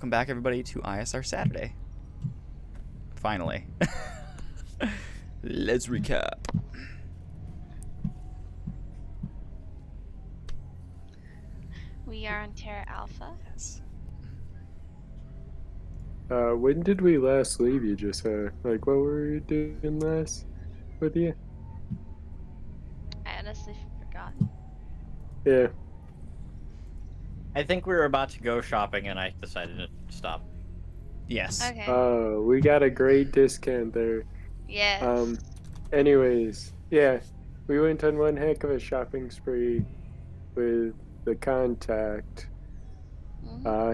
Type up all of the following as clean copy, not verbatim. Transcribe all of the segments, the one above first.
welcome back everybody to ISR Saturday. Finally. Let's recap. We are on Terra Alpha. Yes. When did we last leave you, Josiah? Like, what were we doing last with you? I honestly forgot. Yeah. I think we were about to go shopping and I decided to stop. Yes. Okay. Oh, we got a great discount there. Yes. Anyways, yeah, we went on one heck of a shopping spree with the contact.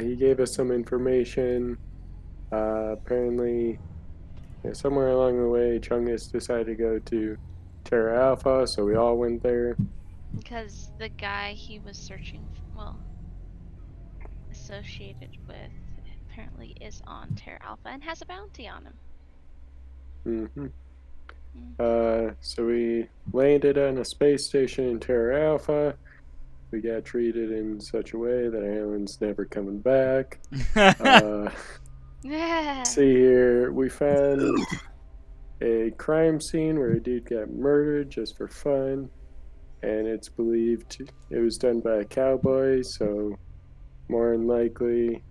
He gave us some information. Apparently, somewhere along the way, Chungus decided to go to Terra Alpha, so we all went there. Because the guy he was searching for, well, associated with, apparently is on Terra Alpha and has a bounty on him. So we landed on a space station in Terra Alpha. We got treated in such a way that Alan's never coming back. See here, we found a crime scene where a dude got murdered just for fun, and it's believed it was done by a cowboy, so more than likely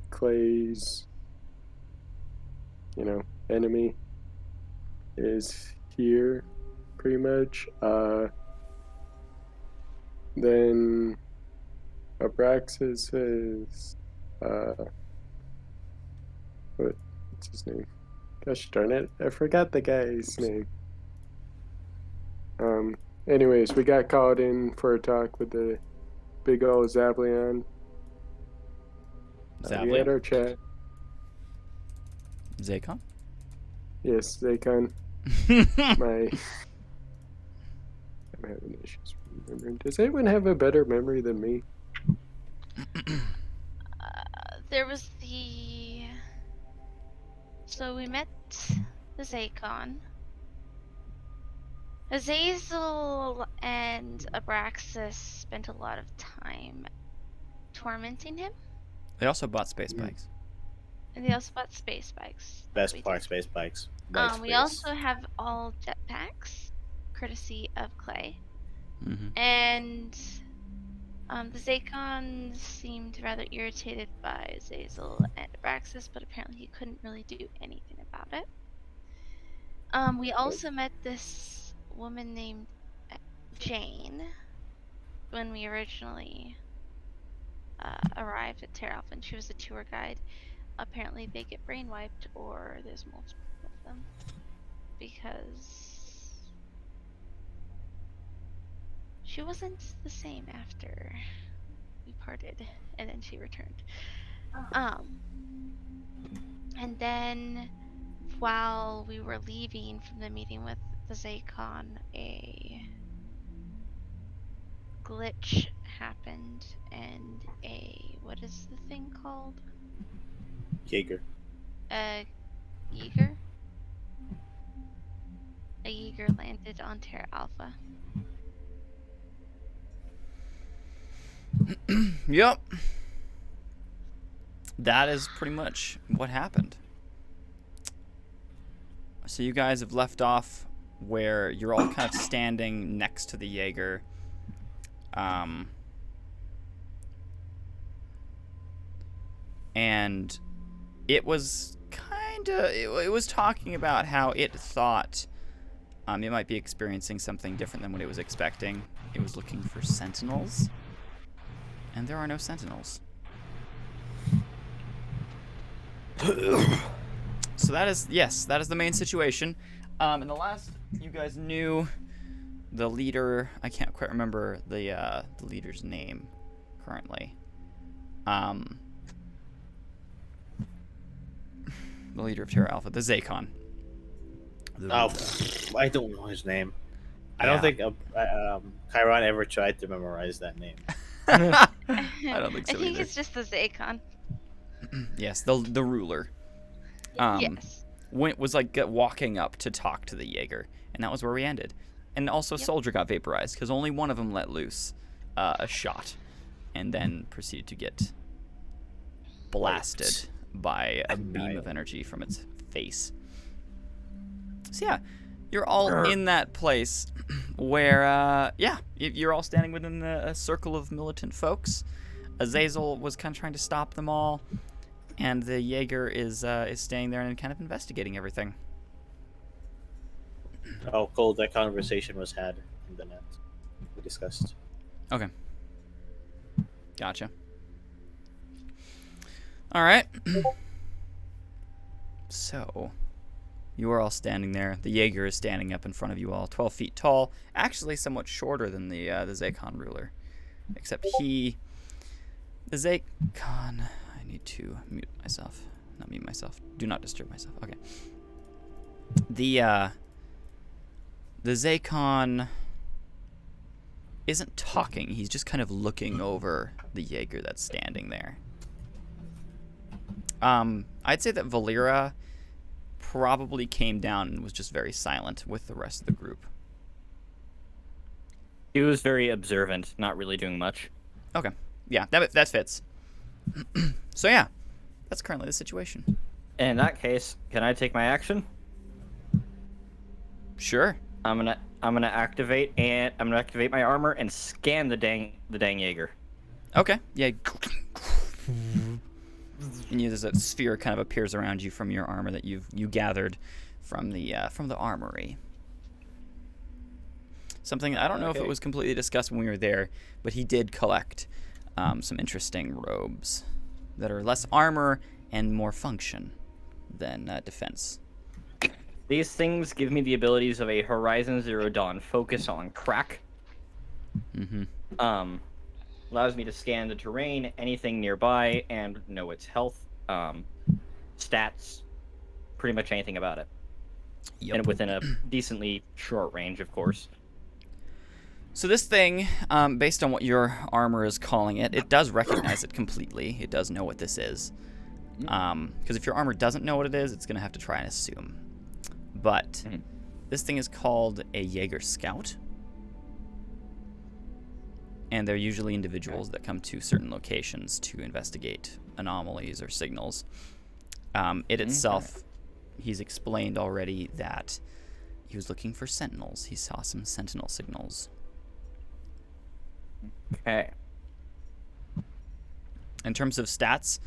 Clay's enemy is here pretty much. Then Abraxas is what's his name? Gosh darn it, I forgot the guy's name. Anyways, we got called in for a talk with the big old Zablion. We had our chat. Zaycon? Yes, Zaycon. I'm having issues remembering. Does anyone have a better memory than me? There was the... So we met the Zaycon. Azazel and Abraxas spent a lot of time tormenting him. They also bought space bikes. And they also bought space bikes. Best part, space bikes. We also have all jetpacks, courtesy of Clay. Mm-hmm. And the Zaycon seemed rather irritated by Azazel and Abraxas, but apparently he couldn't really do anything about it. We also met this woman named Jane when we originally arrived at Terra Alpha, and she was a tour guide. Apparently they get brain wiped, or there's multiple of them, because she wasn't the same after we parted, and then she returned. And then while we were leaving from the meeting with the Zaycon, a glitch happened, and what is the thing called? Jaeger. Jaeger? A Jaeger landed on Terra Alpha. Yep. That is pretty much what happened. So you guys have left off where you're all kind of standing next to the Jaeger. And it was it was talking about how it thought it might be experiencing something different than what it was expecting. It was looking for sentinels, and there are no sentinels. So that is the main situation. And the last you guys knew, the leader, I can't quite remember the leader's name currently. The leader of Terra Alpha, the Zaycon. I don't know his name. I don't think Chiron ever tried to memorize that name. I don't think so I think either. it's just the Zaycon. Yes, the ruler. Yes. Was like walking up to talk to the Jaeger, and that was where we ended. And also, Soldier got vaporized because only one of them let loose a shot, and then proceeded to get blasted by a beam Nice. of energy from its face. So yeah, you're all in that place where, you're all standing within a circle of militant folks. Azazel was kind of trying to stop them all, and the Jaeger is staying there and kind of investigating everything. Oh, cool. That conversation was had in the net. We discussed. Okay. Gotcha. All right. So, you are all standing there. The Jaeger is standing up in front of you all, 12 feet tall. Actually, somewhat shorter than the Zakon ruler. Except the Zakon... I need to mute myself. Not mute myself. Do not disturb myself. Okay. The Zakon isn't talking. He's just kind of looking over the Jaeger that's standing there. I'd say that Valera probably came down and was just very silent with the rest of the group. He was very observant, not really doing much. Okay. Yeah, that fits. So yeah, that's currently the situation. In that case, can I take my action? Sure. I'm gonna activate my armor and scan the dang Jaeger. Okay. Yeah. And there's a sphere kind of appears around you from your armor that you gathered from the armory. Something I don't know if it was completely discussed when we were there, but he did collect some interesting robes that are less armor and more function than defense. These things give me the abilities of a Horizon Zero Dawn focus on crack. Mm-hmm. Allows me to scan the terrain, anything nearby, and know its health, stats, pretty much anything about it. Yep. And within a decently short range, of course. So this thing, based on what your armor is calling it, it does recognize it completely. It does know what this is. Because if your armor doesn't know what it is, it's going to have to try and assume. But this thing is called a Jaeger Scout. And they're usually individuals that come to certain locations to investigate anomalies or signals. It itself, he's explained already that he was looking for sentinels. He saw some sentinel signals. Okay. In terms of stats,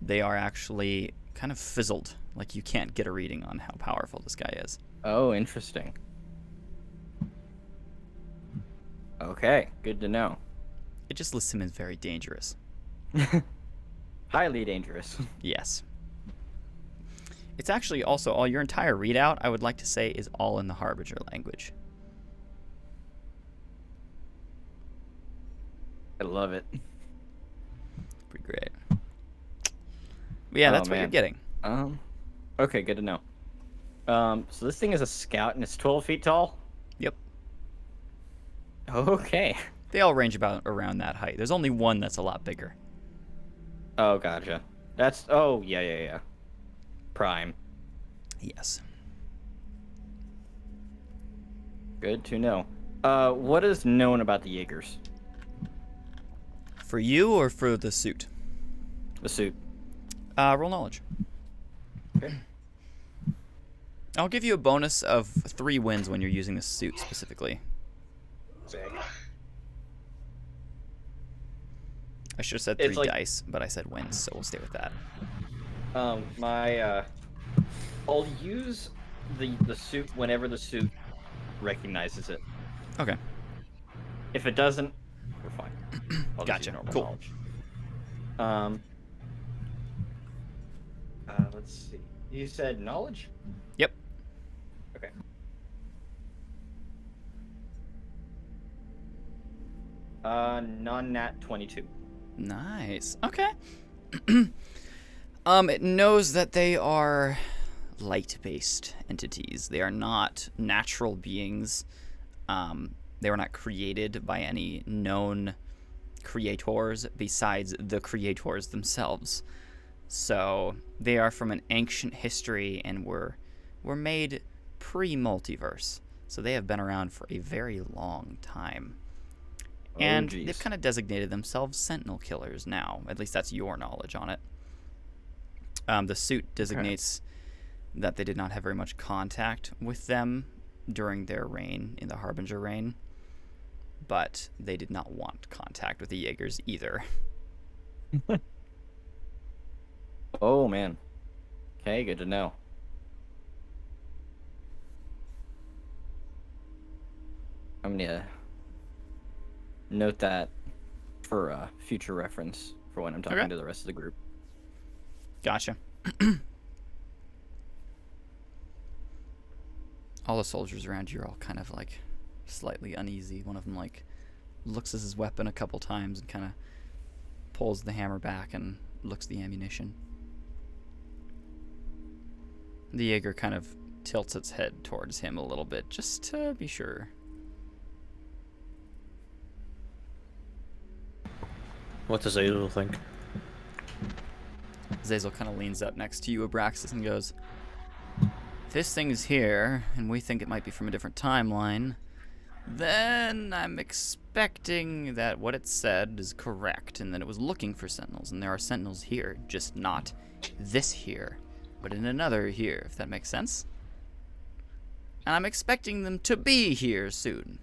they are actually kind of fizzled. Like you can't get a reading on how powerful this guy is. Oh, interesting. Okay, good to know. It just lists him as very dangerous. Highly dangerous. Yes. It's actually also all your entire readout, I would like to say, is all in the Harbinger language. I love it. Pretty great. But yeah, that's what you're man. getting. Okay, good to know. So this thing is a scout and it's 12 feet tall? Yep. Okay. They all range about around that height. There's only one that's a lot bigger. Oh, gotcha. Yeah. Prime. Yes. Good to know. What is known about the Jaegers? For you or for the suit? The suit. Roll knowledge. Okay. I'll give you a bonus of 3 wins when you're using the suit specifically. I should have said 3 dice, but I said wins, so we'll stay with that. I'll use the suit whenever the suit recognizes it. Okay. If it doesn't, we're fine. I'll just Gotcha. use normal Cool. knowledge. Let's see. You said knowledge? Yep. Okay. Non-nat 22. Nice. Okay. It knows that they are light-based entities. They are not natural beings. They were not created by any known creators besides the creators themselves. So they are from an ancient history and were made pre-multiverse. So they have been around for a very long time. And they've kind of designated themselves Sentinel Killers now. At least that's your knowledge on it. The suit designates that they did not have very much contact with them during their reign, in the Harbinger reign, but they did not want contact with the Jaegers either. Oh, man. Okay, good to know. I'm gonna note that for future reference for when I'm talking to the rest of the group. Gotcha. All the soldiers around you are all kind of like slightly uneasy. One of them like looks at his weapon a couple times and kind of pulls the hammer back and looks at the ammunition. The Jaeger kind of tilts its head towards him a little bit, just to be sure. What does Azazel think? Zazel kind of leans up next to you, Abraxas, and goes, "If this thing is here, and we think it might be from a different timeline, then I'm expecting that what it said is correct, and that it was looking for sentinels, and there are sentinels here, just not this here, but in another here, if that makes sense. And I'm expecting them to be here soon."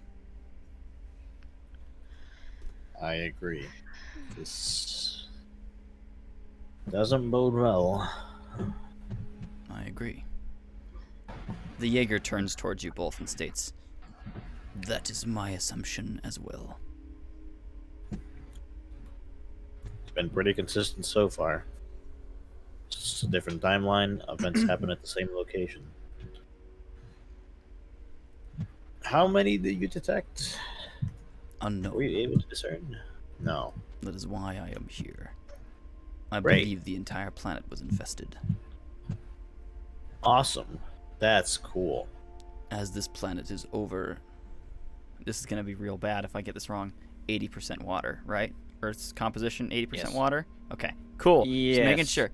I agree. This doesn't bode well. I agree. The Jaeger turns towards you both and states, "That is my assumption as well." It's been pretty consistent so far. It's a different timeline. Events happen at the same location. How many did you detect? Unknown. Were you able to discern? No. That is why I am here. I Great. believe the entire planet was infested. Awesome. That's cool. As this planet is over... This is going to be real bad if I get this wrong. 80% water, right? Earth's composition, 80% Yes. water? Okay, cool. Just making Yes. sure.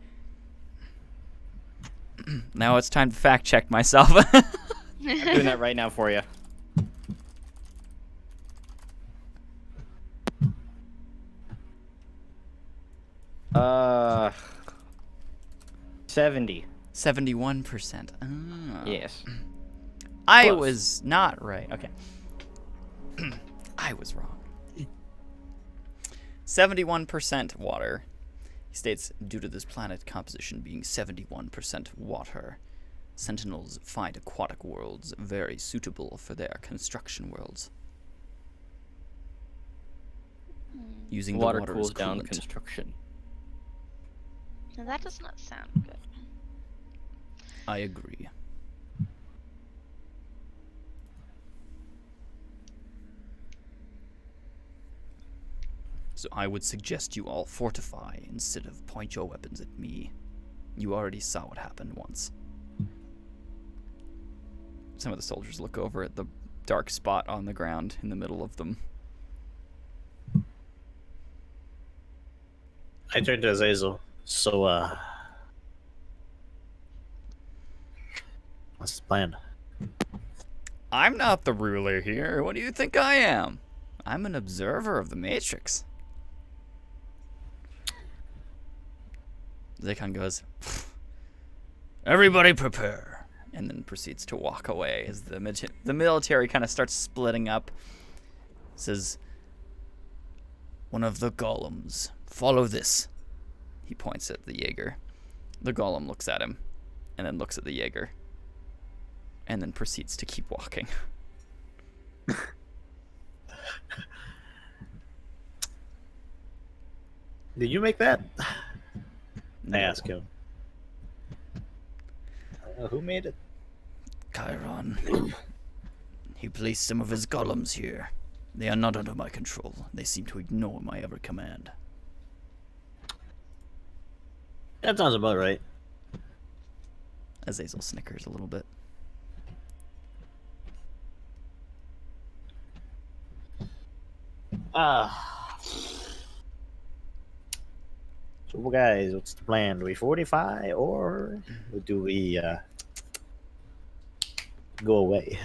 Now it's time to fact check myself. I'm doing that right now for you. Uh, 70. 71%. Ah. Yes. I Close. was not right. Okay. I was wrong. 71% water. He states, due to this planet composition being 71% water, sentinels find aquatic worlds very suitable for their construction worlds. Using Water the water cools as down coolant. construction. Now that does not sound good. I agree. So I would suggest you all fortify instead of point your weapons at me. You already saw what happened once. Some of the soldiers look over at the dark spot on the ground in the middle of them. I turned to Azazel. So, what's the plan? I'm not the ruler here. What do you think I am? I'm an observer of the Matrix. Zakon goes, "Everybody prepare," and then proceeds to walk away as the military kind of starts splitting up. Says, "One of the golems, follow this." He points at the Jaeger. The golem looks at him, and then looks at the Jaeger, and then proceeds to keep walking. Did you make that? No. I ask him. Who made it? Chiron. He placed some of his golems here. They are not under my control. They seem to ignore my every command. That sounds about right. Azazel snickers a little bit. So, guys, what's the plan? Do we fortify or do we go away?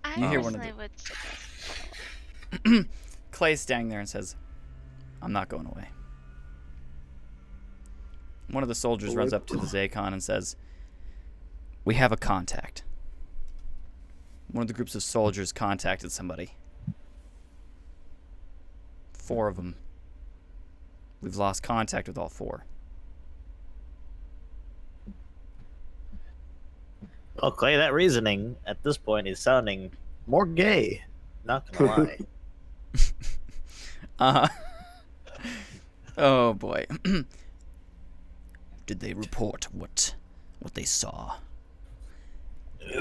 I You hear one of personally the- would suggest. Clay's standing there and says, "I'm not going away." One of the soldiers runs up to the Zakon and says, "We have a contact." One of the groups of soldiers contacted somebody. 4 of them. We've lost contact with all 4. Well, Clay, that reasoning at this point is sounding more gay. Not gonna lie. Oh boy. Did they report what they saw?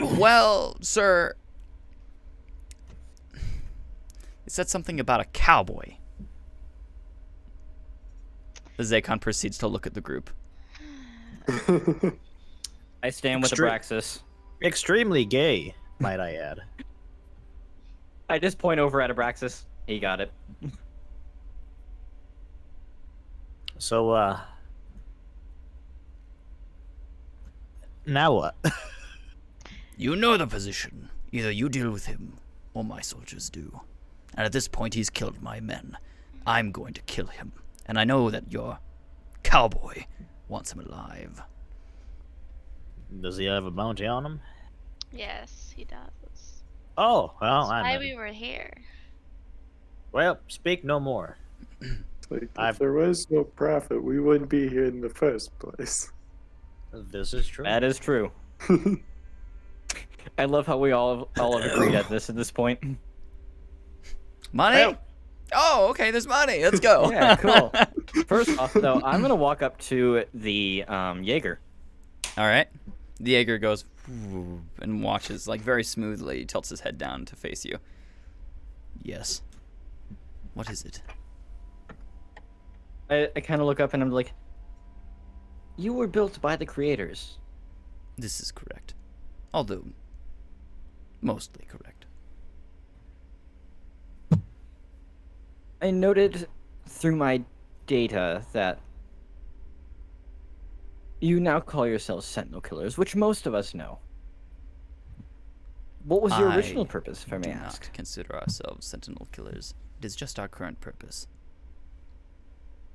Well, sir, it said something about a cowboy. The Zakon proceeds to look at the group. I stand with Abraxas. Extremely gay, might I add. I just point over at Abraxas. He got it. So, now what? You know the position. Either you deal with him, or my soldiers do. And at this point, he's killed my men. I'm going to kill him. And I know that your cowboy wants him alive. Does he have a bounty on him? Yes, he does. Oh, well, That's why I we were here. Well, speak no more. Like, if there was no profit, we wouldn't be here in the first place. This is true. That is true. I love how we all have agreed at this point. Money? Well- Oh, okay, there's money. Let's go. Yeah, cool. First off, though, I'm gonna walk up to the Jaeger. All right. The Jaeger goes and watches, like, very smoothly, tilts his head down to face you. Yes. What is it? I kind of look up and I'm like, you were built by the creators. This is correct. Although, mostly correct. I noted through my data that you now call yourselves Sentinel Killers, which most of us know. What was your original purpose, if I may do ask? not consider ourselves Sentinel Killers. It is just our current purpose.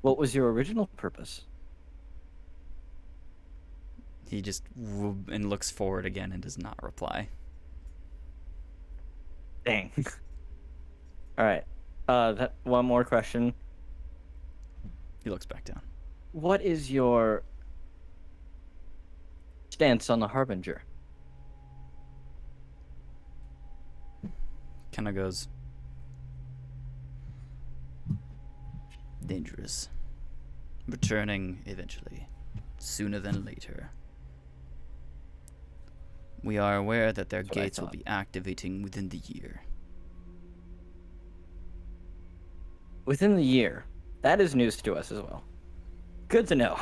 What was your original purpose? He just and looks forward again and does not reply. Dang. All right. That one more question. He looks back down. What is your stance on the Harbinger? Kind of goes, dangerous. Returning eventually. Sooner than later. We are aware that their That's what I gates will thought. be activating within the year. Within the year. That is news to us as well. Good to know.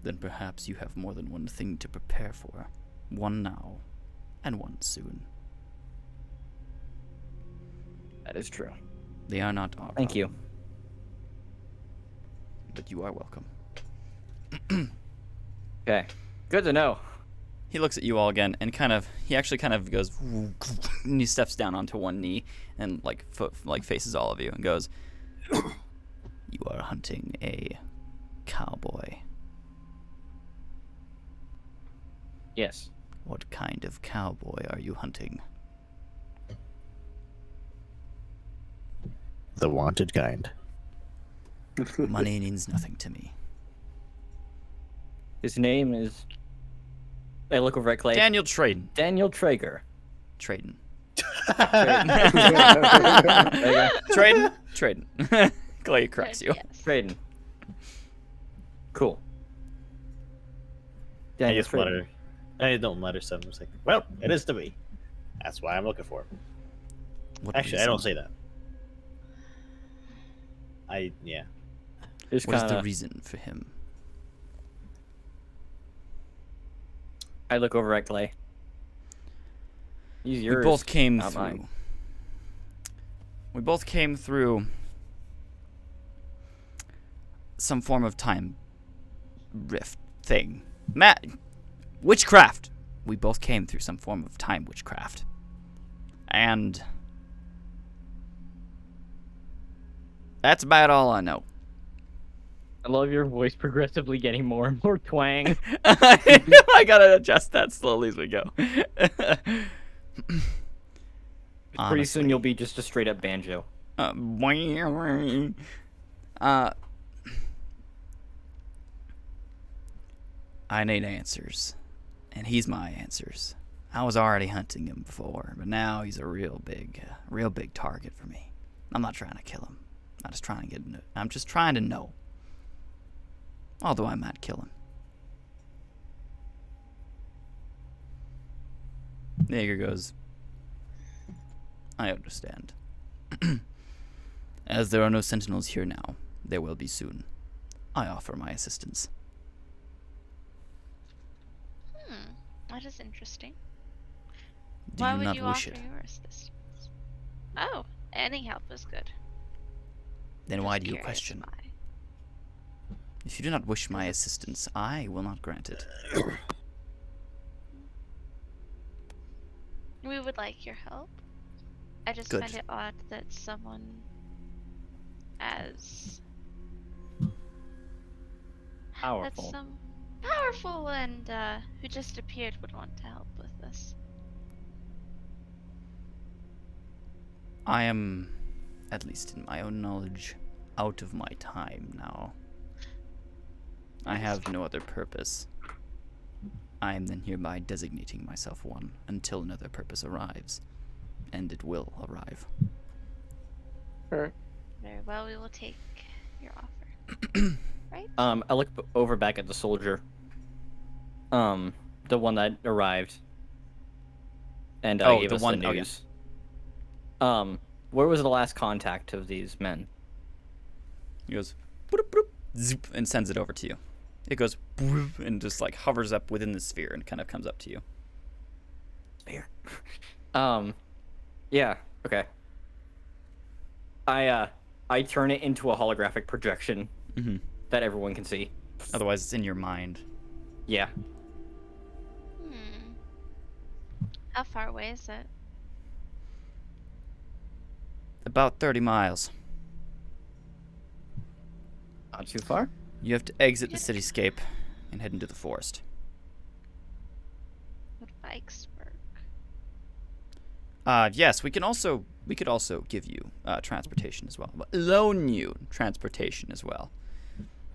Then perhaps you have more than one thing to prepare for. One now, and one soon. That is true. They are not our Thank you. problem, but you are welcome. Okay. Good to know. He looks at you all again and he actually kind of goes, and he steps down onto one knee and faces all of you and goes, you are hunting a cowboy. Yes. What kind of cowboy are you hunting? The wanted kind. Money means nothing to me. His name is... I look over at Clay. Daniel Traden. Daniel Traeger. Traden. Traeger. Traden. Clay corrects you. Yes. Traden. Cool. I Daniel just Traden. mutter. I don't mutter something. It's like, well, it is to be. That's why I'm looking for him. What Actually, I don't reason? say that. Yeah. Just What is kinda, the reason for him? I look over at Clay. He's yours. We both came not through. mine. We both came through some form of time rift thing. Witchcraft. We both came through some form of time witchcraft. And that's about all I know. I love your voice progressively getting more and more twang. I gotta adjust that slowly as we go. Pretty soon you'll be just a straight up banjo. Uh, I need answers, and he's my answers. I was already hunting him before, but now he's a real big target for me. I'm not trying to kill him. I'm just trying to know. Although I might kill him. Jaeger goes, I understand. As there are no sentinels here now, there will be soon. I offer my assistance. That is interesting. Do Why you would not you wish offer it? your assistance? Oh, any help is good. Then why Just do you curious question? why. If you do not wish my assistance, I will not grant it. We would like your help. I just Good. find it odd that someone as Powerful. that's powerful and who just appeared would want to help with this. I am, at least in my own knowledge, out of my time now. I have no other purpose. I am then hereby designating myself one until another purpose arrives. And it will arrive. Alright. Very well, we will take your offer. Right? I look over back at the soldier. The one that arrived. And gave us the news. Where was the last contact of these men? He goes, boop, boop, zoop, and sends it over to you. It goes, boop, and just like hovers up within the sphere and kind of comes up to you. Sphere. Yeah, okay. I turn it into a holographic projection that everyone can see. Otherwise, it's in your mind. Yeah. How far away is it? About 30 miles. Not too far. You have to exit the cityscape and head into the forest. Would bikes work? Yes, we could also give you transportation as well. Loan you transportation as well.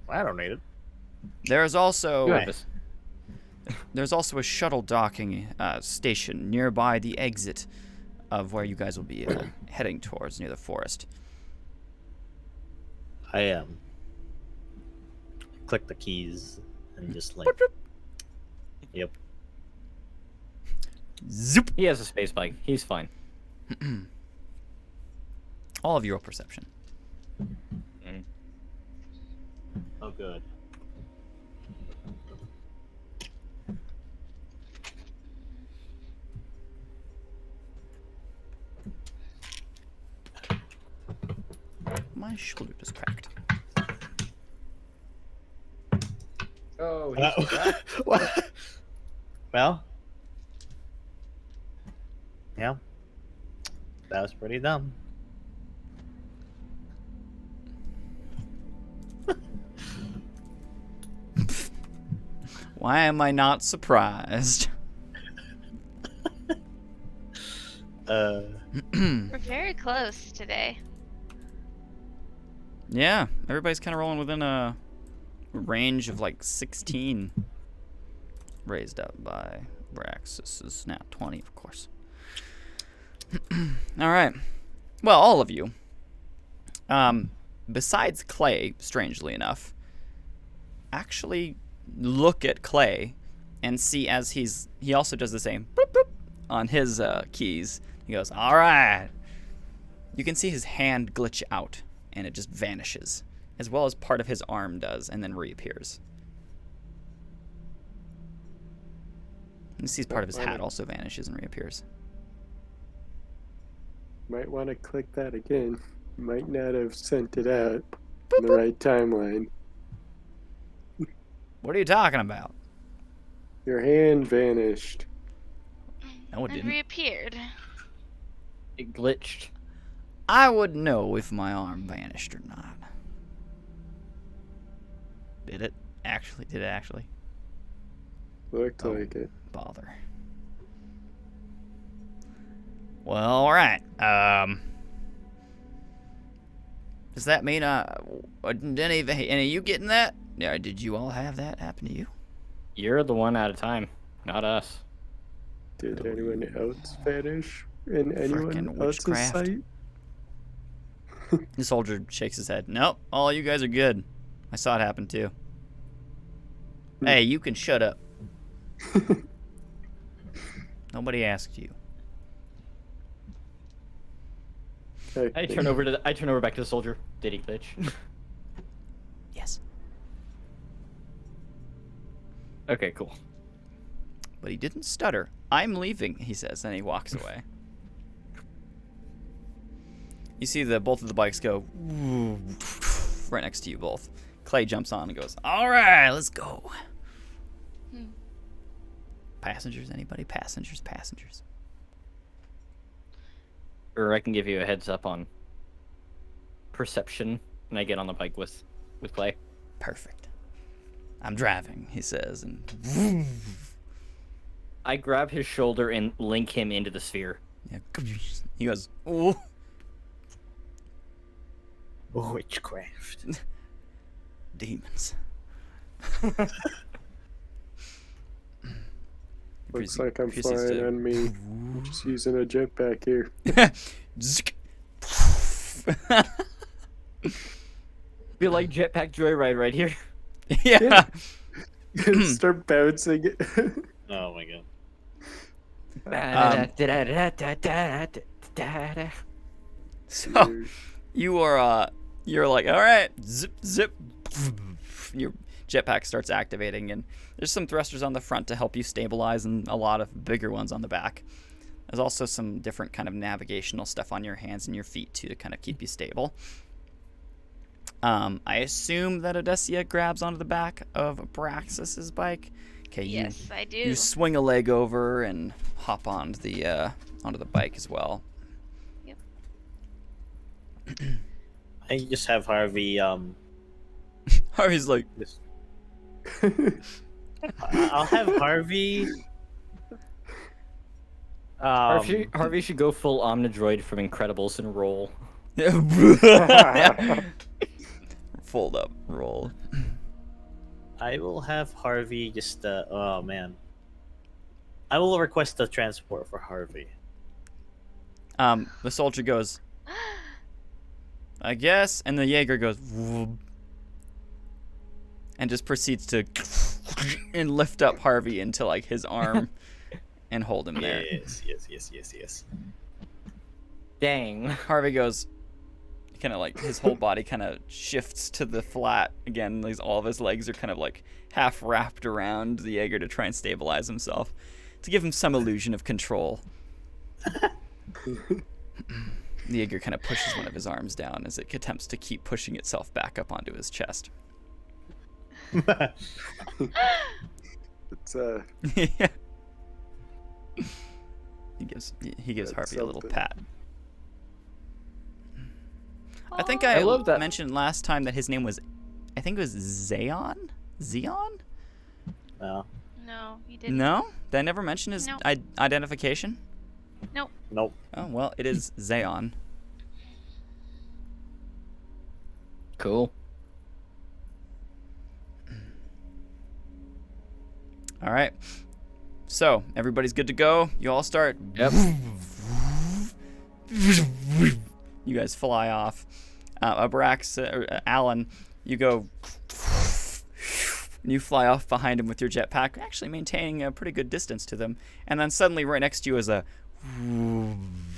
I don't need it. There's also You have this. there's also a shuttle docking station nearby the exit of where you guys will be heading towards near the forest. I click the keys and just like. Yep. Zoop. He has a space bike. He's fine. All of your perception. Oh, good. My shoulder just cracked. Oh, he's back. What? Well, yeah, that was pretty dumb. Why am I not surprised? We're very close today. Yeah, everybody's kind of rolling within a range of like 16. Raised up by Brax. This is now 20, of course. All right. Well, all of you. Besides Clay, strangely enough, actually look at Clay and see as he also does the same boop, boop, on his keys. He goes, all right. You can see his hand glitch out and it just vanishes, as well as part of his arm does and then reappears. You see part of his hat also vanishes and reappears. Might want to click that again. Might not have sent it out in the right timeline. What are you talking about? Your hand vanished. No, it And didn't. reappeared. It glitched. I would know if my arm vanished or not. Did it actually? Looked like it. Bother. Well, all right. Does that mean did any of you getting that? Yeah, did you all have that happen to you? You're the one out of time, not us. Did anyone else vanish in anyone Frickin' else's witchcraft. sight? The soldier shakes his head. Nope, all you guys are good. I saw it happen too. Hey, you can shut up. Nobody asked you. I turn over back to the soldier. Did he glitch? Yes. Okay, cool. But he didn't stutter. I'm leaving, he says, and he walks away. You see both of the bikes go right next to you both. Clay jumps on and goes, all right, let's go. Passengers, anybody? Passengers. Or I can give you a heads up on perception when I get on the bike with Clay. Perfect. I'm driving, he says, and I grab his shoulder and link him into the sphere. yeah, he goes, ooh. Witchcraft. Demons. Looks like I'm flying on me. Just using a jetpack here. Feel like jetpack joyride right here. Yeah. Start bouncing it. Oh my god. So you're like, all right, zip. Your jetpack starts activating, and there's some thrusters on the front to help you stabilize, and a lot of bigger ones on the back. There's also some different kind of navigational stuff on your hands and your feet too to kind of keep you stable. I assume that Odysseia grabs onto the back of Abraxas's bike. Okay, Yes, I do. You swing a leg over and hop onto the bike as well. Yep. I just have Harvey. Harvey's like, Just... I'll have Harvey. Harvey should go full Omnidroid from Incredibles and roll. fold up, roll. I will have Harvey just. Oh man. I will request a transport for Harvey. The soldier goes, I guess, and the Jaeger goes, whoop, and just proceeds to and lift up Harvey into like his arm and hold him there. Yes. Dang. Harvey goes, kind of like his whole body kind of shifts to the flat again. All of his legs are kind of like half wrapped around the Jaeger to try and stabilize himself, to give him some illusion of control. The Jaeger kind of pushes one of his arms down as it attempts to keep pushing itself back up onto his chest. It's Yeah. He gives That's Harvey a little something. pat. I think I love that. mentioned last time that his name was, I think it was Zeon? Zeon? No. No, you didn't. No? Did I never mention his No. identification? Nope. Nope. Oh, well, it is Zeon. Cool. All right. So, everybody's good to go. You all start. Yep. You guys fly off. Alan, you go. You fly off behind him with your jetpack, actually maintaining a pretty good distance to them. And then suddenly, right next to you is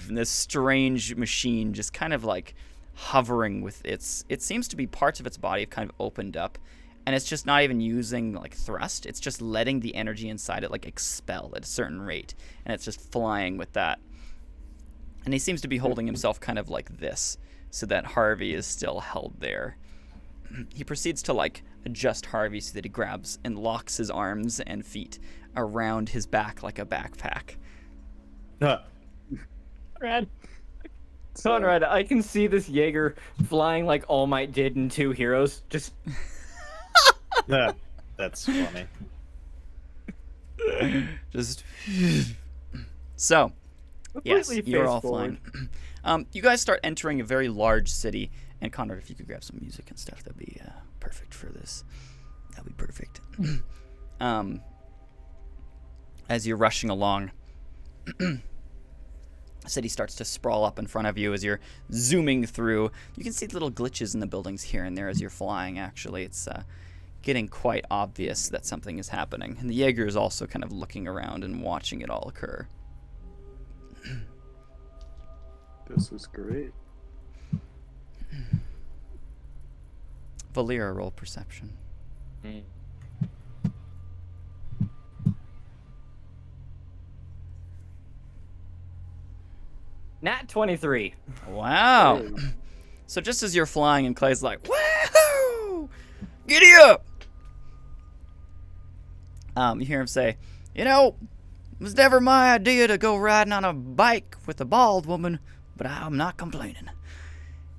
this strange machine, just kind of like hovering with it seems to be parts of its body have kind of opened up, and it's just not even using like thrust. It's just letting the energy inside it like expel at a certain rate, and it's just flying with that. And he seems to be holding himself kind of like this, so that Harvey is still held there. He proceeds to like adjust Harvey so that he grabs and locks his arms and feet around his back like a backpack. Conrad. Conrad, I can see this Jaeger flying like All Might did in 2 Heroes. Just That's funny. Just so. Yes, Completely you're all face-forward. flying. You guys start entering a very large city, and Conrad, if you could grab some music and stuff, that'd be perfect for this. That'd be perfect. As you're rushing along, the city starts to sprawl up in front of you as you're zooming through. You can see little glitches in the buildings here and there as you're flying, actually. It's getting quite obvious that something is happening. And the Jaeger is also kind of looking around and watching it all occur. This is great. Valera, roll perception. Nat 23. Wow. Hey. So just as you're flying and Clay's like, woohoo! Giddy up! You hear him say, it was never my idea to go riding on a bike with a bald woman, but I'm not complaining.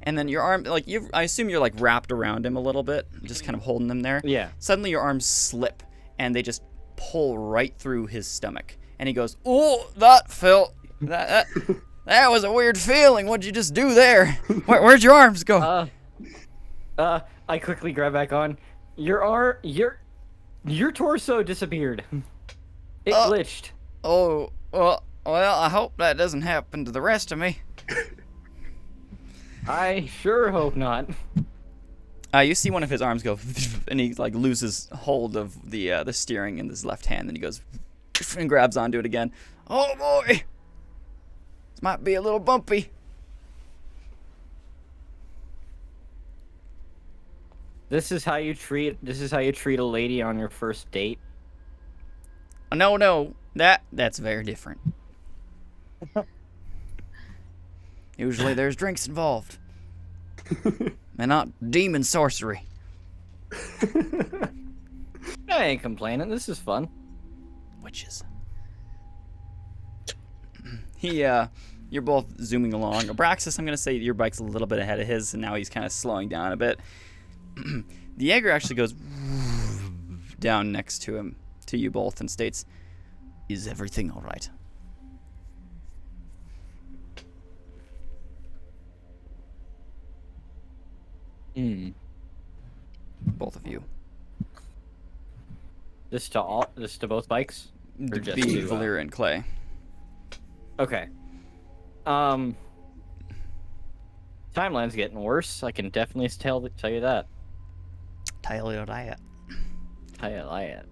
And then your arm, I assume you're wrapped around him a little bit, just kind of holding him there. Yeah. Suddenly your arms slip, and they just pull right through his stomach. And he goes, oh, that felt, that was a weird feeling. What'd you just do there? Where'd your arms go? I quickly grab back on. Your torso disappeared. It glitched. Oh, well, I hope that doesn't happen to the rest of me. I sure hope not. You see one of his arms go, and he loses hold of the steering in his left hand, and he goes and grabs onto it again. Oh boy, this might be a little bumpy. This is how you treat a lady on your first date. No, that's very different. Usually there's drinks involved, and not demon sorcery. I ain't complaining. This is fun. Witches. You're both zooming along. Abraxas, I'm gonna say your bike's a little bit ahead of his, and now he's kind of slowing down a bit. The Jaeger actually goes down next to him, to you both, and states, "Is everything all right?" Both of you. This to both bikes? Or just Be to, Valera and Clay. Okay. Timeline's getting worse. I can definitely tell you that. Tell you that. Tell you that.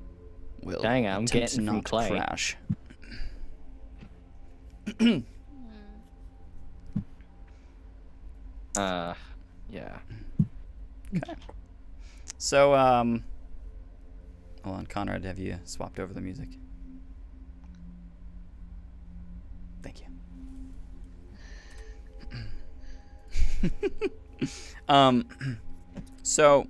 Will Dang, I'm attempt getting from not to Clay. crash. Yeah. Okay. So, hold on, Conrad, have you swapped over the music? Thank you. So,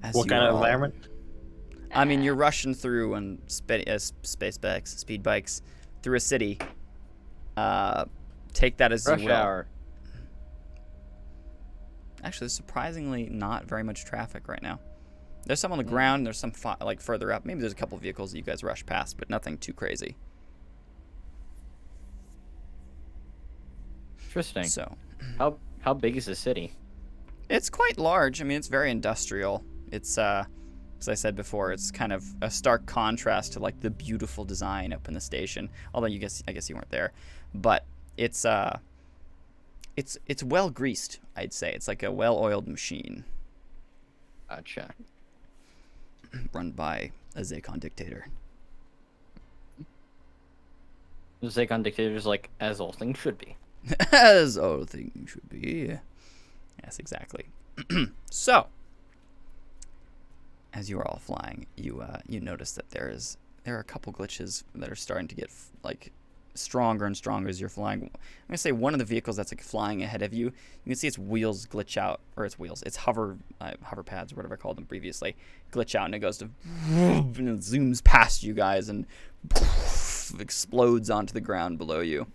as What you kind of all- environment? I mean, you're rushing through on speed bikes through a city. Take that as Rush you will. hour. Actually, there's surprisingly not very much traffic right now. There's some on the ground. There's some further up. Maybe there's a couple of vehicles that you guys rush past, but nothing too crazy. Interesting. So, How big is the city? it's quite large. I mean, it's very industrial. It's as I said before, it's kind of a stark contrast to the beautiful design up in the station. Although I guess you weren't there, but it's well greased. I'd say it's like a well-oiled machine Gotcha. run by a Zakon dictator. The Zakon dictators as all things should be. As all things should be. Yes, exactly. So, as you are all flying, you notice that there are a couple glitches that are starting to get stronger and stronger as you're flying. I'm gonna say one of the vehicles that's flying ahead of you. You can see its wheels glitch out, or its hover pads or whatever I called them previously, glitch out, and it goes to and it zooms past you guys and explodes onto the ground below you.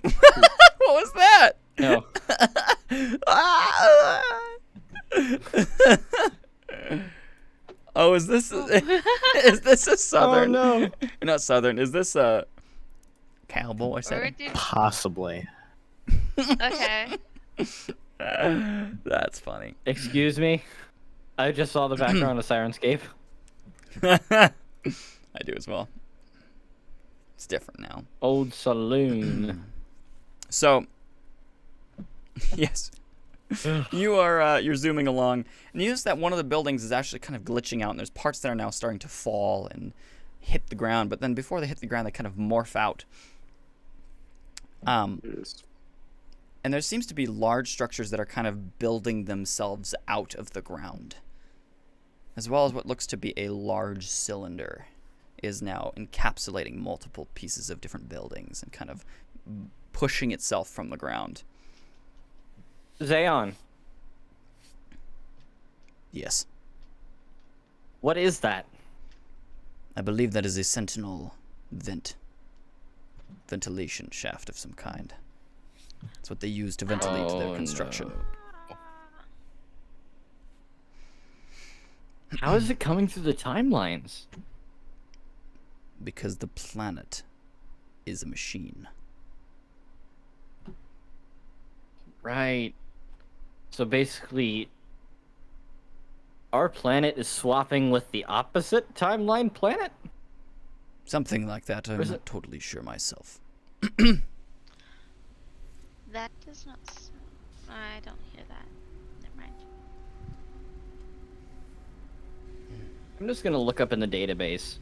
What was that? No. Oh, is this a southern? Oh no. Not southern. Is this a cowboy Or setting? did... Possibly. Okay. That's funny. Excuse me. I just saw the background of Sirenscape. I do as well. It's different now. Old saloon. So, yes, you're zooming along, and you notice that one of the buildings is actually kind of glitching out, and there's parts that are now starting to fall and hit the ground. But then before they hit the ground, they kind of morph out. Yes. And there seems to be large structures that are kind of building themselves out of the ground, as well as what looks to be a large cylinder is now encapsulating multiple pieces of different buildings and kind of pushing itself from the ground. Zayon, Yes. what is that? I believe that is a sentinel ventilation shaft of some kind. It's what they use to ventilate their construction. No. How is it coming through the timelines? Because the planet is a machine. Right. So basically, our planet is swapping with the opposite timeline planet? Something like that. I'm Or is not it- totally sure myself. That does not sound... I don't hear that. Never mind. I'm just gonna look up in the database,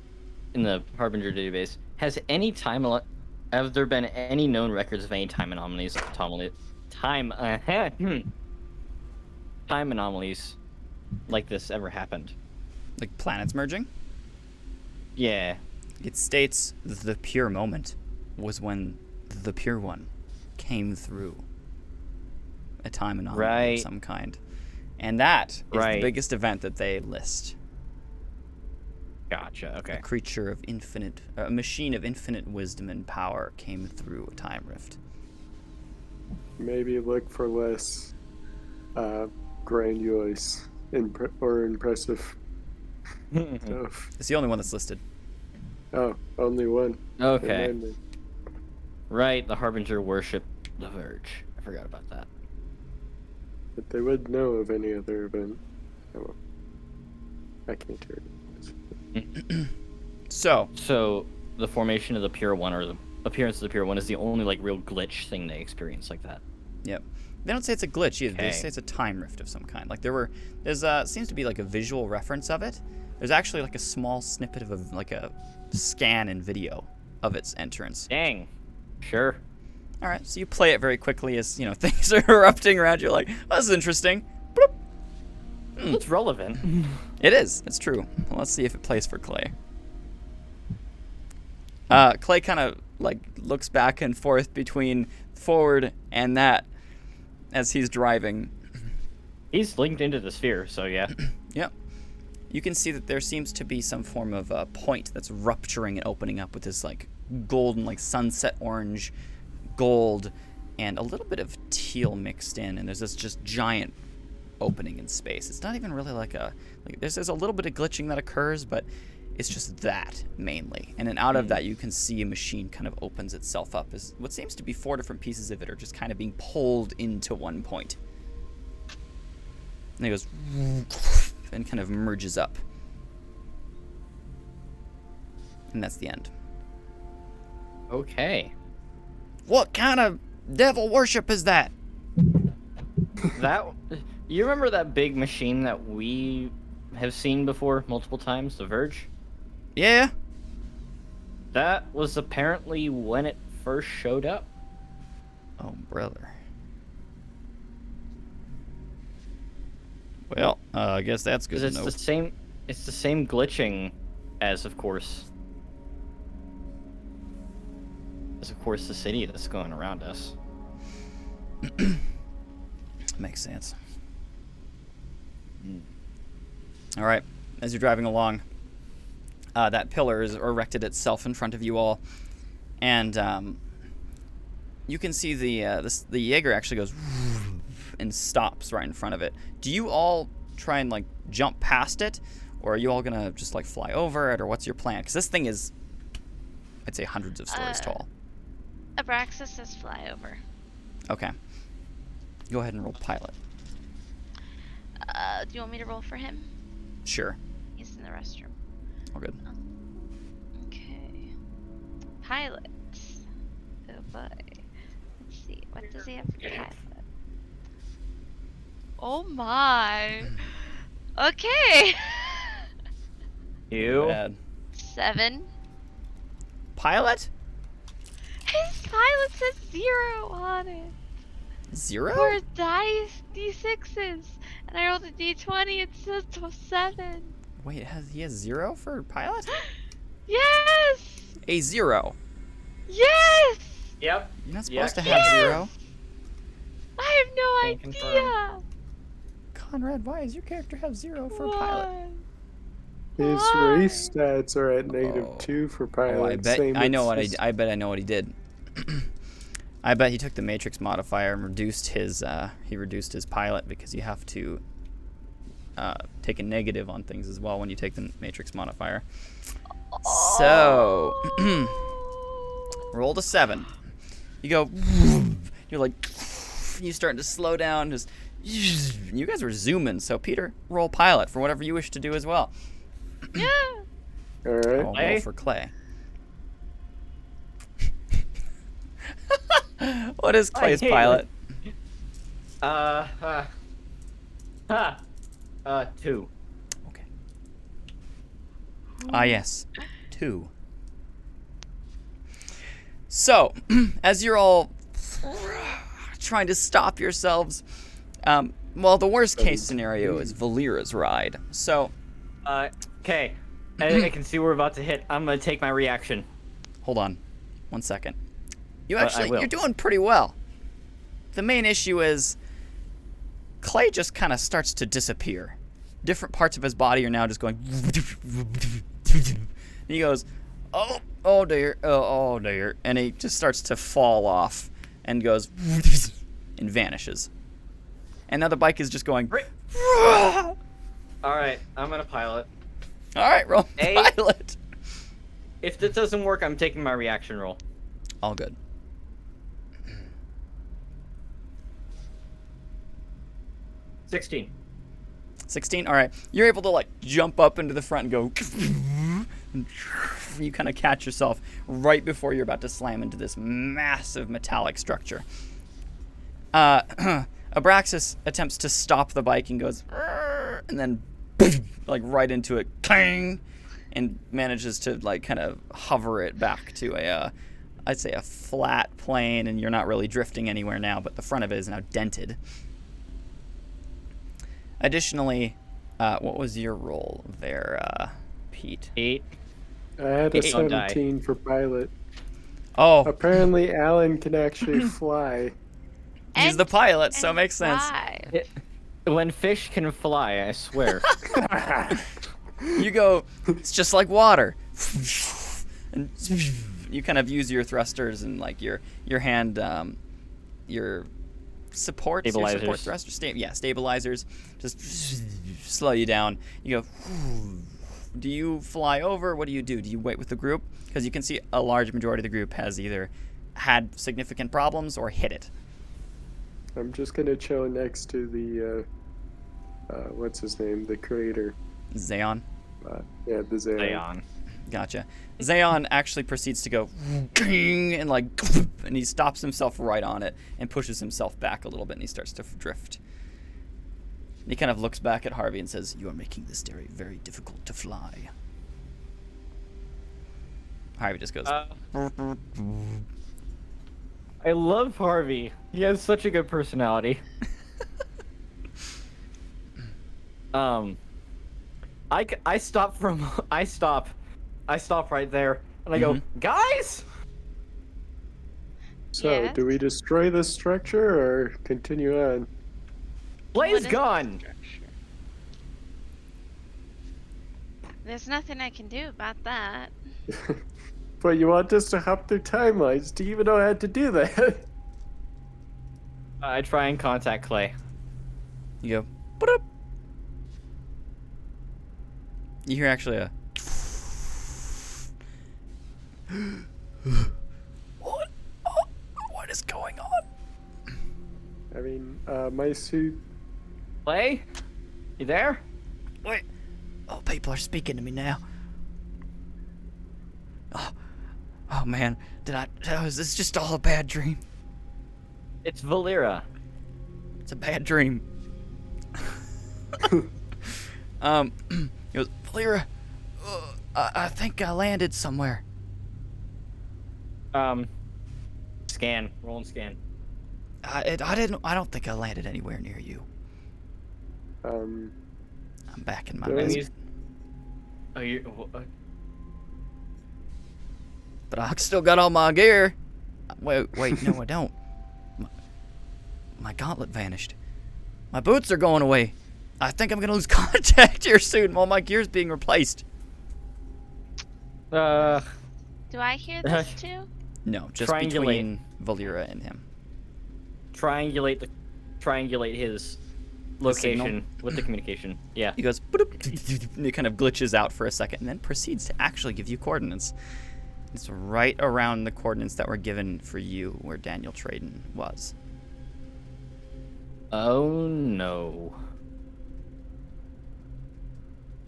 in the Harbinger database. Have there been any known records of any time anomalies like this ever happened? Like planets merging? Yeah. It states the pure moment was when the pure one came through a time anomaly of Right. some kind. And that is the Right. biggest event that they list. Gotcha. Okay. A machine of infinite wisdom and power came through a time rift. Maybe look for less grandiose or impressive stuff. It's the only one that's listed. Oh, only one. Okay. Remind me. Right. The Harbinger worship the Verge. I forgot about that. But they would know of any other event. Oh, I can't hear it. So, So the formation of the Pure One, or the appearance of the Pure One, is the only like real glitch thing they experience like that. yep. They don't say it's a glitch either. They Okay. say it's a time rift of some kind. Like there's seems to be like a visual reference of it. There's actually like a small snippet of a scan and video of its entrance. Dang. Sure. All right, so you play it very quickly as things are erupting around you. Like, oh, this is interesting. Bloop. It's relevant. It is. It's true. Well, let's see if it plays for Clay. Clay kind of like looks back and forth between forward and that as he's driving. He's linked into the sphere, so yeah. Yep. You can see that there seems to be some form of a point that's rupturing and opening up with this like golden, like sunset orange, gold, and a little bit of teal mixed in. And there's this just giant opening in space. It's not even really there's a little bit of glitching that occurs, but it's just that mainly. And then out of that, you can see a machine kind of opens itself up as what seems to be 4 different pieces of it are just kind of being pulled into one point. And it goes and kind of merges up. And that's the end. Okay. What kind of devil worship is that? You remember that big machine that we have seen before multiple times, the Verge? Yeah? That was apparently when it first showed up. Oh, brother. Well, I guess that's good Because to know. it's the same glitching as of course the city that's going around us. Makes sense. All right, as you're driving along, that pillar is erected itself in front of you all, and you can see the Jaeger actually goes and stops right in front of it. Do you all try and like jump past it, or are you all gonna just like fly over it, or what's your plan? Because this thing is, I'd say, hundreds of stories tall. Abraxas says fly over. Okay. Go ahead and roll pilot. Do you want me to roll for him? Sure. He's in the restroom. All good. Okay. Pilot. Oh boy. Let's see. What does he have for pilot? Oh my. Okay. You. Bad. 7. Pilot? His pilot says 0 on it. 0? For dice D6s. And I rolled a D20, it says 7. Wait, he has 0 for pilot? Yes! A 0. Yes! Yep. You're not supposed to Yes! have 0. I have no Can idea. Conrad, why does your character have 0 for pilot? His Why? race stats are at Oh. -2 for pilot. Oh, I bet Same I know with what his- I bet I know what he did. I bet he took the matrix modifier and reduced his pilot, because you have to take a negative on things as well when you take the matrix modifier. So roll a 7. You go. You're like. You starting to slow down. Just. You guys were zooming. So Peter, roll pilot for whatever you wish to do as well. Yeah. All right. I'll roll Clay? for Clay. What is Clay's hate pilot? 2. Okay. Ah, yes. 2. So, as you're all trying to stop yourselves, well, the worst case scenario is Valera's ride. So, Okay. I can see we're about to hit. I'm gonna take my reaction. hold on 1 second. You I actually, will. you're doing pretty well. The main issue is Clay just kind of starts to disappear. Different parts of his body are now just going. And he goes, oh dear, oh dear, and he just starts to fall off and goes and vanishes. And now the bike is just going. All right, I'm gonna pilot. All right, roll A- pilot. If this doesn't work, I'm taking my reaction roll. All good. 16. 16. All right, you're able to like jump up into the front and go. And you kind of catch yourself right before you're about to slam into this massive metallic structure. Abraxas attempts to stop the bike and goes, and then like right into it, clang, and manages to like kind of hover it back to I'd say a flat plane, and you're not really drifting anywhere now, but the front of it is now dented. Additionally, what was your roll there, Pete? 8. I had a Eight. Don't die. 17 for pilot. Oh, Apparently, Alan can actually fly. he's the pilot, so it makes sense. Fly. When fish can fly, I swear. You go, it's just like water. And you kind of use your thrusters and like your hand, your supports, your support Stabilizers. thrusters, stabilizers, just slow you down. You go, do you fly over? What do you do? Do you wait with the group? Because you can see a large majority of the group has either had significant problems or hit it. I'm just gonna chill next to the what's his name, the creator. Zayon. Yeah, the Zayon. Leon. Gotcha. Zayon actually proceeds to go and like, and he stops himself right on it and pushes himself back a little bit, and he starts to drift. And he kind of looks back at Harvey and says, "You are making this area very difficult to fly." Harvey just goes, I love Harvey. He has such a good personality. I stop right there, and I go, guys. So, Yes? do we destroy this structure or continue on? Blaze What is gone. the structure? There's nothing I can do about that. But you want us to hop through timelines? Do you even know how to do that? I try and contact Clay. You go, "Boop." You hear actually a what? Oh, what is going on? I mean, my suit. Clay? You there? Wait. Oh, people are speaking to me now. Oh man, is this just all a bad dream? It's Valera. It's a bad dream. He goes, Valera, I think I landed somewhere. Scan. Roll and scan. I don't think I landed anywhere near you. I'm back in my Really? base. Oh, But I still got all my gear. Wait, no, I don't. My gauntlet vanished. My boots are going away. I think I'm gonna lose contact here soon while my gear's being replaced. Do I hear this too? No, just between Valera and him. Triangulate his location signal? with the communication. Yeah. He goes, "Boop," and it kind of glitches out for a second, and then proceeds to actually give you coordinates. It's right around the coordinates that were given for you where Daniel Traden was. Oh no.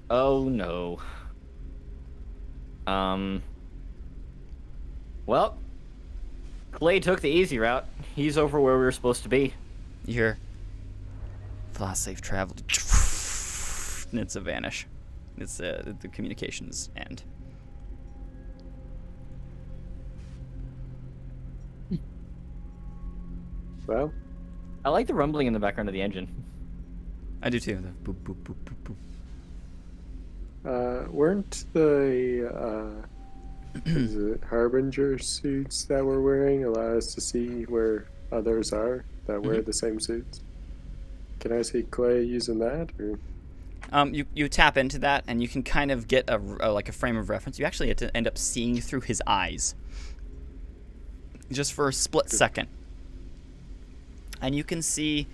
Oh no. Well, Clay took the easy route. He's over where we were supposed to be. You hear, fly safe travel, and it's a vanish. It's the communications end. Well, I like the rumbling in the background of the engine. I do too. The boop, boop, boop, boop, boop. weren't the is it Harbinger suits that we're wearing allow us to see where others are that wear the same suits? Can I see Clay using that? Or? You tap into that, and you can kind of get a frame of reference. You actually have to end up seeing through his eyes, just for a split second, and you can see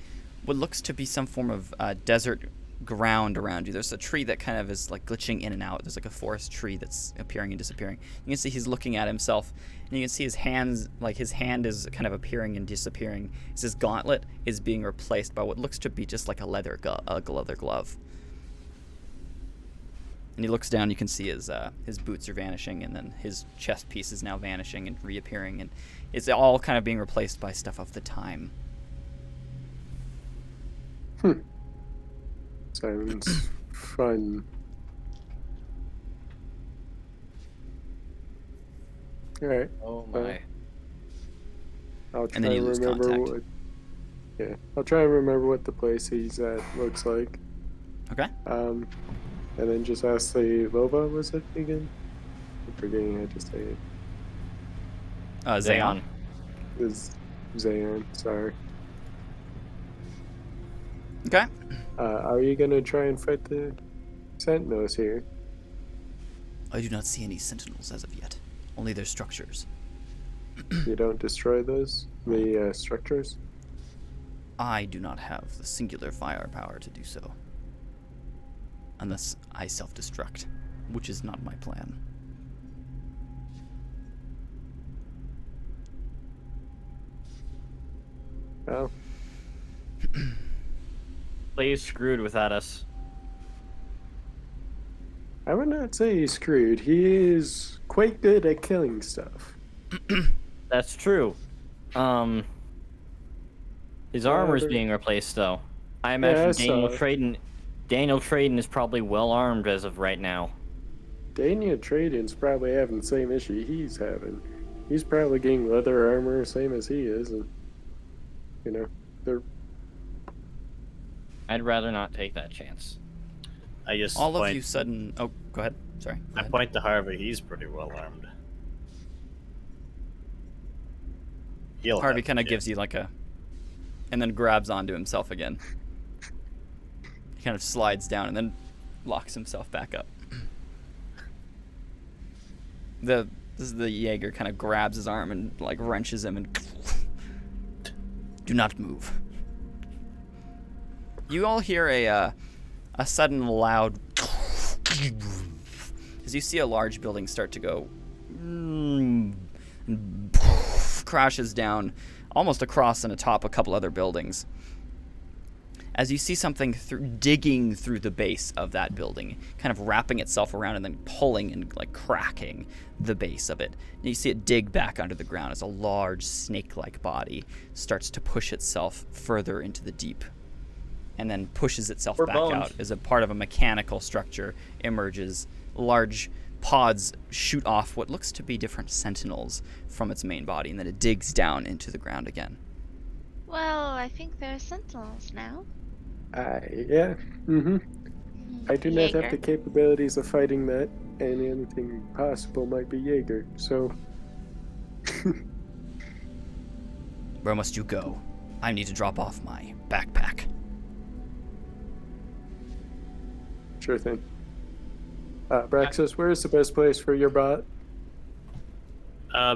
what looks to be some form of desert ground around you. There's a tree that kind of is like glitching in and out. There's like a forest tree that's appearing and disappearing. You can see he's looking at himself, and you can see his hands, like his hand is kind of appearing and disappearing. His gauntlet is being replaced by what looks to be just like a leather glove. And he looks down. You can see his boots are vanishing, and then his chest piece is now vanishing and reappearing, and it's all kind of being replaced by stuff of the time. Sounds fun. Alright. Oh my. I'll try And then you and lose remember contact. what. Yeah, I'll try and remember what the place he's at looks like. Okay. And then just ask the Lova, was it again? I'm forgetting how to say it. Zayon. Is Zayon, sorry. Okay. Are you gonna try and fight the Sentinels here? I do not see any sentinels as of yet. Only their structures. You don't destroy those? The structures? I do not have the singular firepower to do so. Unless I self-destruct, which is not my plan. Well, Clay's screwed without us. I would not say he's screwed. He is quite good at killing stuff. That's true. His armor's being replaced though. I imagine Daniel Traden is probably well armed as of right now. Daniel Traden's probably having the same issue he's having. He's probably getting leather armor, same as he is, and they're. I'd rather not take that chance. I just All point, of you sudden... Oh, go ahead. Sorry. Go I ahead. point to Harvey. He's pretty well armed. Harvey kind of gives you like a... And then grabs onto himself again. He kind of slides down and then locks himself back up. This is the Jaeger kind of grabs his arm and like wrenches him and Do not move. You all hear a sudden loud as you see a large building start to go and crashes down almost across and atop a couple other buildings. As you see something digging through the base of that building, kind of wrapping itself around and then pulling and like cracking the base of it. And you see it dig back under the ground as a large snake-like body starts to push itself further into the deep and then pushes itself back out as a part of a mechanical structure emerges. Large pods shoot off what looks to be different sentinels from its main body, and then it digs down into the ground again. Well, I think there are sentinels now. Yeah. Mm-hmm. I do not have the capabilities of fighting that, and anything possible might be Jaeger, so... Where must you go? I need to drop off my backpack. Sure thing. Braxis, where's the best place for your bot?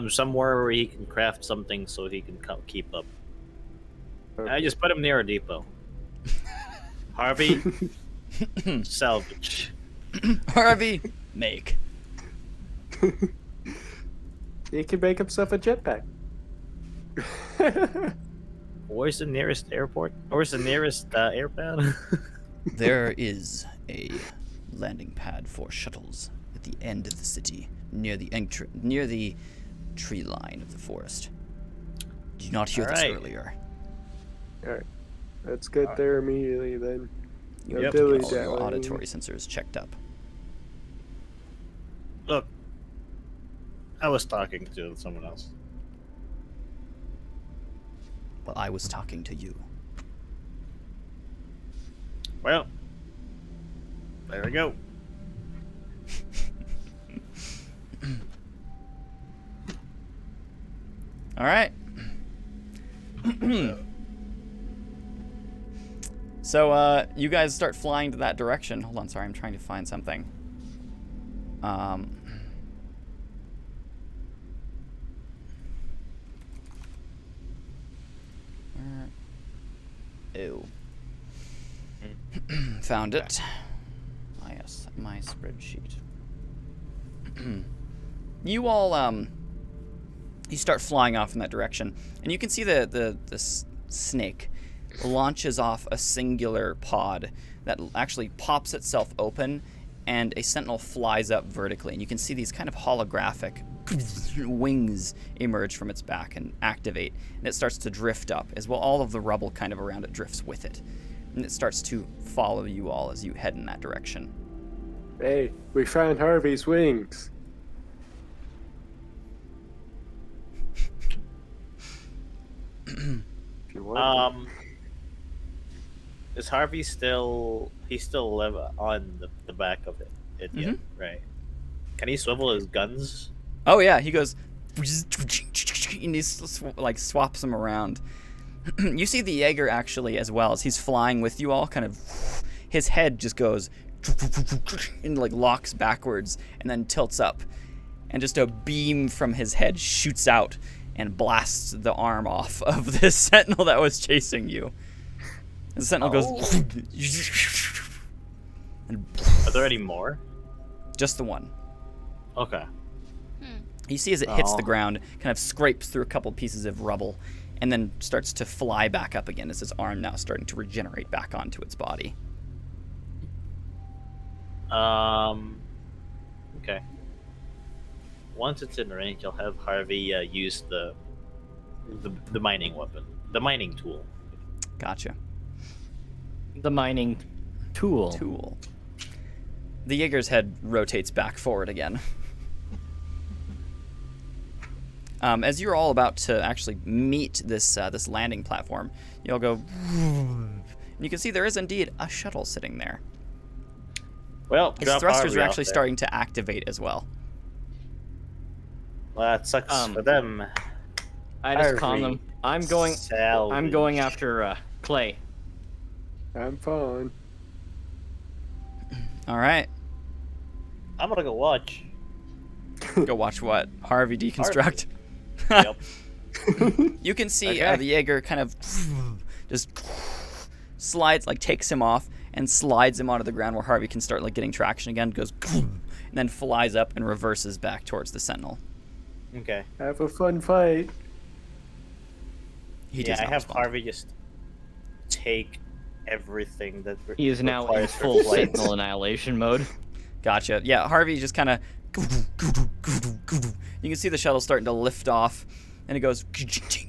Somewhere where he can craft something so he can keep up. Okay. I just put him near a depot. Harvey, salvage. Harvey, make. He can make himself a jetpack. Where's the nearest airport? Where's the nearest airpad? There is a landing pad for shuttles at the end of the city, near the tree line of the forest. Did you not hear this earlier? Alright. Let's get there immediately then. No Yep. dilly All your dallying. auditory sensors checked up. Look, I was talking to someone else. Well, I was talking to you. Well, there we go. All right. So, you guys start flying to that direction. Hold on, sorry, I'm trying to find something. Ew. Found it. Ah, yes, my spreadsheet. You all, you start flying off in that direction, and you can see the snake launches off a singular pod that actually pops itself open, and a sentinel flies up vertically, and you can see these kind of holographic wings emerge from its back and activate, and it starts to drift up as well. All of the rubble kind of around it drifts with it, and it starts to follow you all as you head in that direction. Hey, we found Harvey's wings. If you want. Is Harvey still? He still live on the back of it, yet, right? Can he swivel his guns? Oh yeah, he goes, and he like swaps them around. You see the Jaeger actually as well as he's flying with you all. Kind of, his head just goes and like locks backwards and then tilts up, and just a beam from his head shoots out and blasts the arm off of this sentinel that was chasing you. The sentinel goes. And Are there any more? just the one. Okay. You see as it hits the ground, kind of scrapes through a couple pieces of rubble, and then starts to fly back up again as its arm now starting to regenerate back onto its body. Okay. Once it's in range, I'll have Harvey use the mining weapon, the mining tool. Gotcha. The mining tool. The Jaeger's head rotates back forward again. As you're all about to actually meet this this landing platform, you'll go, and you can see there is indeed a shuttle sitting there. Well, Its thrusters are actually starting to activate as well. Well, that sucks for them. I just calm them. I'm going Salvage. after Clay. I'm fine. All right, I'm gonna go watch. go watch what? Harvey deconstruct. Yep. You can see Okay. the Jaeger kind of just slides, like takes him off and slides him onto the ground where Harvey can start like getting traction again, goes and then flies up and reverses back towards the Sentinel. Okay. Have a fun fight. He Yeah, does I not have respond. Harvey just take everything that He is now in requires for full flight. Sentinel annihilation mode. Gotcha. Yeah, Harvey just kind of. You can see the shuttle starting to lift off, and it goes,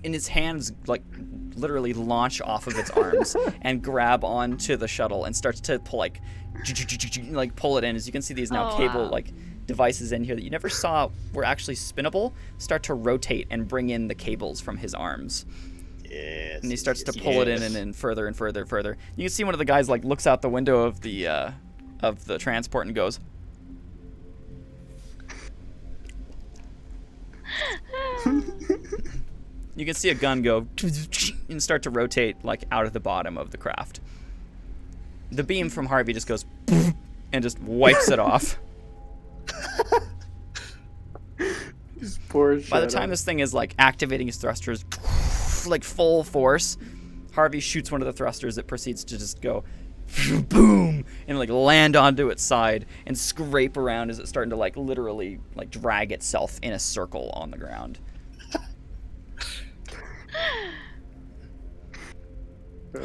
and his hands like literally launch off of its arms and grab onto the shuttle and starts to pull like pull it in. As you can see, these now cable like devices in here that you never saw were actually spinnable start to rotate and bring in the cables from his arms. Yes. And he starts to pull it in and in further and further and further. You can see one of the guys like looks out the window of the transport and goes, you can see a gun go and start to rotate like out of the bottom of the craft. The beam from Harvey just goes and just wipes it off. Just poor By the Shadow. time this thing is like activating his thrusters like full force, Harvey shoots one of the thrusters. It proceeds to just go boom and like land onto its side and scrape around as it's starting to like literally like drag itself in a circle on the ground.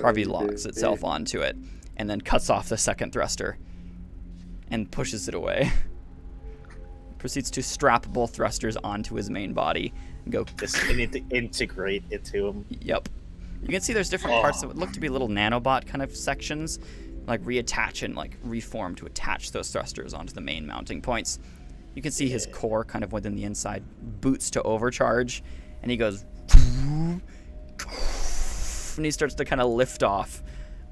Harvey locks itself onto it and then cuts off the second thruster and pushes it away. Proceeds to strap both thrusters onto his main body and go. Just need to integrate it to him. Yep. You can see there's different parts that would look to be little nanobot kind of sections, like reattach and like reform to attach those thrusters onto the main mounting points. You can see his core kind of within the inside boots to overcharge, and he goes, and he starts to kind of lift off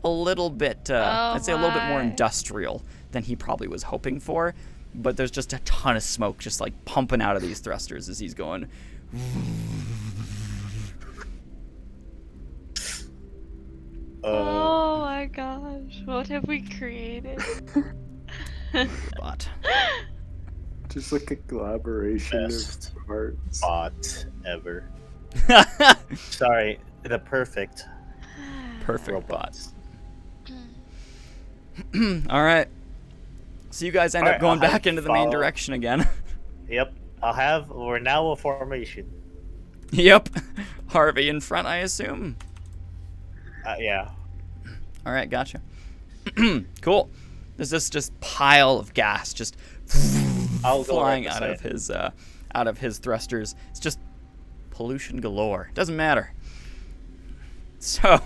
a little bit, I'd say a little bit more industrial than he probably was hoping for, but there's just a ton of smoke just like pumping out of these thrusters as he's going. Oh my gosh, what have we created? Bot. Just like a collaboration Best of parts. Bot ever. Sorry, the perfect Perfect bot. robots. All right. So you guys end up Alright, going I'll back into the main follow. direction again. Yep. We're now a formation. Yep. Harvey in front, I assume. Yeah. All right, gotcha. Cool. There's this just pile of gas just I'll go flying right out of his thrusters. It's just pollution galore. Doesn't matter. So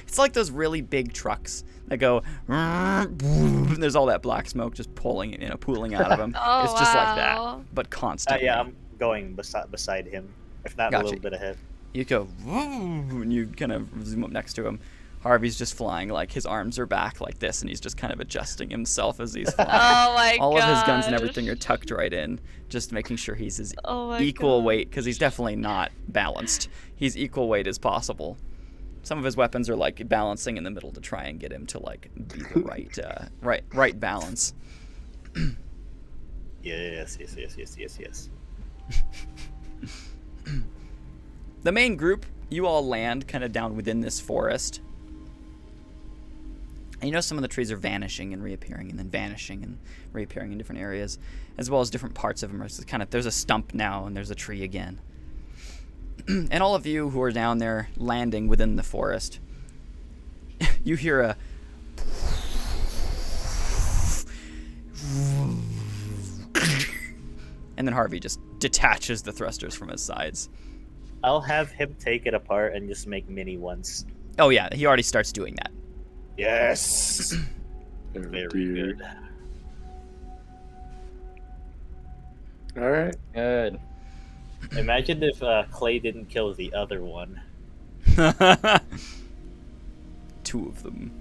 it's like those really big trucks that go and there's all that black smoke just pooling out of them. Oh, It's just like wow. that, but constantly. Yeah, I'm going beside him, if not Gotcha. a little bit ahead. You go, and you kind of zoom up next to him. Harvey's just flying, like his arms are back like this, and he's just kind of adjusting himself as he's flying. Oh my All of his guns and gosh. everything are tucked right in, just making sure he's his Oh my equal God. weight, because he's definitely not balanced. He's equal weight as possible. Some of his weapons are like balancing in the middle to try and get him to like be the right balance. Yes. The main group, you all land kind of down within this forest. And you know some of the trees are vanishing and reappearing and then vanishing and reappearing in different areas, as well as different parts of them. It's kind of, there's a stump now and there's a tree again. And all of you who are down there landing within the forest, you hear a and then Harvey just detaches the thrusters from his sides. I'll have him take it apart and just make mini ones. Oh yeah, he already starts doing that. Yes. Oh, Very dear. good. All right. Good. Imagine if Clay didn't kill the other one. Two of them.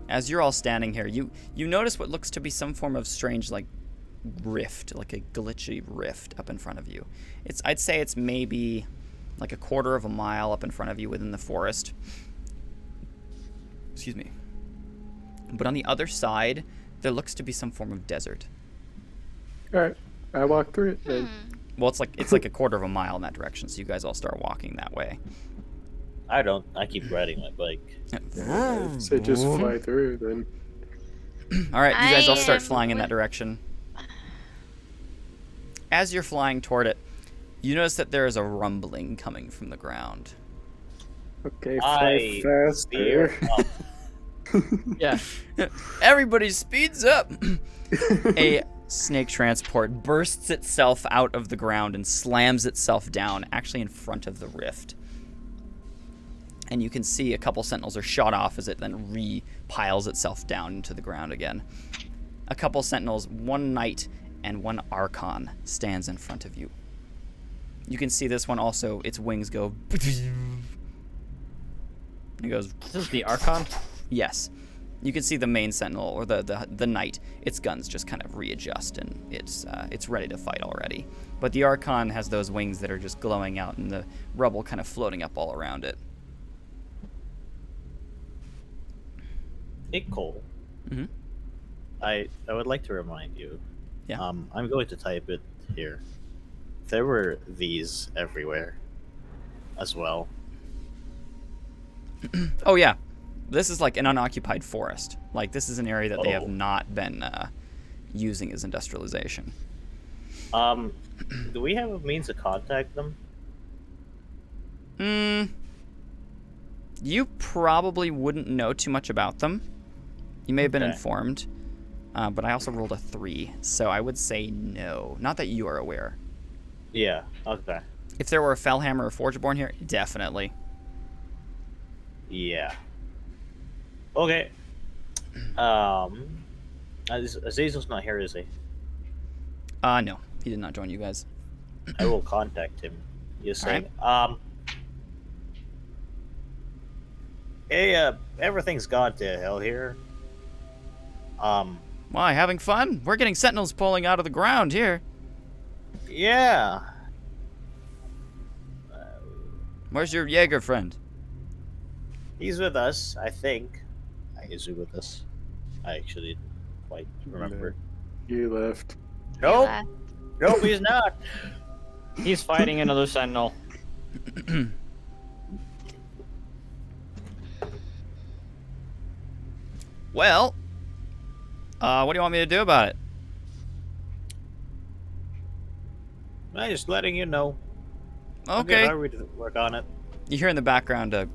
As you're all standing here, you notice what looks to be some form of strange like rift, like a glitchy rift up in front of you. I'd say it's maybe like a quarter of a mile up in front of you within the forest. Excuse me. But on the other side, there looks to be some form of desert. All right. I walk through it then. Well, it's like a quarter of a mile in that direction, so you guys all start walking that way. I don't. I keep riding my bike. So just fly through then. All right, you guys all start am flying in that with- direction. As you're flying toward it, you notice that there is a rumbling coming from the ground. Okay, I fly Spear faster. up. Yeah. Everybody speeds up. A snake transport bursts itself out of the ground and slams itself down, actually in front of the rift. And you can see a couple sentinels are shot off as it then re-piles itself down into the ground again. A couple sentinels, one knight and one archon, stands in front of you. You can see this one also, its wings go... It goes... This is the Archon? Yes. You can see the main sentinel, or the knight, its guns just kind of readjust, and it's ready to fight already. But the archon has those wings that are just glowing out, and the rubble kind of floating up all around it. Hey, Cole. Mm-hmm. I would like to remind you. Yeah. I'm going to type it here. There were these everywhere, as well. Oh yeah, this is like an unoccupied forest. Like this is an area that they have Oh. not been using as industrialization. Do we have a means to contact them? You probably wouldn't know too much about them. You may have been Okay. informed, but I also rolled a 3, so I would say no. Not that you are aware. Yeah. Okay. If there were a Fellhammer or Forgeborn here, definitely. Yeah. Okay. Azazel's not here, is he? No, he did not join you guys. I will contact him. You say, hey, everything's gone to hell here. Why, having fun? We're getting sentinels pulling out of the ground here. Yeah. Where's your Jaeger friend? He's with us, I think. Is he with us? I actually didn't quite remember. You left. Nope. left. Nope, he's not. He's fighting another sentinel. Well, what do you want me to do about it? I'm just letting you know. I'll get Okay. Harvey to work on it. You hear in the background he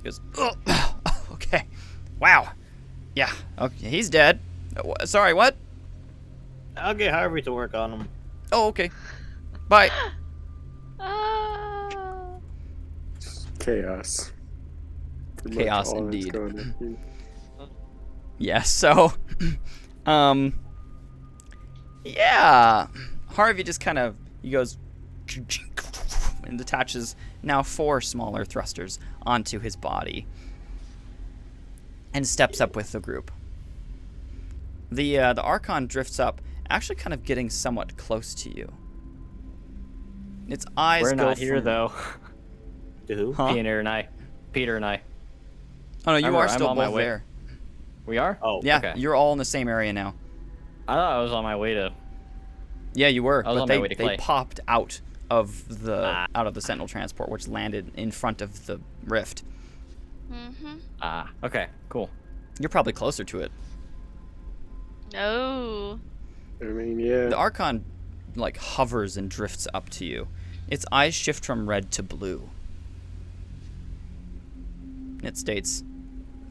goes, oh, okay. Wow. Yeah, okay, he's dead. Sorry, what? I'll get Harvey to work on him. Oh, okay. Bye. Oh. Chaos. Pretty Chaos much all that's indeed. going on here. Yeah, so, yeah. Harvey just kind of, he goes, and attaches now 4 smaller thrusters onto his body and steps up with the group. The Archon drifts up, actually kind of getting somewhat close to you. Its eyes We're go not here, from- though. To who? Huh? Peter and I. Oh no, you I'm are still on my both way. there. We are? Oh, Yeah, okay. you're all in the same area now. I thought I was on my way to... Yeah, you were, I was but on my they way to Clay. popped out of the Sentinel transport, which landed in front of the rift. Mm-hmm. Ah, okay, cool. You're probably closer to it. No. I mean, yeah. The Archon like hovers and drifts up to you. Its eyes shift from red to blue. It states,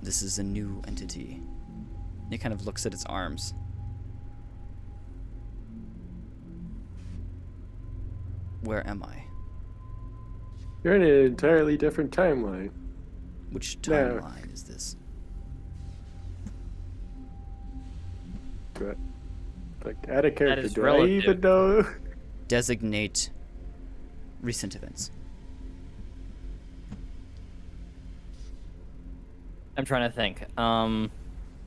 "This is a new entity." It kind of looks at its arms. Where am I? You're in an entirely different timeline. Which No. timeline is this? But, like, add a character. is Do I relative. even know? Designate recent events. I'm trying to think.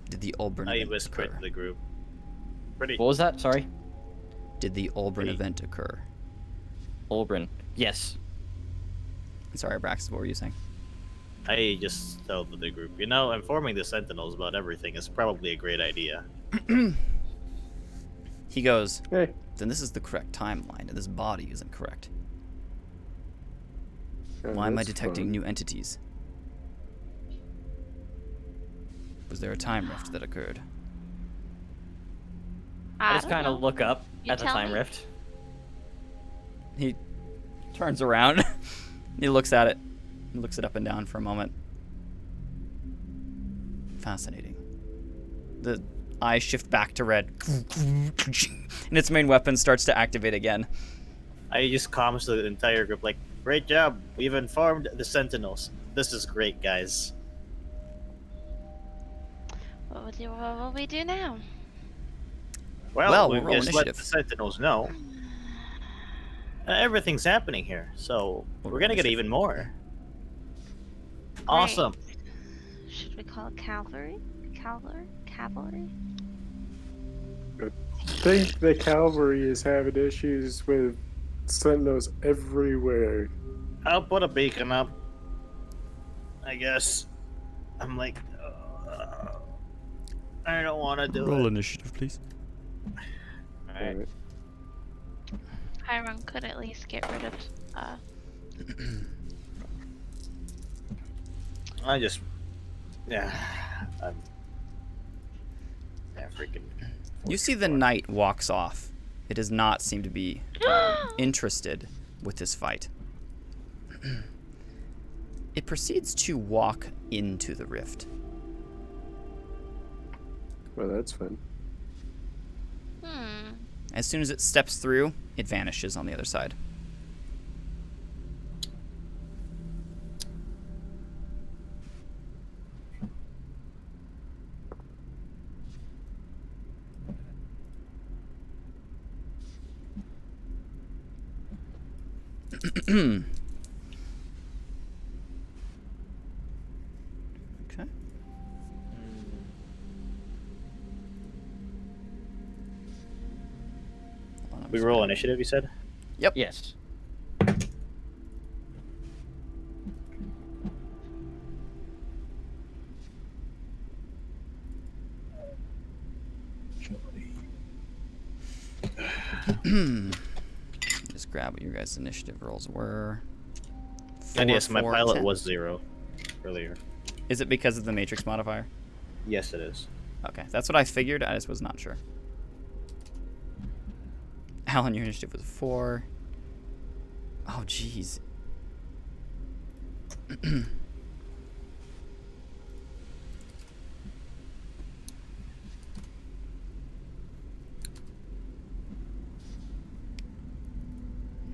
Did the Ulbrin I event whispered occur? to the group. Pretty. What was that? Sorry? Did the Ulbrin Hey. event occur? Olbrin. Yes. Sorry, Brax, what were you saying? I just told the group, you know, informing the Sentinels about everything is probably a great idea. He goes, Hey, then this is the correct timeline, and this body isn't correct. Oh, Why am I that's detecting fun. new entities? Was there a time rift that occurred? I just don't kind of know. look up You at the tell time me. rift. He turns around. He looks at it. He looks it up and down for a moment. Fascinating. The eyes shift back to red. And its main weapon starts to activate again. I just comments to the entire group like, "Great job! We've informed the Sentinels. This is great, guys." What will we do now? Well, we've we'll roll just let the initiative. Sentinels know. Everything's happening here, so We'll we're roll gonna get initiative. even more. Awesome. Great. Should we call it cavalry? Cavalry? I think the cavalry is having issues with sentinels everywhere. I'll put a beacon up. I guess. I'm like, I don't want to do it. initiative, please. Alright. Hiram could at least get rid of. I just, yeah, freaking. You see the knight walks off. It does not seem to be interested with this fight. It proceeds to walk into the rift. Well, that's fun. As soon as it steps through, it vanishes on the other side. Okay. Hold on, I'm We just roll gonna- initiative, you said? Yes. Just grab what your guys' initiative rolls were. And 4, yes, my 4, pilot 10. was 0 earlier. Is it because of the matrix modifier? Yes, it is. Okay, that's what I figured. I just was not sure. Alan, your initiative was 4. Oh, jeez.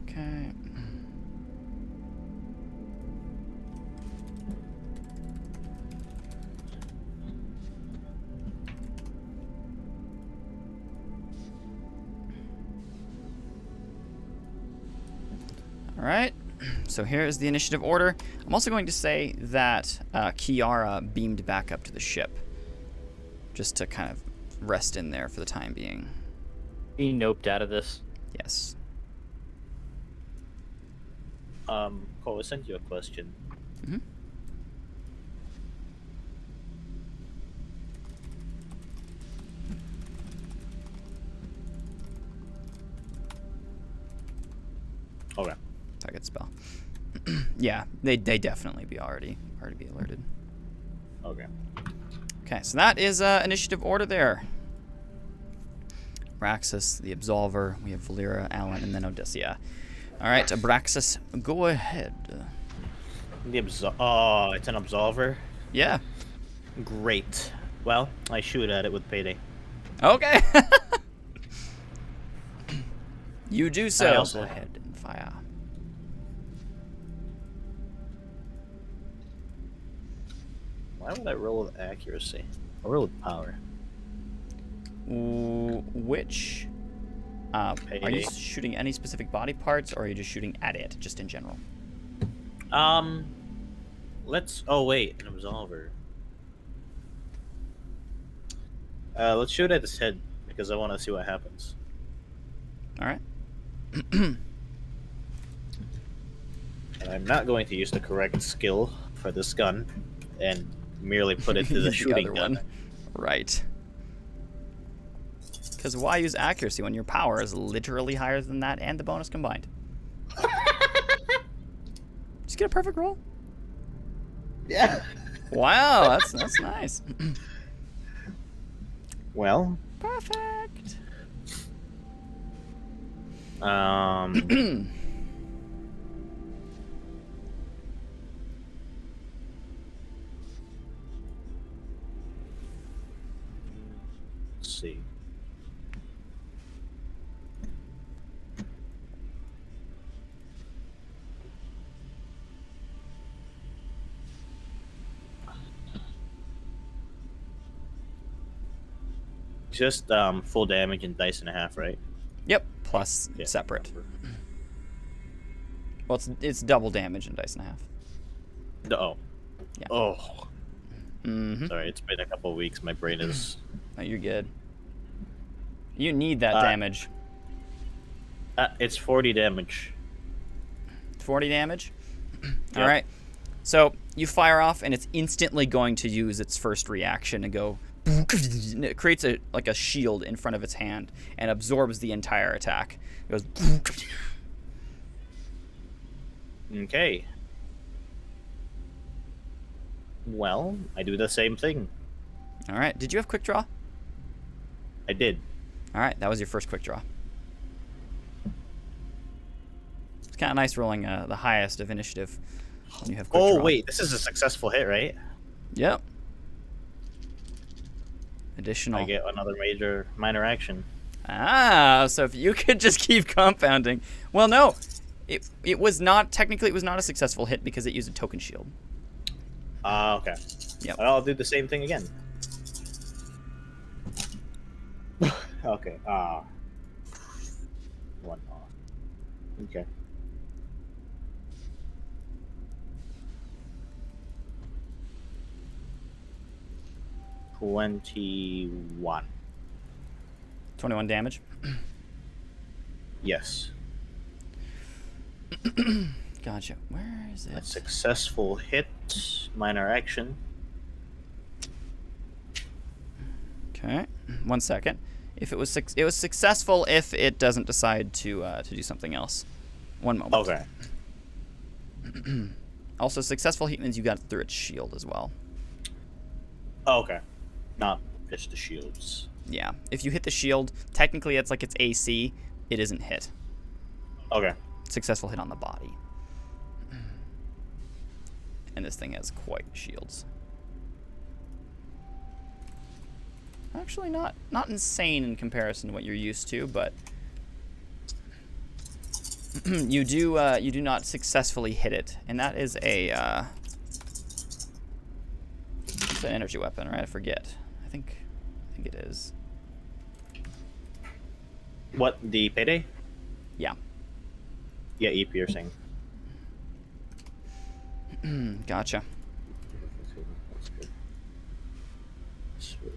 Okay. All right. So here is the initiative order. I'm also going to say that Kiara beamed back up to the ship, just to kind of rest in there for the time being. Being noped out of this. Yes. Cole, I sent you a question. Mm-hmm. Okay. Target spell. Yeah, they definitely be already be alerted. Okay. Okay, so that is initiative order there. Abraxas, the Absolver, we have Valera, Alan, and then Odysseia. All right, Abraxas, go ahead. It's an absolver. Yeah. Great. Well, I shoot at it with payday. Okay. You do so. I also- Go ahead and fire. Why would I roll with accuracy? I'll roll with power. Which? Are you Payday. shooting any specific body parts, or are you just shooting at it, just in general? Let's. Oh wait, an absolver. Let's shoot at his head because I want to see what happens. All right. And I'm not going to use the correct skill for this gun, and merely put it to the Use shooting other gun. one. Right. Because why use accuracy when your power is literally higher than that and the bonus combined? Just get a perfect roll. Yeah. Wow, that's nice. Well. Perfect. Let's see. Just full damage and dice and a half, right? Yep, plus Yeah, separate. remember. Well, it's double damage and dice and a half. Oh. Yeah. Oh. Mm-hmm. Sorry, it's been a couple of weeks. My brain is. No, you're good. You need that damage. It's 40 damage. 40 damage? Yep. All right. So you fire off, and it's instantly going to use its first reaction and go. And it creates a shield in front of its hand and absorbs the entire attack. It goes. Okay. Well, I do the same thing. All right. Did you have quick draw? I did. All right. That was your first quick draw. It's kind of nice rolling the highest of initiative when you have quick draw. Oh, wait. This is a successful hit, right? Yep. Additional. I get another minor action. Ah, so if you could just keep compounding. Well, no. It was not, technically it was not a successful hit because it used a token shield. Okay. Yep. I'll do the same thing again. Okay. One off. Okay. $21. 21 damage. Yes. Gotcha. Where is A it? successful hit, minor action. Okay. 1 second. If it was it was successful if it doesn't decide to do something else. 1 moment. Okay. Also, successful hit means you got through its shield as well. Okay. Not just the shields. Yeah. If you hit the shield, technically it's like its AC. It isn't hit. Okay. Successful hit on the body. And this thing has quite shields. Actually, not insane in comparison to what you're used to, but you do not successfully hit it, and that is it's an energy weapon, right? I forget. I think it is. What, the payday? Yeah. Yeah, e-piercing. Gotcha. That's good. Sweet.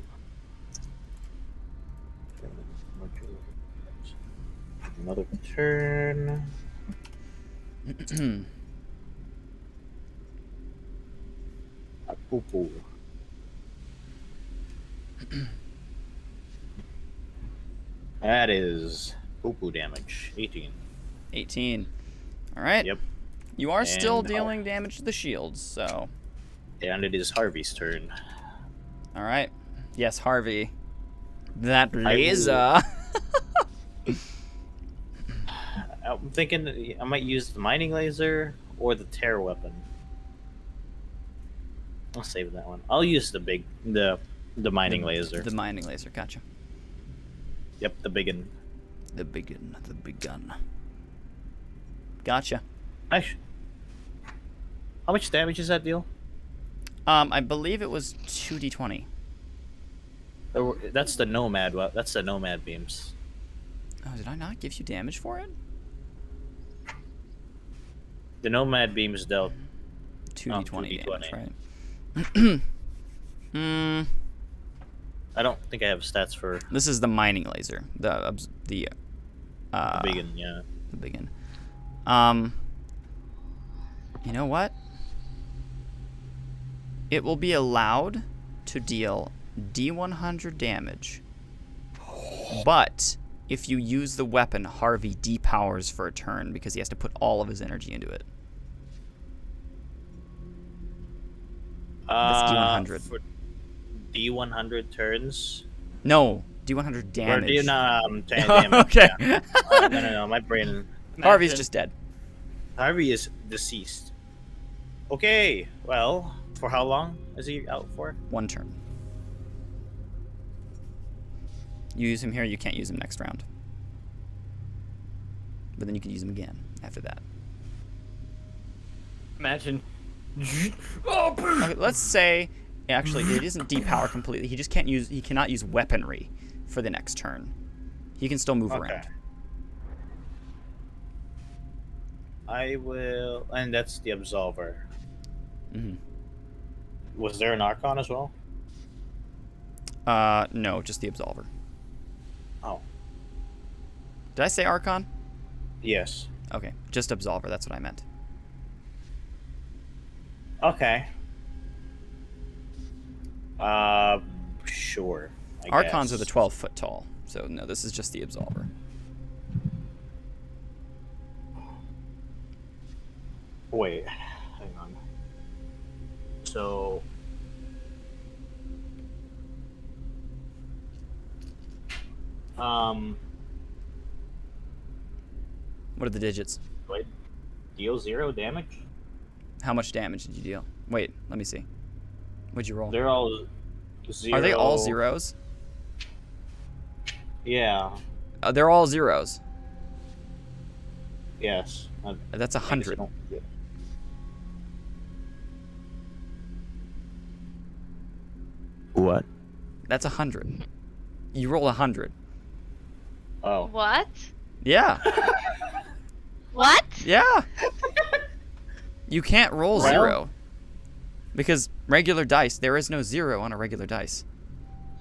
Another turn. A poo-poo. That is poo-poo damage. 18. 18. All right. Yep. You are still And dealing damage to the shields, so. And it is Harvey's turn. All right. Yes, Harvey. That will- laser. I'm thinking I might use the mining laser or the tear weapon. I'll save that one. I'll use the mining laser. The mining laser. Gotcha. Yep, the big one. The big gun. Gotcha. Actually, how much damage is that deal? I believe it was 2d20. That's the nomad. That's the nomad beams. Oh, did I not give you damage for it? The nomad beams dealt 2d20 damage, 2d20. right? I don't think I have stats for This is the mining laser. The the big one. Yeah. The big one. You know what? It will be allowed to deal D100 damage But if you use the weapon, Harvey depowers for a turn because he has to put all of his energy into it. That's D100. For D100 turns. No, D100 damage. Or damage. Okay. Yeah. No, my brain. Harvey's just dead. Harvey is deceased. Okay, well, for how long is he out for? 1 turn. You use him here, you can't use him next round. But then you can use him again after that. Imagine. Okay, let's say, actually, it isn't depower completely. He just can't use. He cannot use weaponry for the next turn. He can still move around. I will, and that's the Absolver. Mm-hmm. Was there an Archon as well? No, just the Absolver. Oh. Did I say Archon? Yes. Okay, just Absolver. That's what I meant. Okay. Sure. Archons are the 12 foot tall, so no, this is just the Absolver. Wait, hang on. So. What are the digits? Do I deal 0 damage? How much damage did you deal? Wait, let me see. What'd you roll? They're all 0. Are they all zeros? Yeah. They're all zeros. Yes. That's 100. What? That's 100. You roll 100. Oh. What? Yeah. What? Yeah. You can't roll Well- 0. Because regular dice, there is no 0 on a regular dice.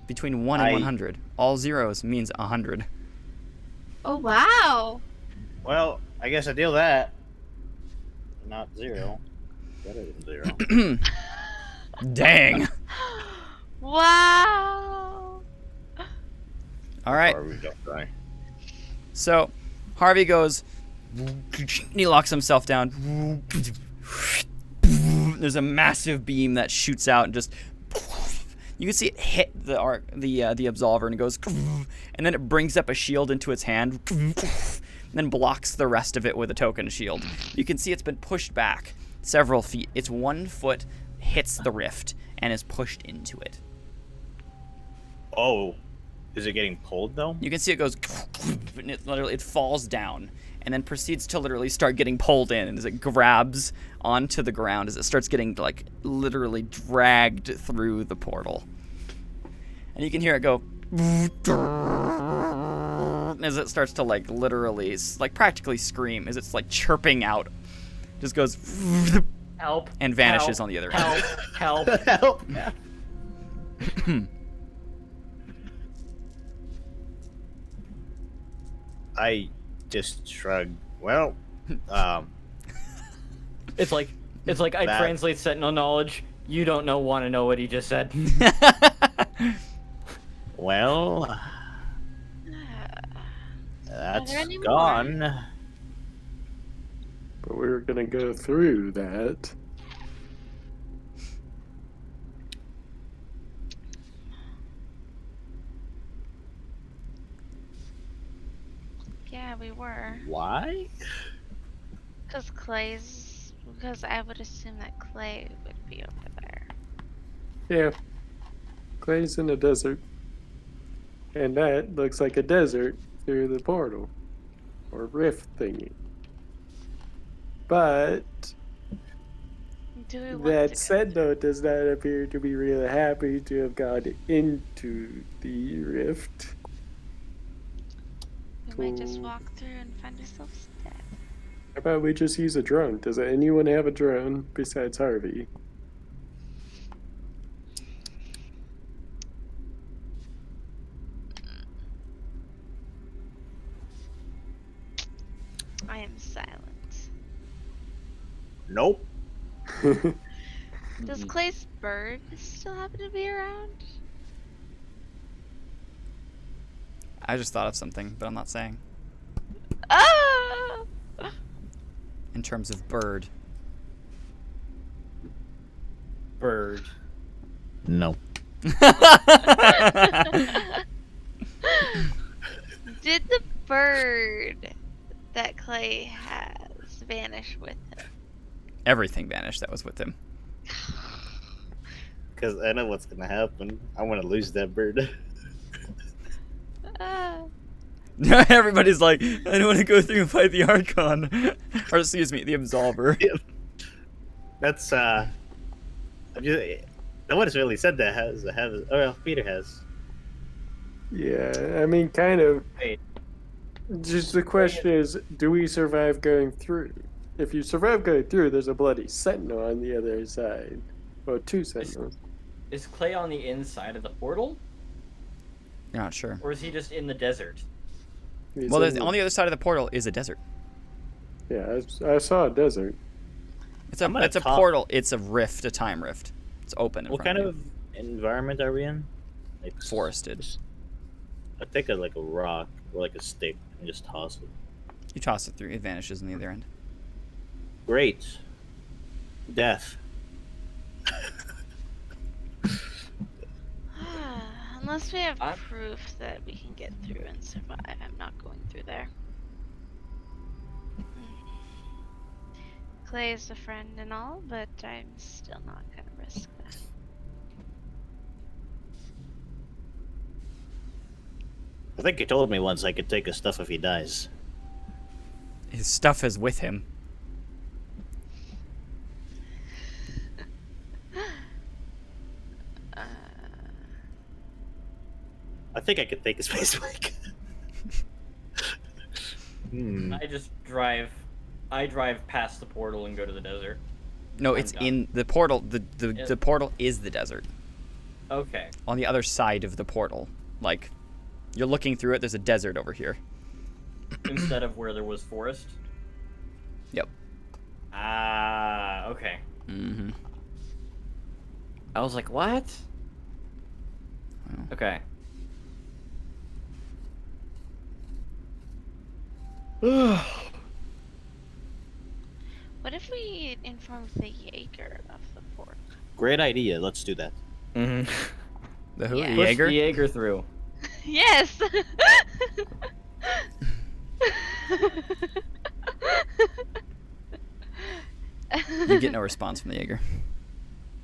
Between 1 and 100. All zeros means 100. Oh, wow. Well, I guess I deal that. Not 0. Better than 0. Dang. Wow. All right. Or we don't die. So, Harvey goes, he locks himself down. There's a massive beam that shoots out and just, you can see it hit the Absolver, and it goes, and then it brings up a shield into its hand, and then blocks the rest of it with a token shield. You can see it's been pushed back several feet. Its 1 foot hits the rift and is pushed into it. Oh. Is it getting pulled, though? You can see it goes, and it falls down, and then proceeds to literally start getting pulled in, and as it grabs onto the ground, as it starts getting, like, literally dragged through the portal. And you can hear it go, as it starts to, like, literally, like, practically scream, as it's, like, chirping out. Just goes, Help. and vanishes Help. on the other end. Help. Help. I just shrug. Well, It's like I That- translate Sentinel knowledge. You don't want to know what he just said. well, that's there any more? gone. But we're gonna go through that. Yeah, we were. Why? Because I would assume that Clay would be over there. Yeah. Clay's in the desert. And that looks like a desert through the portal. Or rift thingy. But Do we want that to said, though, it does not appear to be really happy to have gone into the rift. We might just walk through and find ourselves dead. How about we just use a drone? Does anyone have a drone besides Harvey? I am silent. Nope. Does Clay's bird still happen to be around? I just thought of something, but I'm not saying. Ah! In terms of bird. Bird. No. Did the bird that Clay has vanish with him? Everything vanished that was with him. Because I know what's gonna happen. I want to lose that bird. Ah. Everybody's like, I don't want to go through and fight the Archon. Or excuse me, the Absolver. That's I'm just, no one's really said that has. Oh, well, Peter has. Yeah, I mean, kind of. Wait. Just the question is, do we survive going through? If you survive going through, there's a bloody sentinel on the other side. Well, 2 sentinels. Is Clay on the inside of the portal? You're not sure. Or is he just in the desert? He's Well, in on the other side of the portal is a desert. Yeah, I saw a desert. It's I'm gonna a talk- portal. It's a rift, a time rift. It's open. In What front kind of of environment are we in? Like forested? I take like a rock or like a stick and just toss it. You toss it through, it vanishes on the other end. Great. Death. Unless we have I'm- proof that we can get through and survive, I'm not going through there. Clay is a friend and all, but I'm still not gonna risk that. I think he told me once I could take his stuff if he dies. His stuff is with him. I think I could take his face back. I drive past the portal and go to the desert. No, I'm it's done. in the portal. The portal is the desert. Okay. On the other side of the portal. Like, you're looking through it, there's a desert over here. Instead of where there was forest? Yep. Ah, okay. Mm-hmm. I was like, what? Well. Okay. What if we informed the Jaeger of the port? Great idea. Let's do that. Mm-hmm. The who? Yeah. The Push Jaeger? the Jaeger through. Yes! You get no response from the Jaeger.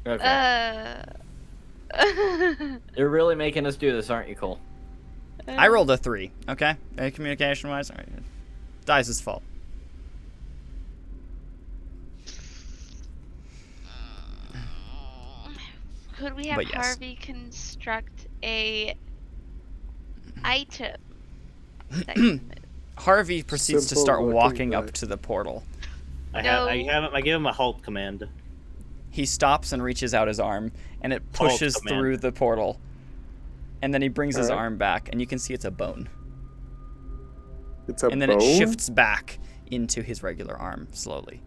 Okay. You're really making us do this, aren't you, Cole? I rolled a 3, okay? Communication-wise, alright. Dice' fault. Could we have But yes. Harvey construct a item that can move? Harvey proceeds to Simple start looking walking up bag. to the portal. I No. give him a halt command. He stops and reaches out his arm, and it Halt pushes command. through the portal. And then he brings his Alright. arm back, and you can see it's a bone. It's a And then bone? it shifts back into his regular arm, slowly.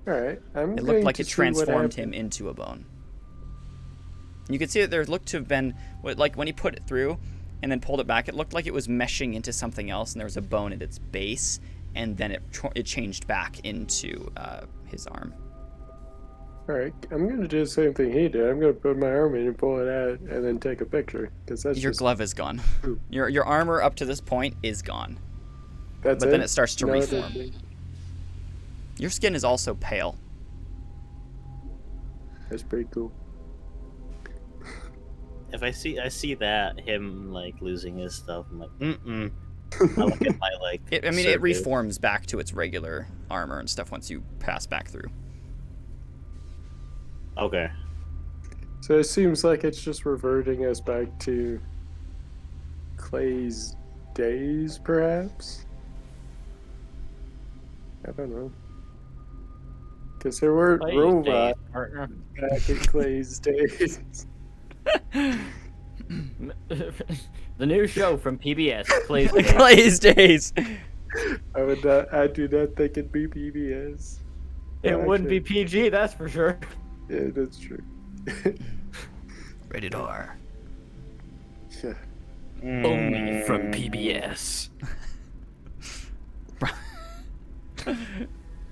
Alright, I'm It going looked like to it see what transformed him happened. into a bone. You could see that there looked to have been, like when he put it through and then pulled it back, it looked like it was meshing into something else, and there was a bone at its base, and then it changed back into his arm. Alright, I'm going to do the same thing he did. I'm going to put my arm in and pull it out and then take a picture. Because that's Your just, glove is gone. Ooh. Your armor up to this point is gone. that's but then it starts to No, reform. didn't. Your skin is also pale. That's pretty cool. If I see that him like losing his stuff, I'm like, mm. I look at my like. It survey. reforms back to its regular armor and stuff once you pass back through. Okay. So it seems like it's just reverting us back to Clay's days, perhaps? I don't know. Because there were Clay's robots days, partner. back in Clay's days. The new show from PBS, Clay's The Days. Clay's days. I do not think it'd be PBS. It wouldn't be Actually, PG, that's for sure. Yeah, that's true. Rated R. Yeah. Only from PBS.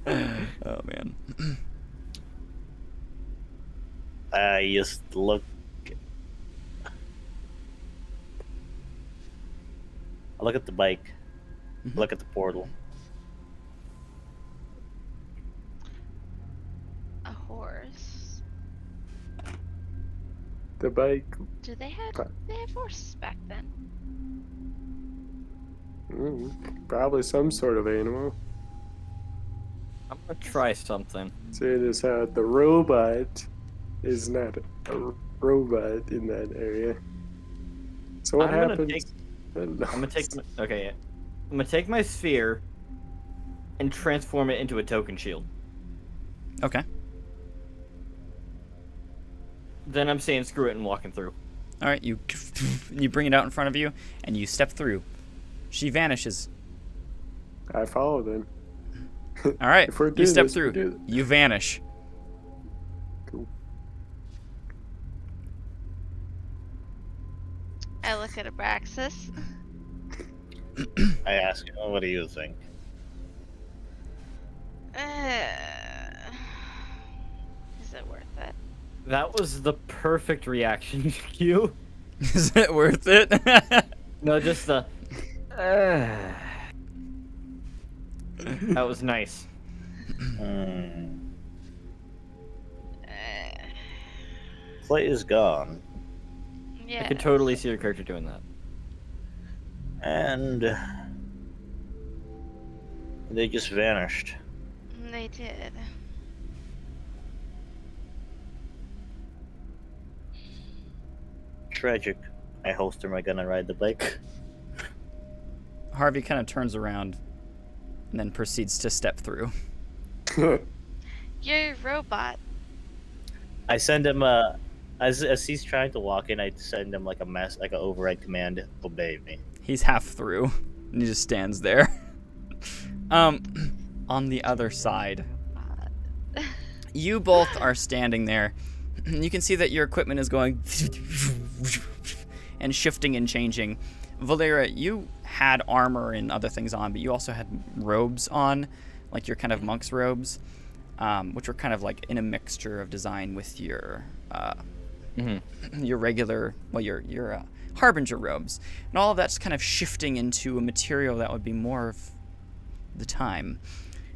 Oh man. I just look. I look at the bike. Look at the portal. A horse. The bike. Do they have horses back then? Probably some sort of animal. I'm gonna try something. Seeing as how the robot is not a robot in that area. So what happens? I'm gonna take my sphere and transform it into a token shield. Okay. Then I'm saying screw it and walking through. All right, you bring it out in front of you, and you step through. She vanishes. I follow them. All right, If we're you doing step this, through. we're doing it. You vanish. Cool. I look at Abraxas. I ask him, what do you think? Is it worth it? That was the perfect reaction cue. Is it worth it? No, just the. That was nice. Clay is gone, Yeah. I could totally see your character doing that. and they just vanished. They did. Tragic. I holster my gun and ride the bike. Harvey kind of turns around and then proceeds to step through. You're a robot. I send him as he's trying to walk in. I send him like an override command. Obey me. He's half through, and he just stands there. On the other side, you both are standing there. You can see that your equipment is going and shifting and changing. Valera, you had armor and other things on, but you also had robes on, like your kind of monk's robes, which were kind of like in a mixture of design with your your regular, well, your harbinger robes, and all of that's kind of shifting into a material that would be more of the time.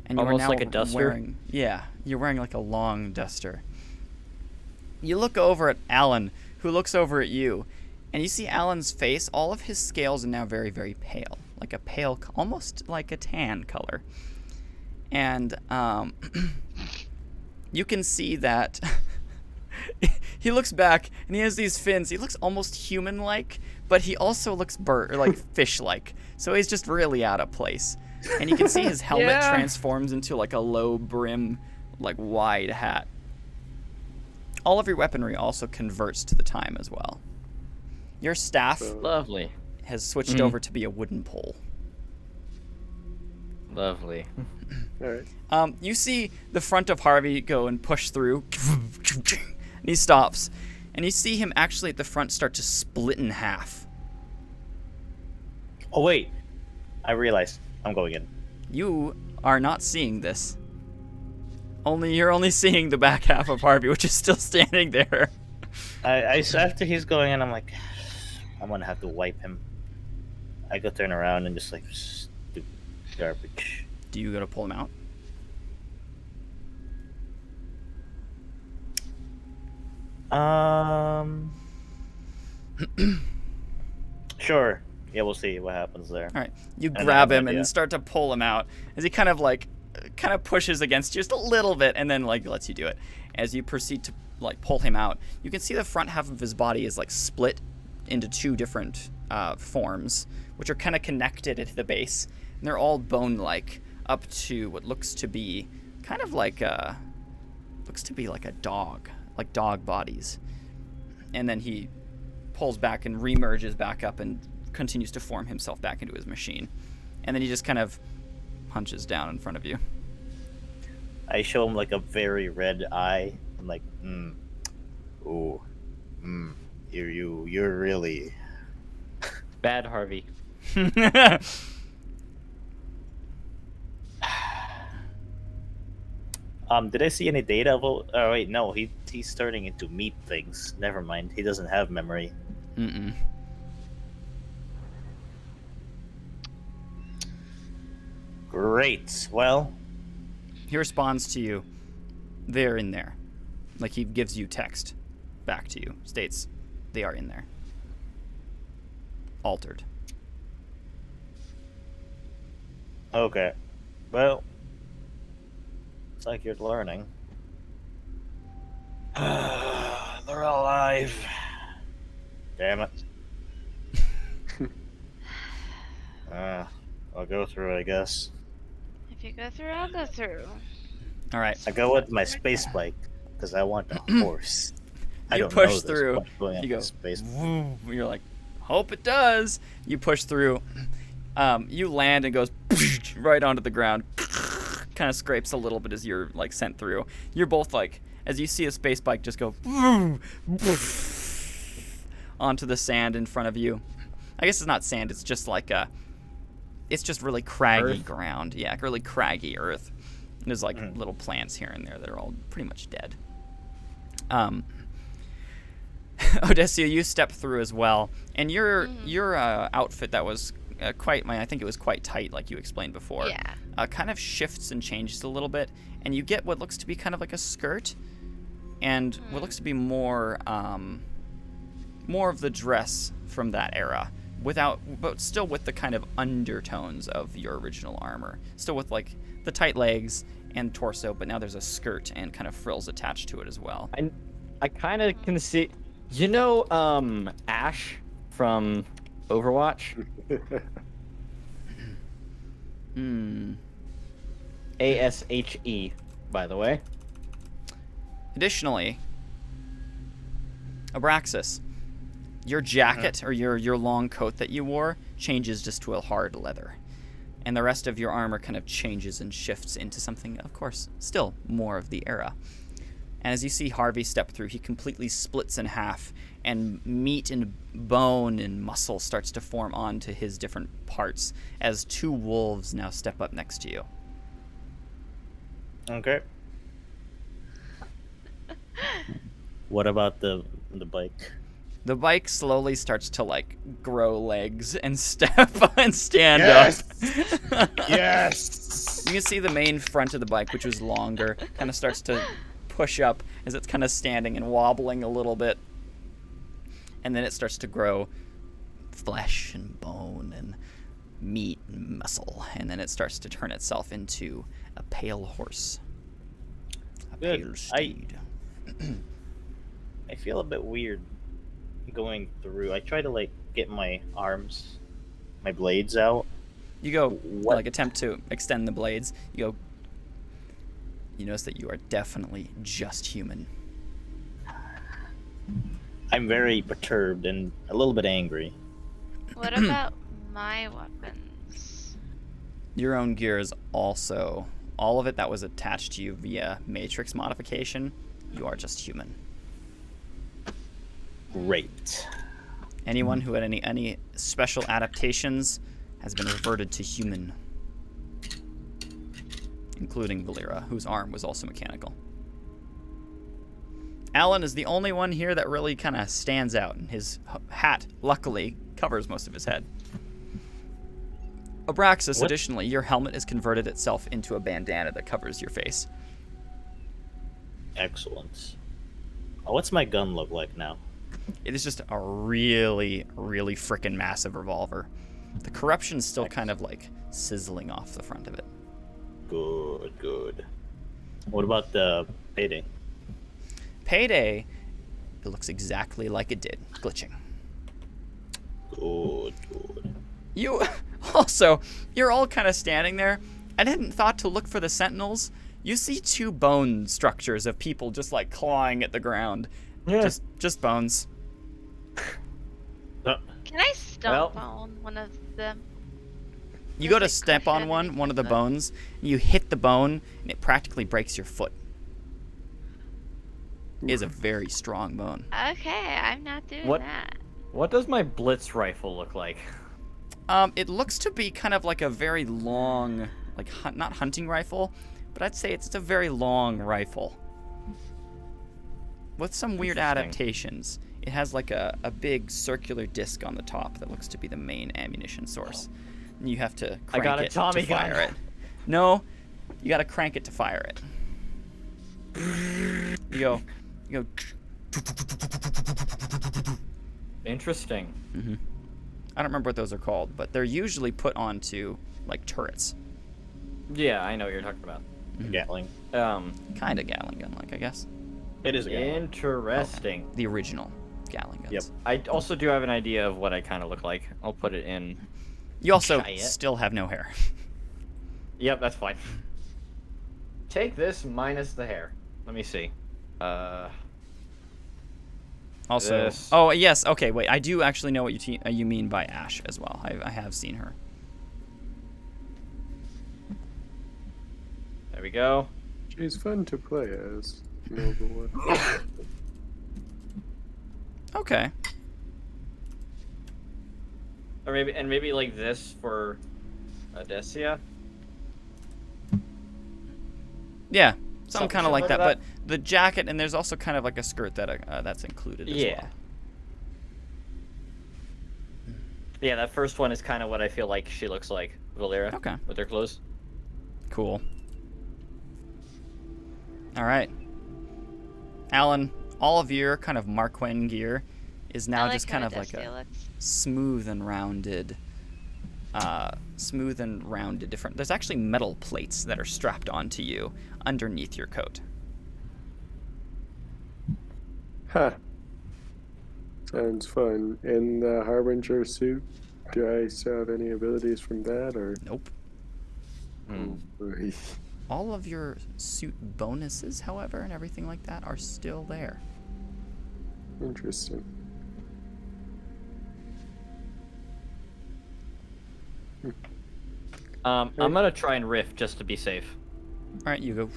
And Almost you are now like a duster? you're wearing like a long duster. You look over at Alan, who looks over at you, and you see Alan's face. All of his scales are now very, very pale, like a pale, almost like a tan color. And you can see that he looks back, and he has these fins. He looks almost human-like, but he also looks fish-like. So he's just really out of place. And you can see his helmet transforms into like a low brim, like wide hat. All of your weaponry also converts to the time as well. Your staff Lovely. has switched over to be a wooden pole. Lovely. All right. You see the front of Harvey go and push through, and he stops. And you see him actually at the front start to split in half. Oh wait, I realized I'm going in. You are not seeing this. You're only seeing the back half of Harvey, which is still standing there. So after he's going in, I'm like, I'm gonna have to wipe him. I go turn around and just like, stupid garbage. Do you go to pull him out? Sure. Yeah, we'll see what happens there. All right. You I grab have an him idea. and start to pull him out as he kind of pushes against you just a little bit and then like lets you do it. As you proceed to like pull him out, you can see the front half of his body is like split into two different forms, which are kind of connected at the base, and they're all bone-like up to what looks to be kind of like a dog, like dog bodies. And then he pulls back and remerges back up and continues to form himself back into his machine. And then he just kind of hunches down in front of you. I show him like a very red eye. I'm like, you're really Bad Harvey. Did I see any data about? Oh wait, no. He's turning into meat things. Never mind. He doesn't have memory. Mm-mm. Great. Well, He responds to you. They're in there. Like he gives you text back to you. States they are in there. Altered. okay. Well, it's like you're learning. They're alive. Damn it. I'll go through, I guess. If you go through, I'll go through. All right. I go with my space bike because I want a horse. I You don't push know this, through. but I'm going You on go. space. You're like, hope it does. You push through. You land and goes right onto the ground. Kind of scrapes a little bit as you're like sent through. You're both like, as you see a space bike just go onto the sand in front of you. I guess it's not sand. It's just like it's just really craggy ground. Yeah, really craggy earth. And there's like little plants here and there that are all pretty much dead. Odessio, you step through as well, and your outfit that was I think it was quite tight, like you explained before. Yeah. Kind of shifts and changes a little bit, and you get what looks to be kind of like a skirt, and what looks to be more of the dress from that era, but still with the kind of undertones of your original armor, still with like the tight legs and torso, but now there's a skirt and kind of frills attached to it as well. I kind of can see, Ash from Overwatch. ASHE, by the way. Additionally, Abraxas, your jacket or your long coat that you wore changes just to a hard leather. And the rest of your armor kind of changes and shifts into something, of course, still more of the era. And as you see Harvey step through, he completely splits in half, and meat and bone and muscle starts to form onto his different parts as two wolves now step up next to you. Okay. What about the bike? The bike slowly starts to like grow legs and step and stand up. Yes. You can see the main front of the bike, which was longer, kind of starts to push up as it's kind of standing and wobbling a little bit. And then it starts to grow flesh and bone and meat and muscle. And then it starts to turn itself into a pale horse. A Good. pale steed. I feel a bit weird going through. I try to like get my arms, my blades out. You go, like, attempt to extend the blades. You notice that you are definitely just human. I'm very perturbed and a little bit angry. What about my weapons? Your own gear is also, all of it that was attached to you via matrix modification, you are just human. Great. Anyone who had any special adaptations has been reverted to human, including Valera, whose arm was also mechanical. Alan is the only one here that really kind of stands out, and his hat, luckily, covers most of his head. Abraxas, additionally, your helmet has converted itself into a bandana that covers your face. Excellent. Oh, what's my gun look like now? It is just a really, really frickin' massive revolver. The corruption's still kind of like sizzling off the front of it. Good, good. What about the payday? Payday, it looks exactly like it did, glitching. Good, good. You also, you're all kind of standing there. I hadn't thought to look for the sentinels. You see two bone structures of people just like clawing at the ground. Yeah. Just bones. Can I stomp on one of them? You Does go to it step on crush one anything of the with it? bones, and you hit the bone, and it practically breaks your foot. It is a very strong bone. Okay, I'm not doing What? that. What does my blitz rifle look like? It looks to be kind of like a very long, like not hunting rifle, but I'd say it's a very long rifle with some weird adaptations. It has like a big circular disc on the top that looks to be the main ammunition source. And you have to crank it to fire it. No, you got to crank it to fire it. You go. Interesting. Mm-hmm. I don't remember what those are called, but they're usually put onto like turrets. Yeah, I know what you're talking about. Gatling. Kind of Gatling gun, like I guess. It is a Gatling. Interesting. Okay. The original Gatling guns. Yep. I also do have an idea of what I kind of look like. I'll put it in. You also Try it. still have no hair. Yep, that's fine. Take this minus the hair. Let me see. Also, This. oh yes, okay, wait. I do actually know what you mean by Ash as well. I have seen her. There we go. She's fun to play as. in Overwatch. Okay. Or maybe like this for Odessia. Yeah, some Something kind of like similar that, to but the jacket and there's also kind of like a skirt that that's included as well. Yeah, that first one is kind of what I feel like she looks like, Valera. Okay. With her clothes. Cool. All right. Alan, all of your kind of Marquin gear is now just kind of like a smooth and rounded different. There's actually metal plates that are strapped onto you underneath your coat. Huh. Sounds fun. In the Harbinger suit, do I still have any abilities from that, or? Nope. Oh, boy. All of your suit bonuses, however, and everything like that are still there. Interesting. I'm gonna try and riff just to be safe. All right, you go,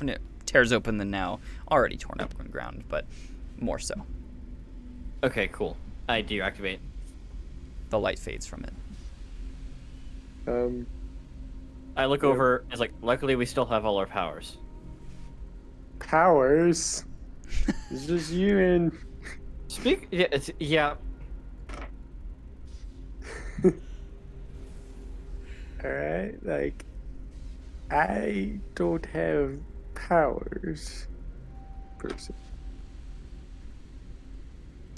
and it tears open the now already torn up ground, but more so. Okay, cool. I deactivate. The light fades from it. I look over. It's like, luckily we still have all our powers. Powers? It's just you and... Yeah. Alright, like, I don't have powers, per se.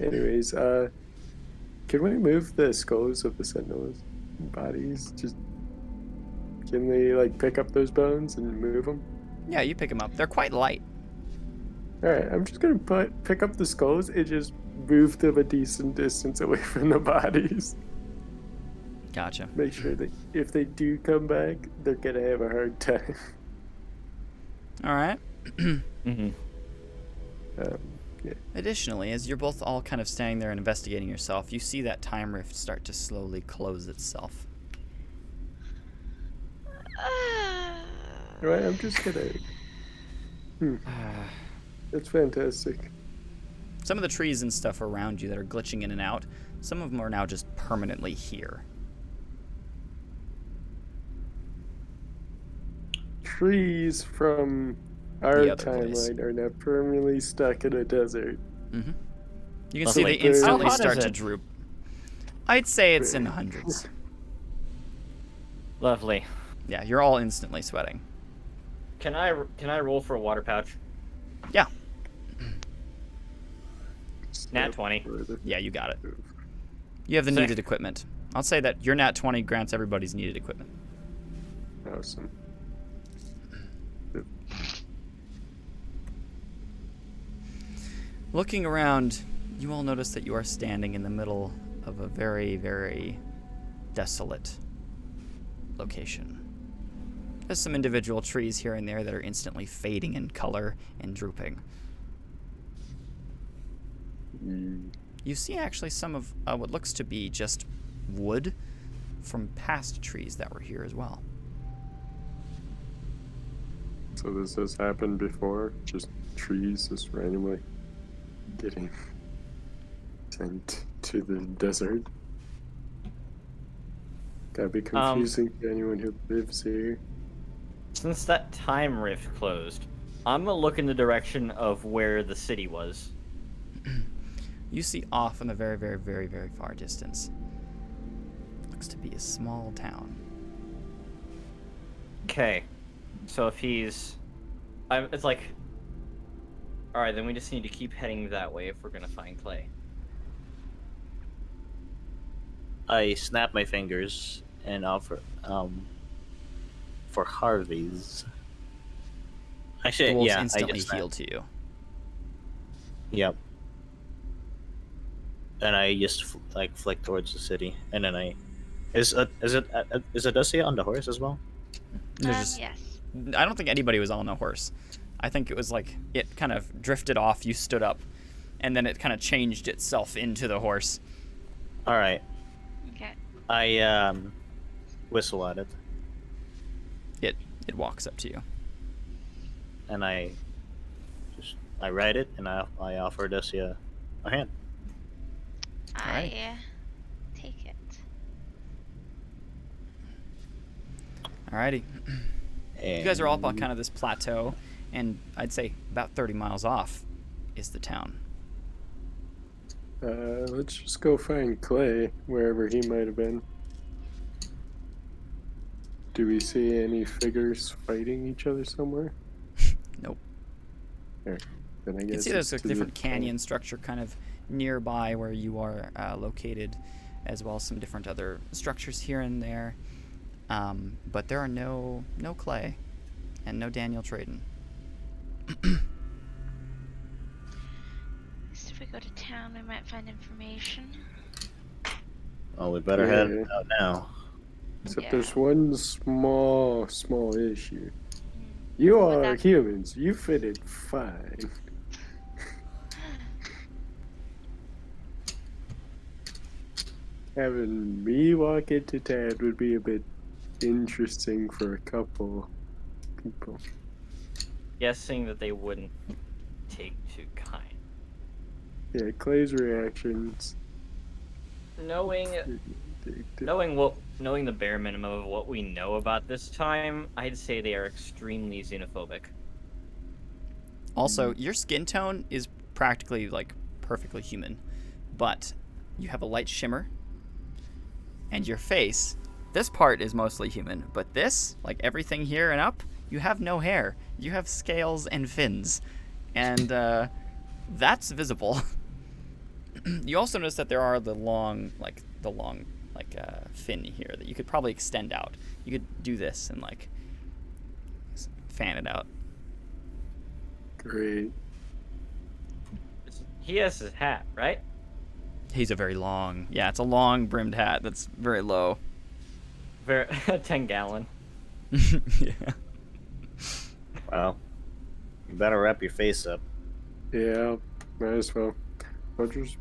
Anyways, can we move the skulls of the Sentinels' bodies? Just, can they, like, pick up those bones and move them? Yeah, you pick them up. They're quite light. Alright, I'm just gonna pick up the skulls and just move them a decent distance away from the bodies. Gotcha. Make sure that if they do come back, they're gonna have a hard time. All right. Mm-hmm. Yeah. Additionally, as you're both all kind of standing there and investigating yourself, you see that time rift start to slowly close itself. Right, I'm just gonna... That's fantastic. Some of the trees and stuff around you that are glitching in and out, some of them are now just permanently here. Trees from our The other place. timeline are now permanently stuck in a desert. Mm-hmm. You can see they Lovely. instantly How hot start is to it? droop. I'd say it's in the hundreds. Lovely. Yeah, you're all instantly sweating. Can I roll for a water pouch? Yeah. Nat 20. Yeah, you got it. You have the Sick. needed equipment. I'll say that your nat 20 grants everybody's needed equipment. Awesome. Looking around, you all notice that you are standing in the middle of a very, very desolate location. There's some individual trees here and there that are instantly fading in color and drooping. You see actually some of what looks to be just wood from past trees that were here as well. So this has happened before? Just trees just randomly getting sent to the desert? Gotta be confusing to anyone who lives here. Since that time rift closed, I'm gonna look in the direction of where the city was. You see off in the very, very, very, very far distance. Looks to be a small town. Okay, so if he's, it's like, all right, then we just need to keep heading that way if we're gonna find Clay. I snap my fingers and offer for Harvey's. The Actually, wolves yeah, I instantly just heal to you. Yep. And I just like flick towards the city, and then is Odysseus on the horse as well? There's Yes. I don't think anybody was on a horse. I think it was like it kind of drifted off. You stood up, and then it kind of changed itself into the horse. All right. Okay. I whistle at it, It walks up to you. and I ride it, and I offer Odysseus a hand. Alright. I take it. Alrighty. And You guys are all up on kind of this plateau, and I'd say about 30 miles off is the town. Let's just go find Clay, wherever he might have been. Do we see any figures fighting each other somewhere? Nope. There. Then I You guess can see there's a it's to the different town. canyon structure kind of nearby where you are located, as well as some different other structures here and there. But there are no Clay and no Daniel Traden. At least if we go to town, we might find information. Well, we better Yeah. head out now. Except Yeah. there's one small issue. You What are that? humans. You fit it fine. Having me walk into town would be a bit interesting for a couple people. Guessing that they wouldn't take too kind. Yeah, Clay's reactions. Knowing the bare minimum of what we know about this time, I'd say they are extremely xenophobic. Also, your skin tone is practically like perfectly human, but you have a light shimmer, and your face, this part is mostly human, but this, like everything here and up, you have no hair. You have scales and fins, and that's visible. You also notice that there are the long fin here that you could probably extend out. You could do this and like fan it out. Great. He has his hat, right? He's a very long, it's a long brimmed hat that's very low. Very 10-gallon. Yeah. Well, you better wrap your face up. Yeah, might as well. Or just,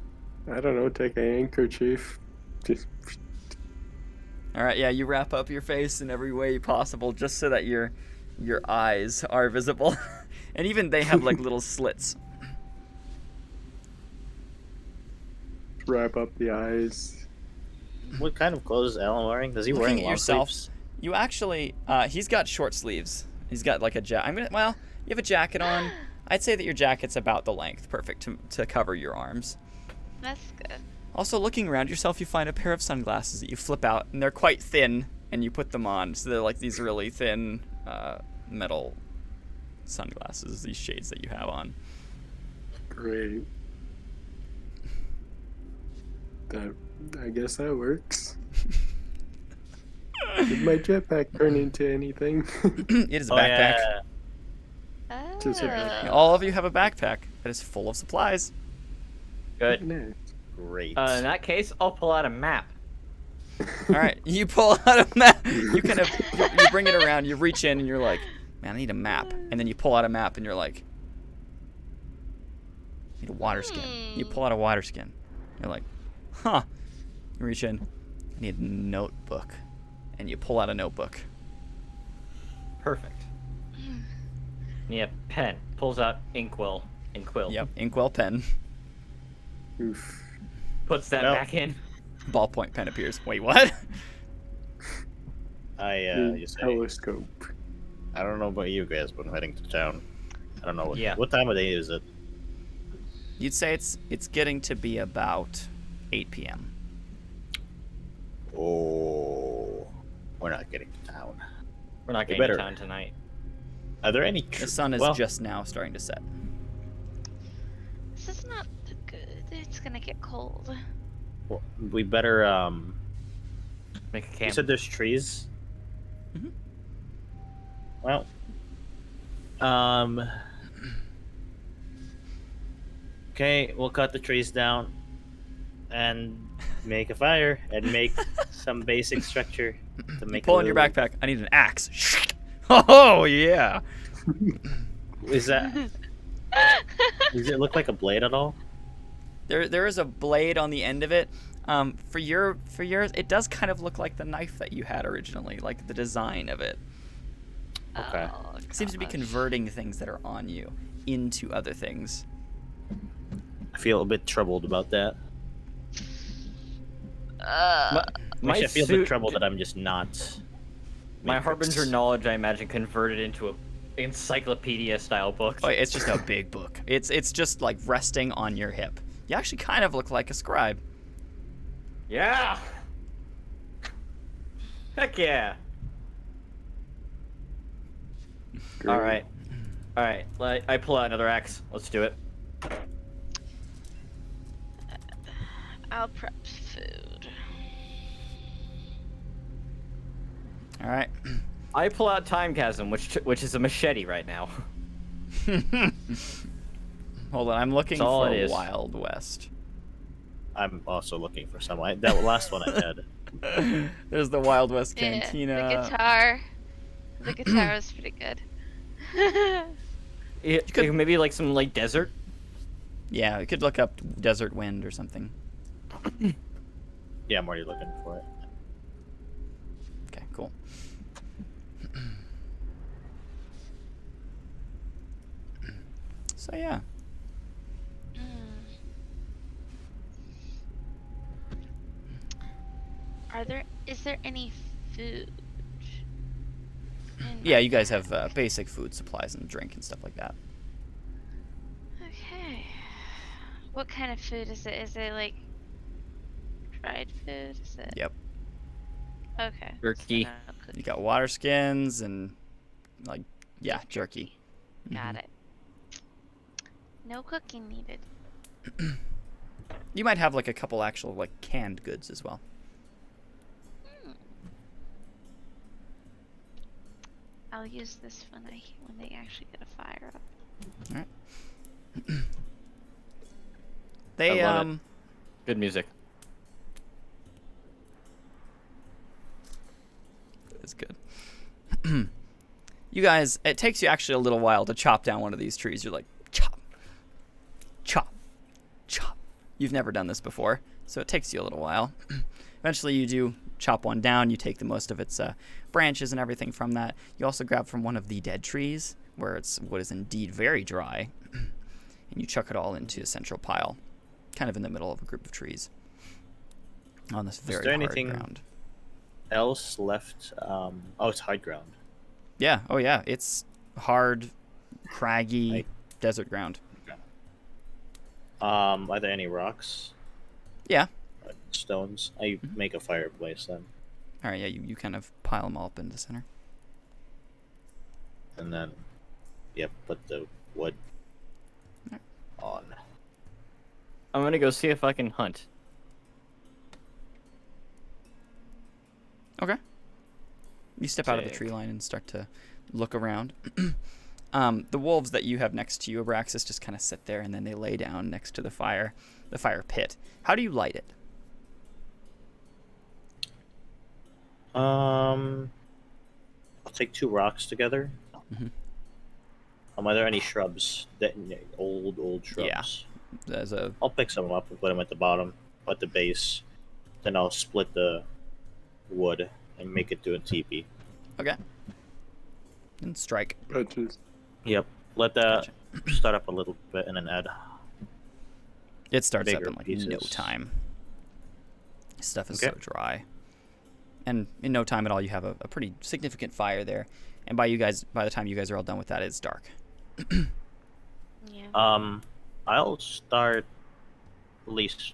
I don't know, take a handkerchief. Just All right, yeah, you wrap up your face in every way possible just so that your eyes are visible. And even they have like little slits. wrap up the eyes. What kind of clothes is Alan wearing? Is he Looking wearing at long yourself, sleeves? you actually he's got short sleeves. He's got like a jacket. You have a jacket on. I'd say that your jacket's about the length, perfect to cover your arms. That's good. Also, looking around yourself, you find a pair of sunglasses that you flip out, and they're quite thin, and you put them on. So they're like these really thin metal sunglasses, these shades that you have on. Great. I guess that works. Did my jetpack turn into anything? It is a backpack. Yeah. Just a Oh. All of you have a backpack that is full of supplies. Good. Nice. Great. In that case, I'll pull out a map. All right, you pull out a map. You kind of you bring it around. You reach in and you're like, "Man, I need a map." And then you pull out a map and you're like, "I need a water skin." You pull out a water skin. You're like, "Huh." You reach in. I need a notebook, and you pull out a notebook. Perfect. Yeah, pen. Pulls out inkwell and quill. Yep, inkwell pen. Oof. Puts that Well- back in. Ballpoint pen appears. Wait, what? The You say, telescope. I don't know about you guys, but I'm heading to town. I don't know Yeah. what time of day is it. You'd say it's getting to be about 8 p.m. Oh, we're not getting to town. We're not We getting to better- town tonight. Are there any? The sun is well, just now starting to set. This is not good. It's gonna get cold. well, we better. Make a You camp. said there's trees. Mhm. Well, okay, we'll cut the trees down and make a fire and make some basic structure to make. Pull a in your little- backpack. I need an axe. Oh yeah. Is that? Does it look like a blade at all? There is a blade on the end of it. For yours, it does kind of look like the knife that you had originally, like the design of it. Okay. Oh, It seems to be gosh. converting things that are on you into other things. I feel a bit troubled about that. My Actually, I feel a bit suit, troubled that I'm just not. my Matrix. harbinger knowledge, I imagine, converted into a encyclopedia style book. Oh, it's just a big book. It's just like resting on your hip. You actually kind of look like a scribe. Yeah. Heck yeah. Great. All right. All right. I pull out another axe. Let's do it. I'll prep food. All right. I pull out time chasm, which is a machete right now. Hold on, I'm looking That's all for it is. Wild West. I'm also looking for some. That last one I had. There's the Wild West Yeah, Cantina. the guitar. The guitar was pretty good. It, maybe like some like desert. Yeah, you could look up Desert Wind or something. Yeah, I'm already looking for it. Okay, cool. So yeah. Is there any food? in Yeah, my you guys have pack? basic food supplies and drink and stuff like that. Okay. What kind of food is it? Is it like dried food? Is it? Yep. Okay. Jerky. So no You cooking. got water skins and like yeah, jerky. Got Mhm. it. No cooking needed. You might have like a couple actual like canned goods as well. I'll use this when they actually get a fire up. They I love it. Good music. It's good. You guys, it takes you actually a little while to chop down one of these trees. You're like, chop, chop, chop. You've never done this before, so it takes you a little while. Eventually, you do chop one down. You take the most of its branches and everything from that. You also grab from one of the dead trees, where it's what is indeed very dry, and you chuck it all into a central pile, kind of in the middle of a group of trees, on this very there hard anything- ground. Else left? Oh, it's hard ground. Yeah. Oh, yeah. It's hard, craggy Like- desert ground. Are there any rocks? Yeah. Stones? I make a fireplace then, All right. Yeah. You kind of pile them all up in the center. and then, yep, put the wood on. I'm gonna go see if I can hunt. Okay. You step out of the Sick. tree line and start to look around. The wolves that you have next to you, Abraxas, just kind of sit there, and then they lay down next to the fire pit. How do you light it? I'll take 2 rocks together. Mhm. Are there any shrubs? That old shrubs? There's a I'll pick some up and put them at the bottom, at the base. Then I'll split the wood and make it to a teepee. okay. And strike. Touches. Yep. Let that start up a little bit and then add. It starts up Bigger in like no pieces. time. Stuff is Okay. so dry. And in no time at all, you have a pretty significant fire there. And by the time you guys are all done with that, it's dark. Yeah. I'll start at least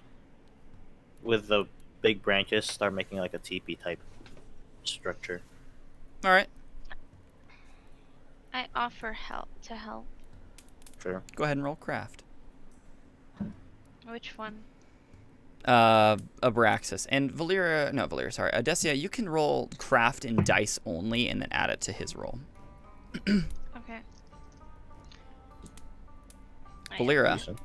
with the big branches. Start making like a teepee type structure. All right. I offer help to help. Sure. Go ahead and roll craft. Which one? Abraxas. And Adesia, you can roll craft in dice only and then add it to his roll. Okay. Valera, Decent.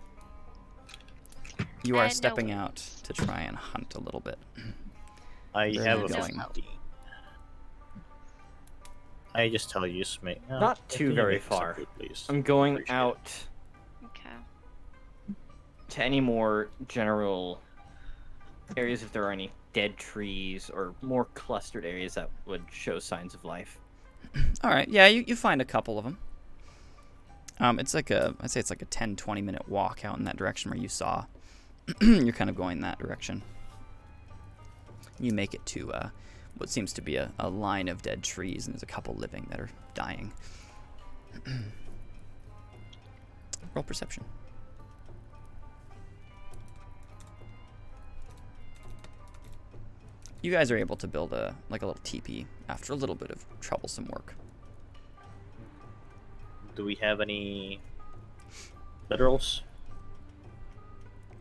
you I are had no stepping out wings. to try and hunt a little bit. I Where have are a you going? 15. I just tell you, mate. Not too very far. Please. I'm going Appreciate it. out Okay. to any more general areas if there are any dead trees or more clustered areas that would show signs of life. All right. Yeah, you find a couple of them. I'd say it's like a 10-20 minute walk out in that direction where you saw. You're kind of going that direction. You make it to what seems to be a line of dead trees, and there's a couple living that are dying. Roll perception. You guys are able to build a little teepee after a little bit of troublesome work. Do we have any bedrolls?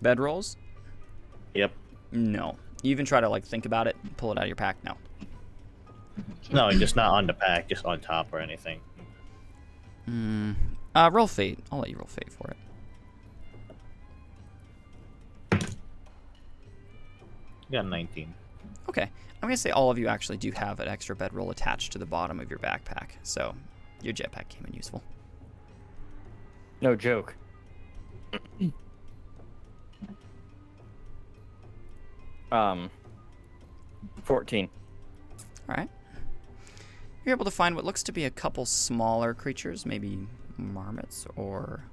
Bedrolls? Yep. No. You even try to think about it, pull it out of your pack? No. No, just not on the pack, just on top or anything. Roll fate. I'll let you roll fate for it. You got 19. Okay. I'm going to say all of you actually do have an extra bedroll attached to the bottom of your backpack, so your jetpack came in useful. No joke. 14. All right. You're able to find what looks to be a couple smaller creatures, maybe marmots or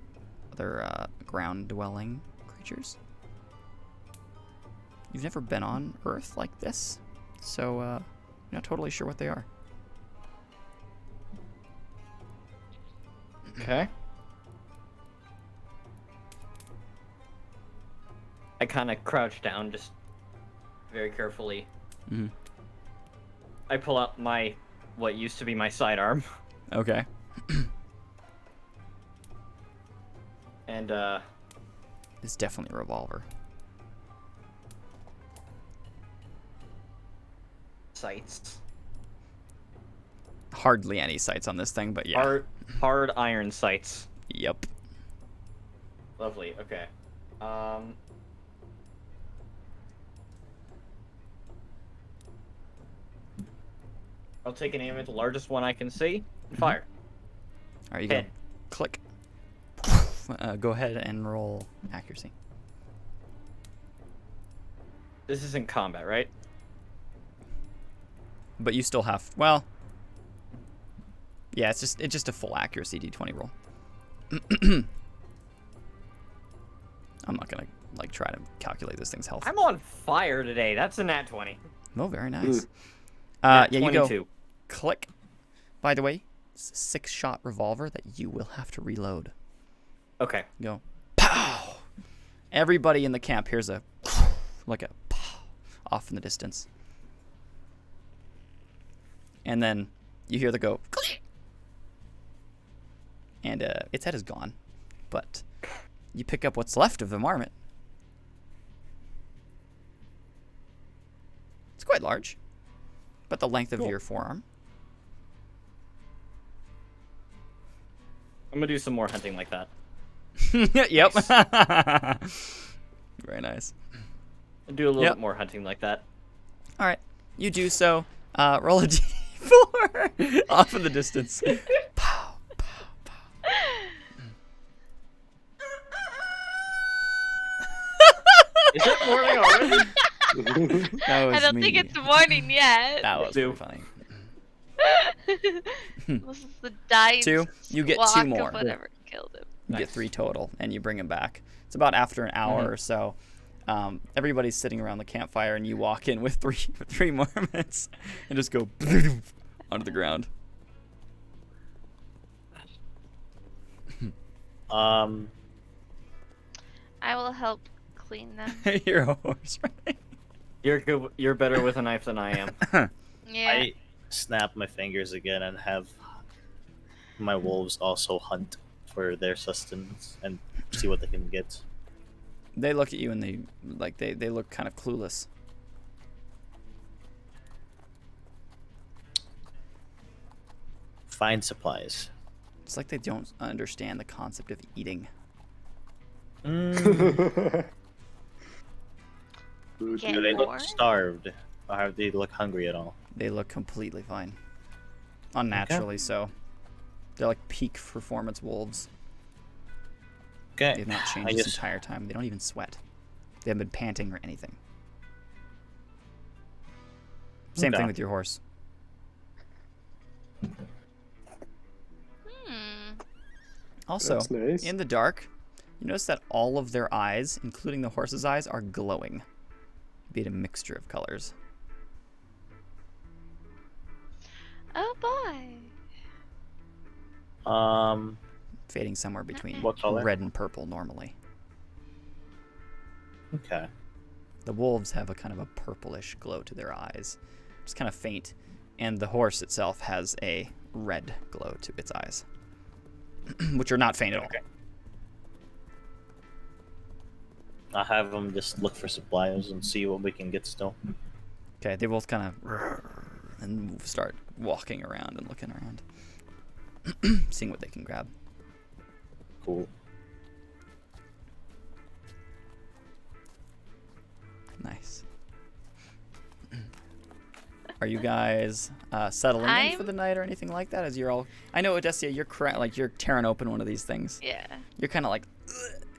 other ground-dwelling creatures. You've never been on Earth like this, so you're not totally sure what they are. Okay. I kind of crouch down, just very carefully. Mm-hmm. I pull out what used to be my sidearm, Okay. and It's definitely a revolver. sights. Hardly any sights on this thing, but yeah. Hard iron sights. Yep. Lovely. Okay. I'll take an aim at the largest one I can see and fire. All right, you go. Hit. Click. Go ahead and roll accuracy. This is in combat, right? But you still have, well, yeah, it's just a full accuracy d20 roll. I'm not gonna try to calculate this thing's health. I'm on fire today. That's a nat 20. Oh, very nice. Nat Yeah, 22. you go. Click. By the way, it's a 6-shot revolver that you will have to reload. Okay. Go. Pow! Everybody in the camp hears a pow off in the distance. And then you hear the go. And its head is gone. But you pick up what's left of the marmot. It's quite large. But the length of your forearm. I'm gonna do some more hunting like that. Yep. Very nice. I'll do a little Yep. bit more hunting like that. All right. You do so. Roll a d4 off in the distance. Pow, pow, pow. Is it morning already? That was I don't think me. it's morning yet. That was Two. pretty funny. This is the dying 2. You get 2 squawk of more. whatever killed him. You get Nice. 3 total, and you bring him back. It's about after an hour or so. everybody's sitting around the campfire, and you walk in with three Mormons and just go onto the ground. I will help clean them. You're a horse, right? You're good. You're better with a knife than I am. Yeah. I snap my fingers again and have my wolves also hunt for their sustenance and see what they can get. They look at you and they look kind of clueless. Find supplies. It's like they don't understand the concept of eating. Do Get they look more? starved? Or do they look hungry at all? They look completely fine. Unnaturally so. They're like peak performance wolves. Okay. They've not changed this entire time. They don't even sweat. They haven't been panting or anything. Same thing with your horse. Also, That's nice. in the dark, you notice that all of their eyes, including the horse's eyes, are glowing. Be it a mixture of colors. Oh boy. Fading somewhere between What color? red and purple normally. Okay. The wolves have a kind of a purplish glow to their eyes. It's kind of faint. And the horse itself has a red glow to its eyes. Which are not faint at all. Okay. I'll have them just look for supplies and see what we can get still. Okay, they both kind of and start walking around and looking around. Seeing what they can grab. Cool. Nice. Are you guys settling in for the night or anything like that? As you're all, I know Odessia, you're you're tearing open one of these things. Yeah. You're kind of like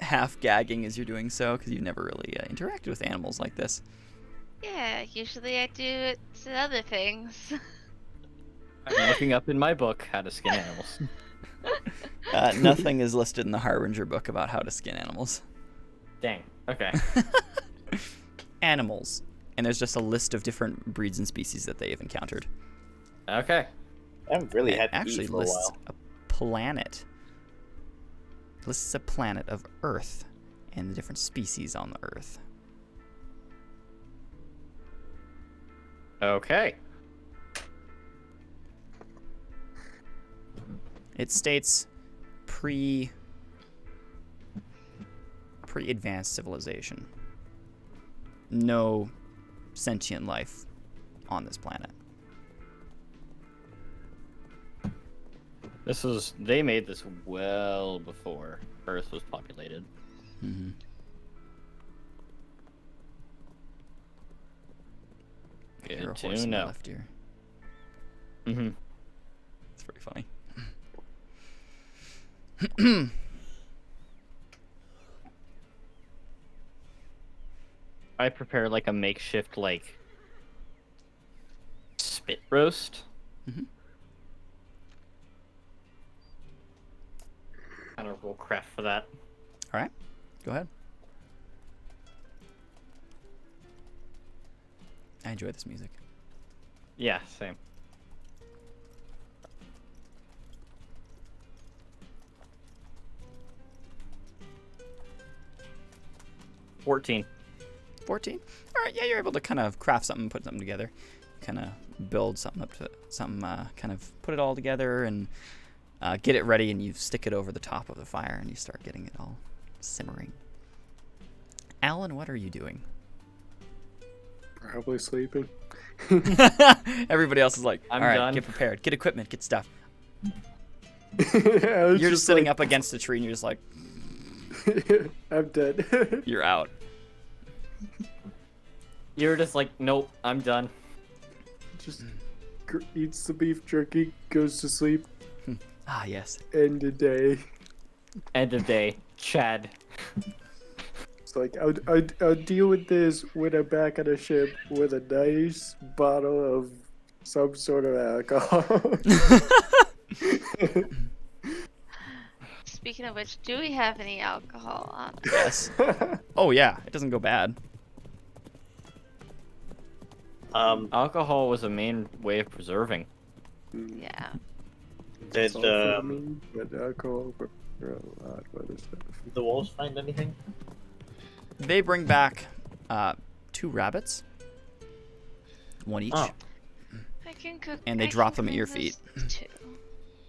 half gagging as you're doing so because you've never really interacted with animals like this. Yeah, usually I do it to other things. I'm looking up in my book how to skin animals. Nothing is listed in the Harbinger book about how to skin animals. Dang. Okay. Animals. And there's just a list of different breeds and species that they've encountered. Okay. I haven't really had to Actually eat for a lists while. a planet. Lists a planet of Earth and the different species on the Earth. Okay. It states pre-advanced civilization. No sentient life on this planet. They made this well before Earth was populated. Mm-hmm. Good You're a to horse in the know. left ear. Mm-hmm. It's pretty funny. I prepare like a makeshift like spit roast. Mm-hmm. Kind of roll craft for that. All right, go ahead. I enjoy this music. Yeah, same. $14. 14. All right, yeah, you're able to kind of craft something, put something together, kind of build something up to something, kind of put it all together and get it ready, and you stick it over the top of the fire, and you start getting it all simmering. Alan, what are you doing? Probably sleeping. Everybody else is like, all I'm right, done. get prepared, get equipment, get stuff. I was You're just sitting like, up against a tree, and you're just like, I'm dead. you're out. You're just like, nope, I'm done. Just eats the beef jerky, goes to sleep, Ah, yes. end the day. End of day. Chad. It's like, I'll deal with this when I'm back on a ship with a nice bottle of some sort of alcohol. Speaking of which, do we have any alcohol on us? Yes. Oh yeah, it doesn't go bad. Alcohol was a main way of preserving. Yeah. Did but alcohol for a lot of other stuff. the wolves find anything? They bring back 2 rabbits, 1 each, Oh. I can cook. and they I drop can them at your cook feet. this too.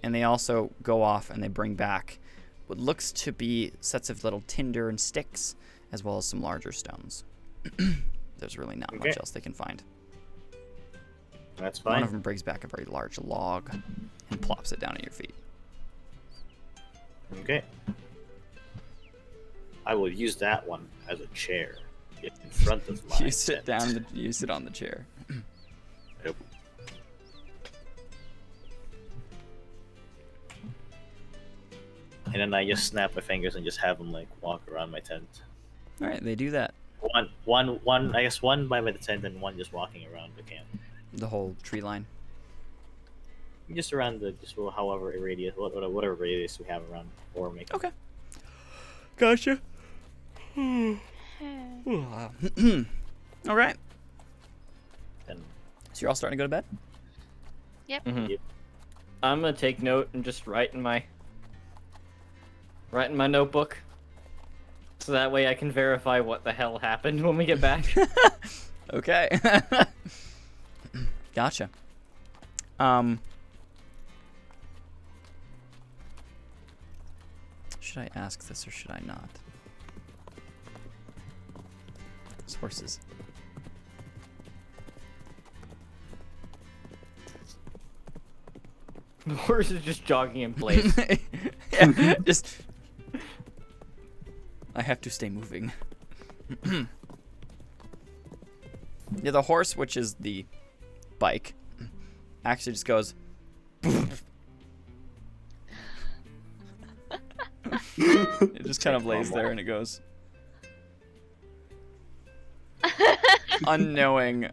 And they also go off and they bring back what looks to be sets of little tinder and sticks, as well as some larger stones. There's really not much Okay. else they can find. That's One fine. of them brings back a very large log and plops it down at your feet. Okay. I will use that one as a chair in front of my You sit tent. down, you sit on the chair. Yep. And then I just snap my fingers and just have them like walk around my tent. All right, they do that. One. I guess one by my tent and one just walking around the camp. The whole tree line. Just around the however radius, whatever radius we have around forming. Okay. Gotcha. All right. And So you're all starting to go to bed? Yep. Mhm. Yep. I'm gonna take note and just write in my notebook, so that way I can verify what the hell happened when we get back. Okay. Gotcha. Should I ask this or should I not? Sources. The horse is just jogging in place. Yeah, just. I have to stay moving. Yeah, the horse, which is the bike, actually just goes. It just kind of lays there and it goes. Unknowing,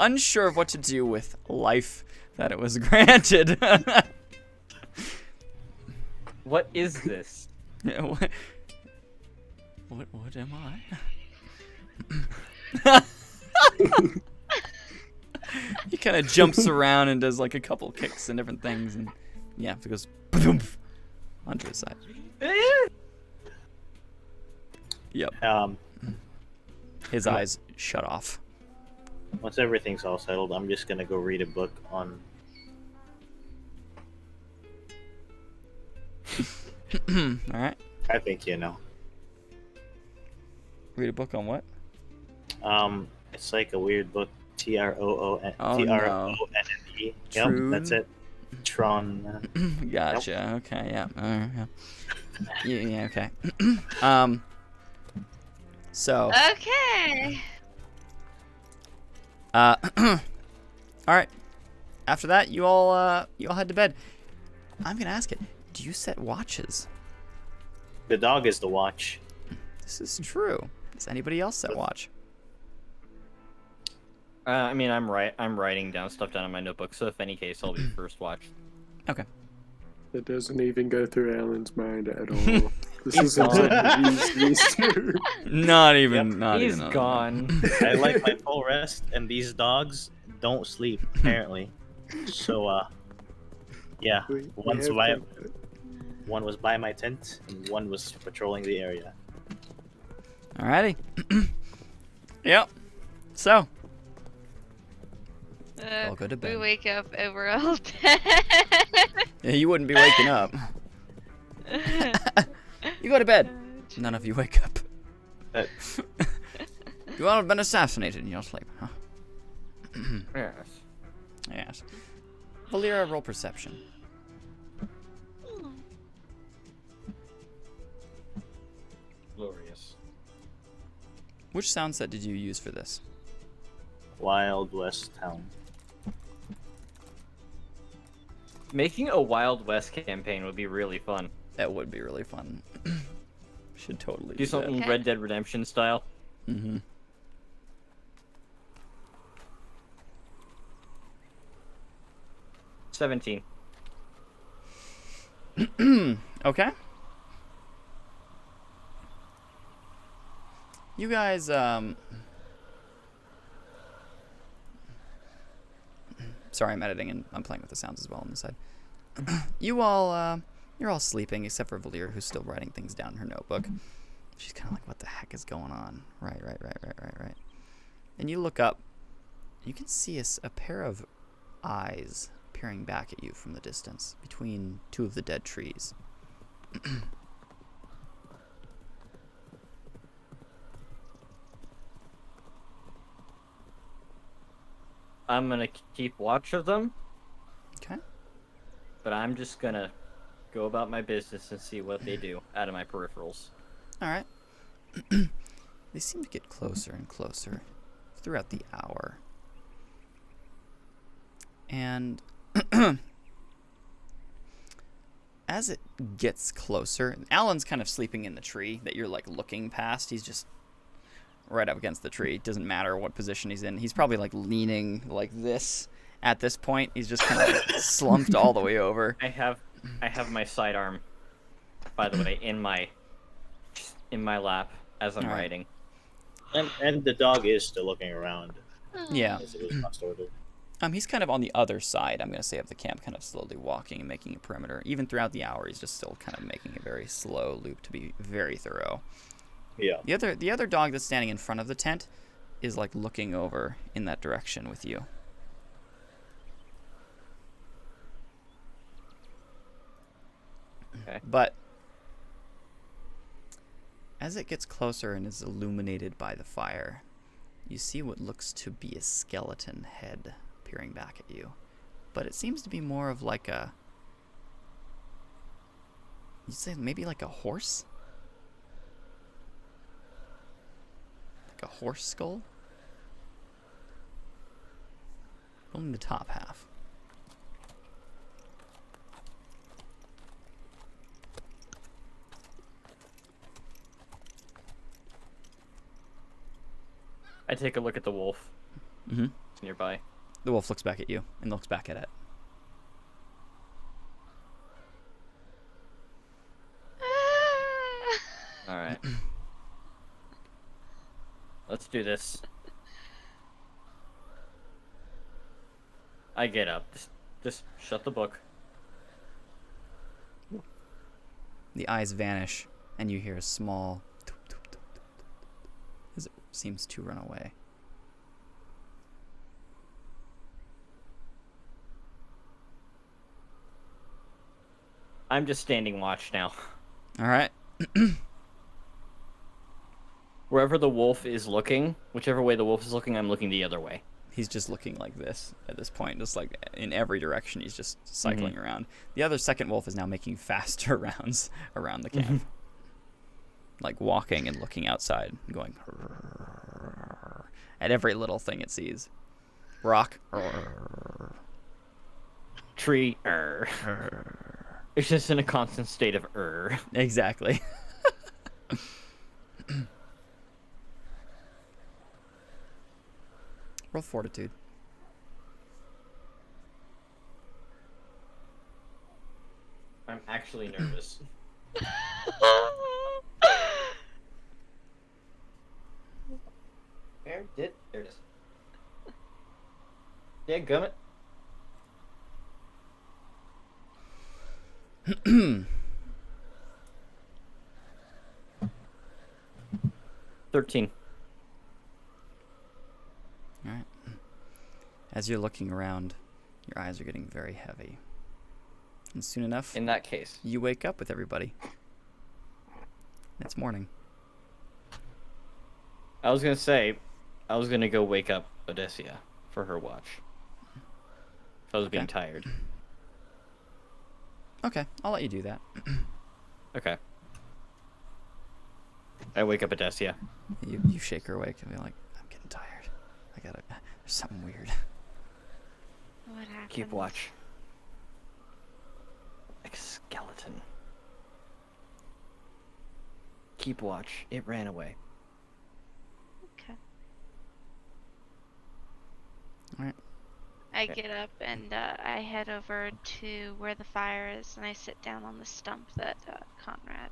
unsure of what to do with life that it was granted. What is this? Yeah, what am I? He kind of jumps around and does like a couple kicks and different things, and yeah, it goes boom onto his side. Yep, his eyes shut off. Once everything's all settled, I'm just gonna go read a book on. All right, I think you know. read a book on what? It's like a weird book. Troonne. Oh, Troonne. Yep, that's it. Tron. Gotcha. Okay. Yeah. Yeah. Okay. So. Okay. All right. After that, you all head to bed. I'm gonna ask it. Do you set watches? The dog is the watch. This is true. Does anybody else set watch? I mean, I'm writing down stuff down in my notebook, so if any case, I'll be first watch. Okay. It doesn't even go through Alan's mind at all. This He's is something he's used to. Not even. Yep. Not He's even. gone. I like my full rest, and these dogs don't sleep apparently. So, yeah, We one's have by, to- one was by my tent, and one was patrolling the area. Alrighty. Yep. So. All go to bed. We wake up and we're all dead. Yeah, you wouldn't be waking up. You go to bed. None of you wake up. Uh, You all have been assassinated in your sleep, huh? Yes. Yes. Valera, roll perception. Glorious. Which sound set did you use for this? Wild West town. Making a Wild West campaign would be really fun. That would be really fun. Should totally Do something Okay. Red Dead Redemption style. Mm-hmm. 17. Okay. You guys, sorry, I'm editing and I'm playing with the sounds as well on the side. You all, you're all sleeping except for Valir, who's still writing things down in her notebook. She's kind of like, what the heck is going on? Right. And you look up. You can see a pair of eyes peering back at you from the distance between two of the dead trees. I'm gonna keep watch of them, Okay. but I'm just gonna go about my business and see what they do out of my peripherals. All right. They seem to get closer and closer throughout the hour. And as it gets closer, Alan's kind of sleeping in the tree that you're like looking past. He's just right up against the tree. It doesn't matter what position he's in. He's probably like leaning like this at this point. He's just kind of like slumped all the way over. I have my sidearm, by the way, in my lap as I'm writing. And the dog is still looking around. Yeah. As it was last ordered. He's kind of on the other side, I'm going to say, of the camp, kind of slowly walking and making a perimeter. Even throughout the hour, he's just still kind of making a very slow loop to be very thorough. Yeah. The other dog that's standing in front of the tent is like looking over in that direction with you. Okay. But as it gets closer and is illuminated by the fire, you see what looks to be a skeleton head peering back at you. But it seems to be more of like a... You'd say maybe like a horse? Like a horse skull? Only the top half. I take a look at the wolf. Mm-hmm. It's nearby. The wolf looks back at you and looks back at it. All right. Let's do this. I get up. Just shut the book. The eyes vanish, and you hear a small toop, toop, toop, toop, toop, as it seems to run away. I'm just standing watch now. All right. Wherever the wolf is looking, whichever way the wolf is looking, I'm looking the other way. He's just looking like this at this point, just like in every direction. He's just cycling around. The other second wolf is now making faster rounds around the camp, like walking and looking outside, going at every little thing it sees. Rock. Tree. It's just in a constant state of Exactly. Roll fortitude. I'm actually nervous. There it is. Yeah, gummit. 13. All right. As you're looking around, your eyes are getting very heavy. And soon enough, In that case, you wake up with everybody. It's morning. I was gonna go wake up Odysseia for her watch. I was being Okay. tired. Okay, I'll let you do that. Okay. I wake up Odysseia. You shake her awake and be like, I'm getting tired. There's something weird. What happened? Keep watch. Like a skeleton. Keep watch. It ran away. Okay. All right. I Okay. get up and I head over to where the fire is, and I sit down on the stump that Conrad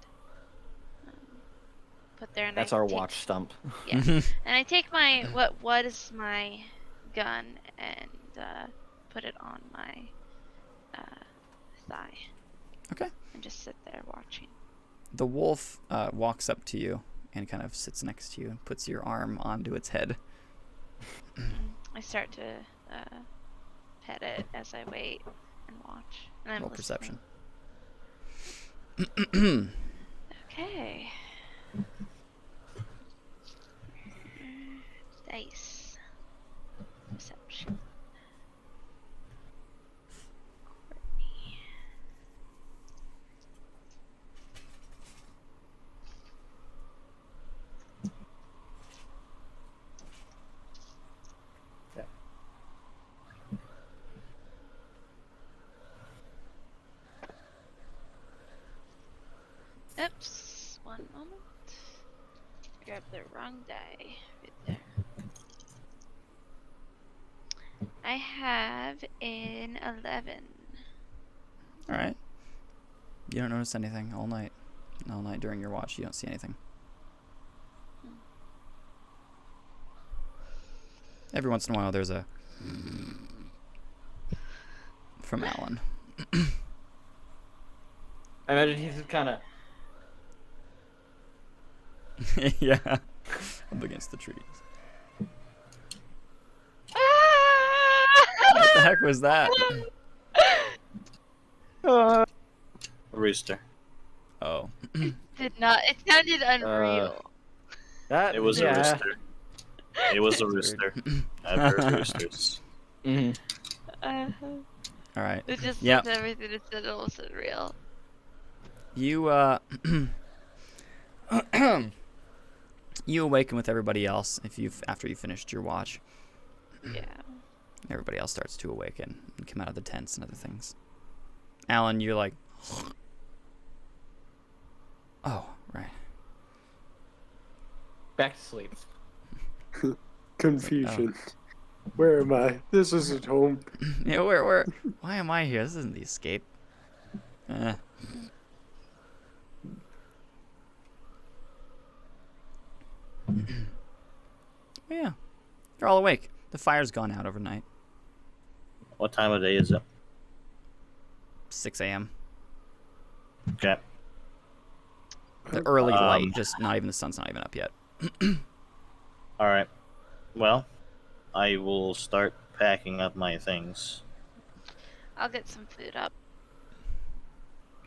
put there, and That's I our take, watch stump. Yeah, and I take my what is my gun and put it on my thigh. Okay. And just sit there watching. The wolf walks up to you and kind of sits next to you and puts your arm onto its head. I start to pet it as I wait and watch. And I'm Roll listening. perception. Okay. Dice. Perception. Courtney. Oops. One moment. Grab the wrong die right there. I have an 11. All right. You don't notice anything all night. All night during your watch, you don't see anything. Every once in a while, there's a from Alan. I imagine he's just kind of. Yeah, up against the trees. What the heck was that? A rooster. Oh. Did not. It sounded unreal. That It was yeah. a rooster. It was a rooster. I've heard roosters. Mhm. Uh, All right. it just Yep. everything it said almost unreal. You you awaken with everybody else after you finished your watch. Yeah. Everybody else starts to awaken and come out of the tents and other things. Alan, you're like, oh, right. Back to sleep. Confusion. Where am I? This isn't home. Yeah, where? Why am I here? This isn't the escape. Yeah, you're all awake. The fire's gone out overnight. What time of day is it? 6 a.m. Okay. The early light, just not even the sun's not even up yet. All right. Well, I will start packing up my things. I'll get some food up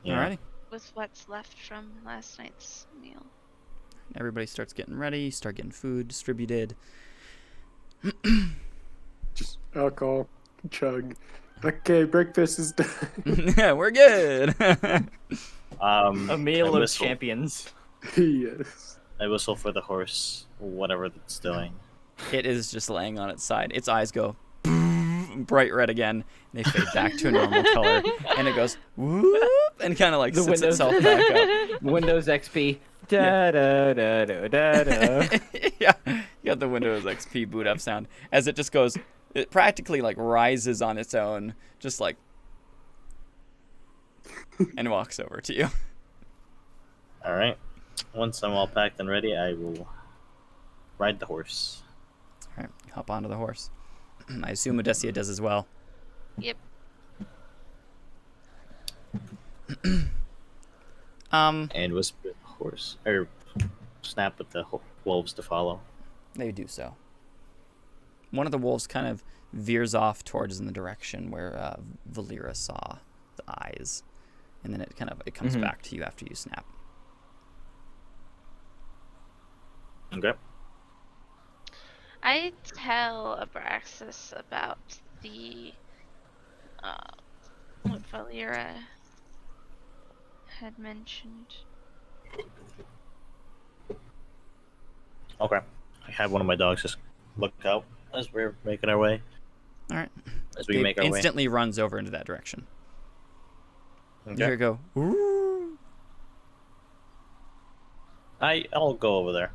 Yeah. Alrighty. with what's left from last night's meal. Everybody starts getting ready, start getting food distributed. Just alcohol, chug. Okay, breakfast is done. Yeah, we're good. A meal I of whistle. champions. Yes. I whistle for the horse, whatever it's doing. It is just laying on its side. Its eyes go bright red again. And they fade back to a normal color, and it goes whoop and kind of like The sits windows. itself back up. Windows XP. Da da da da da da. Yeah, you got the Windows XP boot up sound as it just goes. It practically like rises on its own, just like, and walks over to you. All right. Once I'm all packed and ready, I will ride the horse. All right, hop onto the horse. I assume Odessia does as well. Yep. And whisper at the horse, or snap at the wolves to follow. They do so. One of the wolves kind of veers off towards in the direction where Valera saw the eyes, and then it comes back to you after you snap. Okay. I tell Abraxas about the what Valera had mentioned. Okay. I have one of my dogs just look out as we're making our way. All right. As we Gabe make our way. instantly runs over into that direction. You hear Okay. it go, ooh. I'll go over there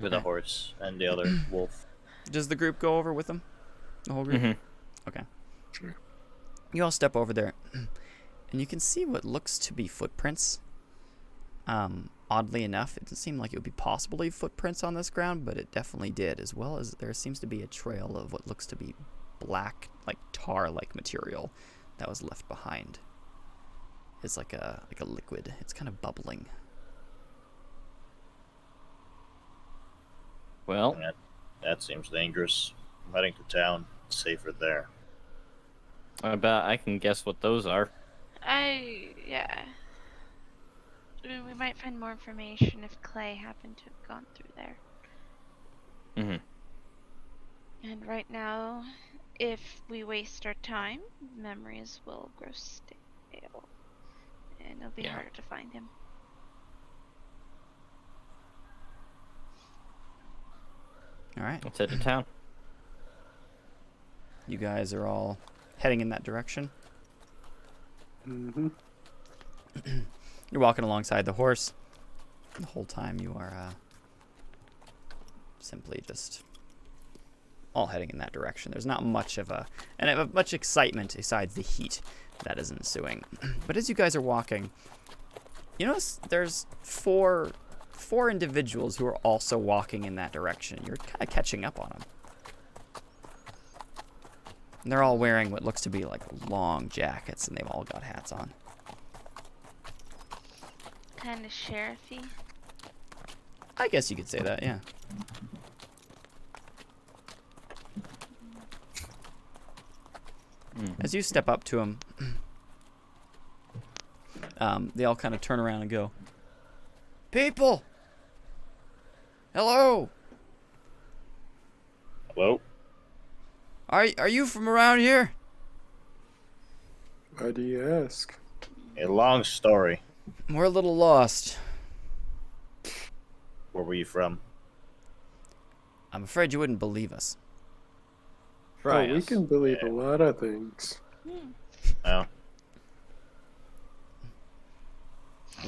with the Okay. horse and the other wolf. Does the group go over with them? The whole group? Mm-hmm. Okay. Sure. You all step over there, and you can see what looks to be footprints, oddly enough, it doesn't seem like it would be possible to leave footprints on this ground, but it definitely did, as well as there seems to be a trail of what looks to be black, like tar-like material that was left behind. It's like a liquid. It's kind of bubbling. Well, That seems dangerous. I'm heading to town. It's safer there. I bet I can guess what those are. Yeah. We might find more information if Clay happened to have gone through there. Mm-hmm. And right now, if we waste our time, memories will grow stale. And it'll be harder to find him. All right. Let's head to town. You guys are all heading in that direction. Mm-hmm. You're walking alongside the horse. The whole time you are simply just all heading in that direction. There's not much of much excitement besides the heat that is ensuing. But as you guys are walking, you notice there's four individuals who are also walking in that direction. You're kind of catching up on them. And they're all wearing what looks to be like long jackets, and they've all got hats on. Kind of sheriffy. I guess you could say that, yeah. As you step up to them, they all kind of turn around and go, "People! Hello! Hello? Are you from around here?" Why do you ask? A long story. "We're a little lost. Where were you from? I'm afraid you wouldn't believe us." Try we us. can believe a lot of things. Oh.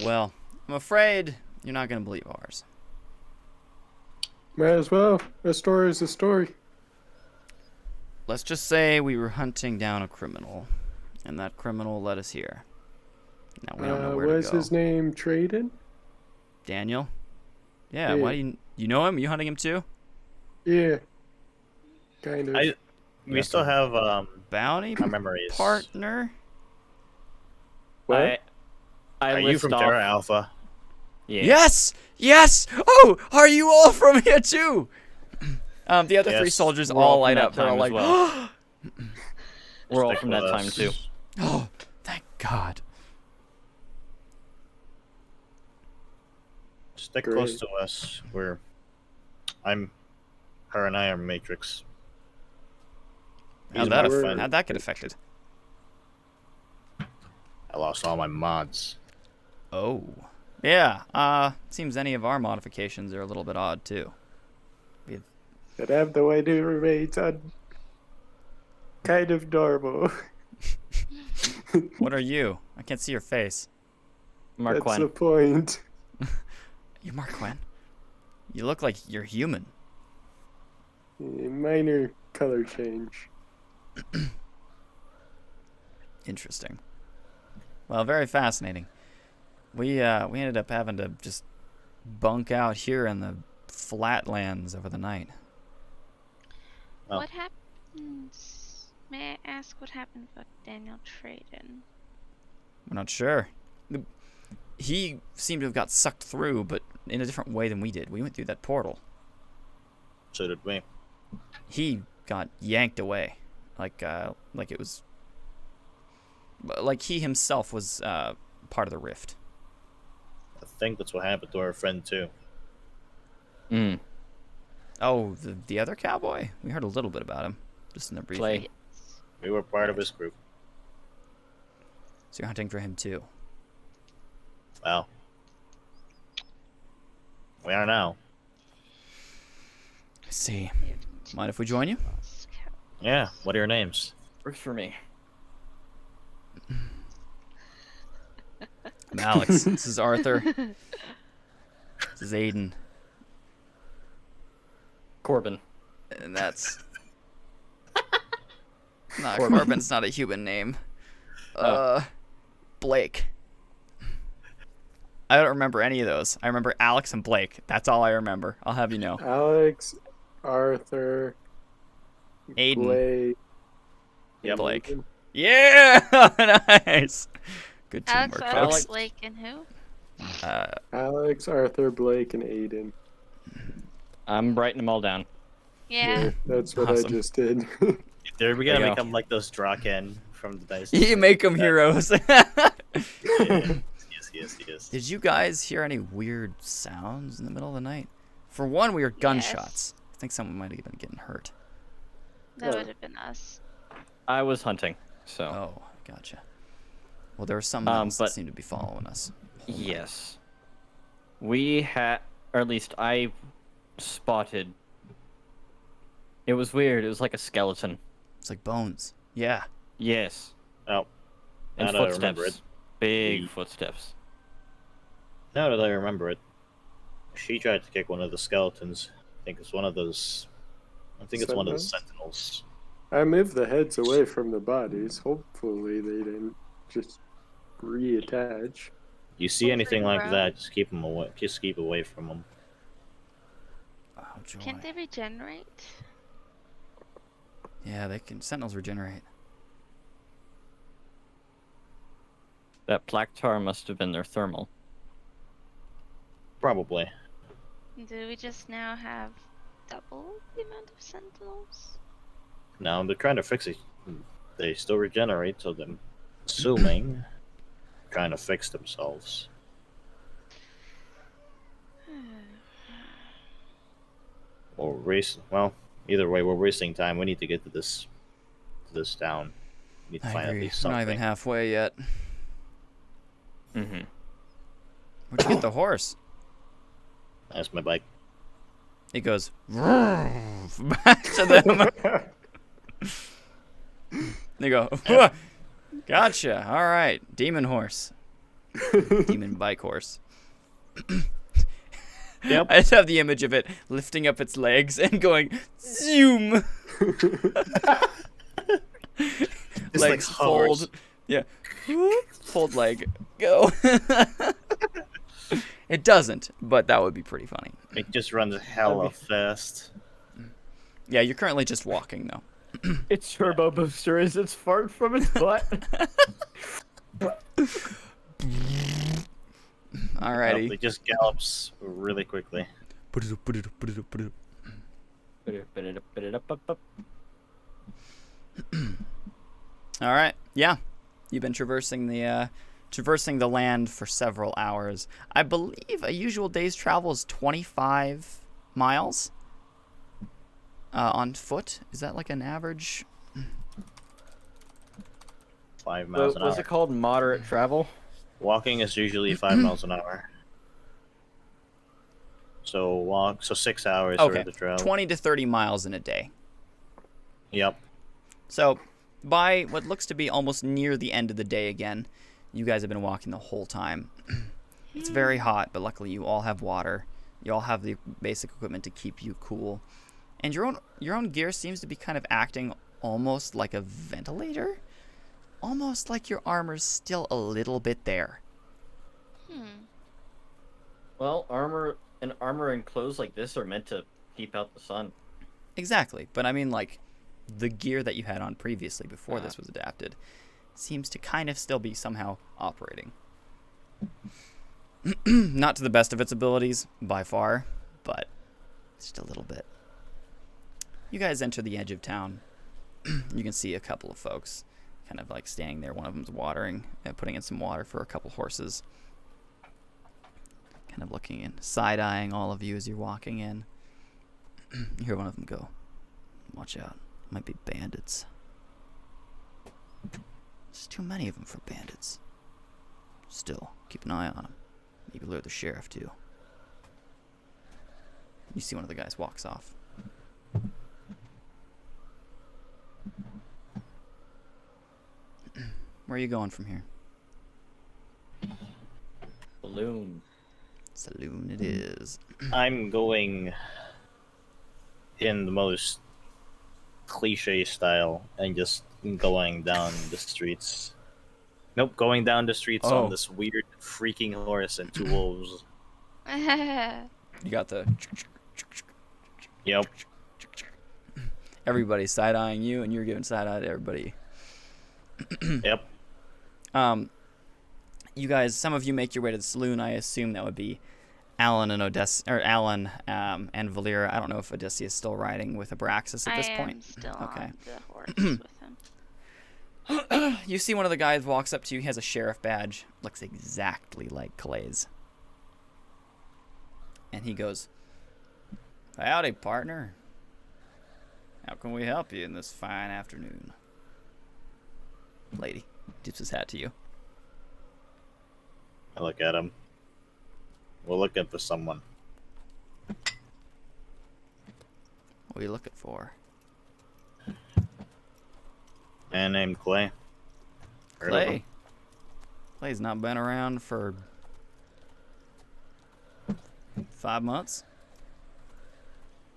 "Well, I'm afraid you're not going to believe ours. Might as well. A story is a story. Let's just say we were hunting down a criminal, and that criminal led us here. Now we don't know where to Was go." his name Traden? "Daniel? Yeah, Yeah. why do you know him? You hunting him too?" Yeah. Kind of. We still have "Bounty our memories. partner?" What? I Are you list from off- Terra Alpha? Yeah. Yes! Oh, are you all from here too? The other three Yes. soldiers We're all all light from up. that They're all time as like, well. We're all Stick from with that time us. too. "Oh, thank God." Stick Great. close to us. Her and I are Matrix. How'd He's my that- friend. how'd that get affected? I lost all my mods. Oh. Yeah, seems any of our modifications are a little bit odd too. But have the way to remains on kind of normal. What are you? I can't see your face. Mark That's Quinn. the point. You're Mark Quinn. You look like you're human. Minor color change. Interesting. Well, very fascinating. We ended up having to just bunk out here in the flatlands over the night. Oh. What happens? May I ask what happened with Daniel Traden? We're not sure. He seemed to have got sucked through, but in a different way than we did. We went through that portal. So did we. He got yanked away, like it was, like he himself was part of the rift. I think that's what happened to our friend too. Mm. Oh, the other cowboy? We heard a little bit about him, just in the briefing. Clay. We were part of his group. So you're hunting for him too. Well, we are now. I see. Mind if we join you? Yeah. What are your names? Works for me. I'm Alex. This is Arthur. This is Aiden. Corbin. And that's... Nah, Corbin's not a human name. Blake. I don't remember any of those. I remember Alex and Blake. That's all I remember. I'll have you know. Alex, Arthur, Aiden. Blake. Yep. Blake. Yeah! Nice. Good Alex, teamwork, Arthur, folks. Blake, and who? Alex, Arthur, Blake, and Aiden. I'm writing them all down. Yeah. That's what Awesome. I just did. There we There gotta you make go. them like those Draken from the dice. You make them heroes. Yes. Did you guys hear any weird sounds in the middle of the night? For one, we heard gunshots. I think someone might have been getting hurt. That would have been us. I was hunting, so Oh, gotcha. Well, there were some mountains that but- seemed to be following us. yes. We had, or at least I spotted. It was weird. It was like a skeleton. It's like bones. Yeah. Yes. Oh, And now that I remember footsteps. it. Big The- footsteps. Now that I remember it, she tried to kick one of the skeletons. I think it's one of those. I think it's one of the sentinels. I moved the heads away from the bodies. Hopefully they didn't just reattach. You see anything like Bro. that? Just keep them away. Just keep away from them. Oh, joy. Can't they regenerate? Yeah, they can. Sentinels regenerate. That black tar must have been their thermal. Probably. Do we just now have double the amount of sentinels? Now they're trying to fix it. They still regenerate, so I'm assuming trying to fix themselves. Or race. Well, either way, we're wasting time. We need to get to this town. We need to I find at agree. least We're not something. even halfway yet. Mm-hmm. Where'd you get the horse? That's my bike. It goes back to them. They go, gotcha. All right, demon horse, demon bike horse. Yep. I just have the image of it lifting up its legs and going zoom. It's like Legs fold. hovers. Yeah. Fold leg. Go. It doesn't, but that would be pretty funny. It just runs hella fast. Yeah, you're currently just walking though. Its turbo booster is its fart from its butt. Alrighty. It just gallops really quickly. All right. Yeah, you've been traversing the land for several hours. I believe a usual day's travel is 25 miles on foot. Is that like an average? 5 miles an hour. Was it called moderate travel? Walking is usually 5 miles an hour. So 6 hours Okay, for the travel. 20 to 30 miles in a day. Yep. So by what looks to be almost near the end of the day again, you guys have been walking the whole time. It's very hot, but luckily you all have water. You all have the basic equipment to keep you cool. And your own gear seems to be kind of acting almost like a ventilator. Almost like your armor's still a little bit there. Well, armor and clothes like this are meant to keep out the sun. Exactly. But I mean, like, the gear that you had on previously before this was adapted seems to kind of still be somehow operating. Not to the best of its abilities, by far, but just a little bit. You guys enter the edge of town. You can see a couple of folks kind of like standing there. One of them's watering, putting in some water for a couple horses. Kind of looking in, side-eyeing all of you as you're walking in. You hear one of them go, "Watch out, might be bandits." There's too many of them for bandits. Still, keep an eye on them. Maybe lure the sheriff too. You see one of the guys walks off. Where are you going from here? Balloon. Saloon it is. I'm going in the most cliche style and just going down the streets Nope, going down the streets Oh. on this weird freaking horse and 2 wolves. You got the. Yep. Everybody's side eyeing you, and you're giving side eye to everybody. Yep. You guys, some of you make your way to the saloon. I assume that would be Alan and Alan and Valera. I don't know if Odysseus is still riding with Abraxas at this point. I am still Okay. on the horse with him. You see one of the guys walks up to you. He has a sheriff badge. Looks exactly like Clay's. And he goes, "Howdy, partner. How can we help you in this fine afternoon?" Lady tips his hat to you. I look at him. We're looking for someone. What are you looking for? Man named Clay. Heard of him? Clay. Clay's not been around for 5 months.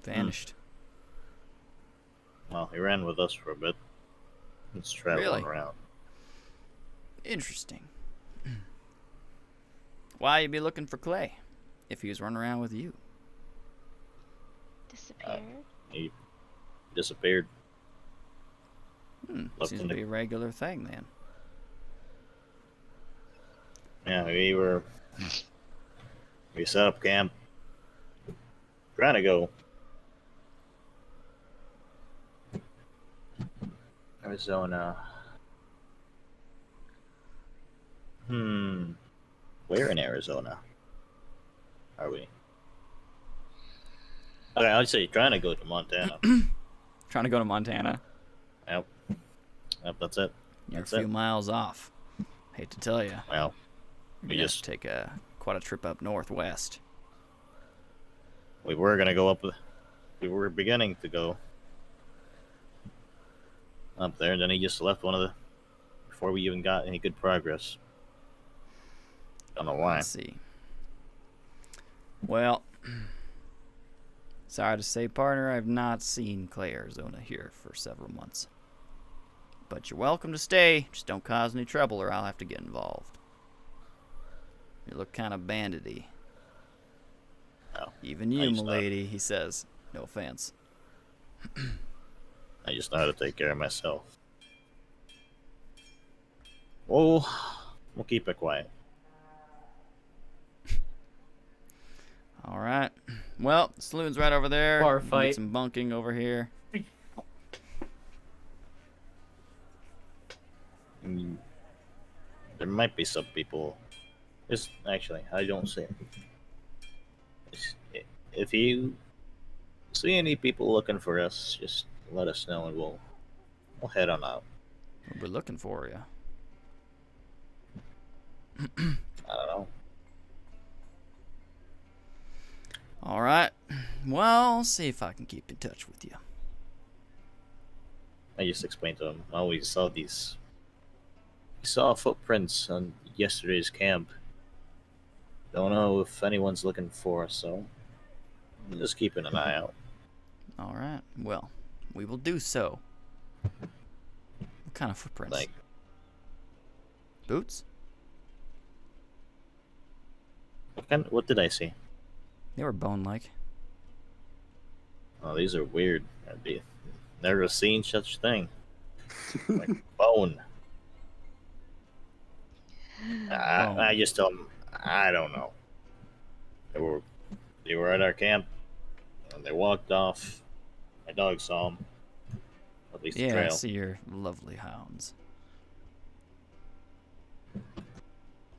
Vanished. Well, he ran with us for a bit. He's traveling Really? around. Interesting. Why you be looking for Clay if he was running around with you? Disappeared. He disappeared. Left Seems in to the- be a regular thing then. Yeah, we set up camp. Trying to go Arizona. Where in Arizona are we? Okay, I'd say trying to go to Montana. Trying to go to Montana. Yep, that's it. You're That's a few it. miles off. Hate to tell you. Well, You're we gonna just take quite a trip up northwest. we were gonna go up. We were beginning to go up there, and then he just left before we even got any good progress. Don't know why. Let's see. Well, sorry to say, partner, I've not seen Clay, Arizona here for several months. But you're welcome to stay. Just don't cause any trouble or I'll have to get involved. You look kind of bandity. Oh, Even I you, used to- milady, he says. No offense. I just know how to take care of myself. We'll keep it quiet. All right. Well, the saloon's right over there. Bar We need fight. some bunking over here. There might be some people. Actually, I don't see. If you see any people looking for us, just let us know and we'll head on out. We'll be looking for you. I don't know. All right. Well, I'll see if I can keep in touch with you. I just explained to him. Oh, we saw footprints on yesterday's camp. Don't know if anyone's looking for us, so just keeping an eye out. All right. Well, we will do so. What kind of footprints? Like, Boots? what did I see? They were bone-like. Oh, these are weird. I've never seen such thing. Like bone. I just tell them, I don't know. They were at our camp, and they walked off. My dog saw them. At least the Yeah, I trail. see your lovely hounds.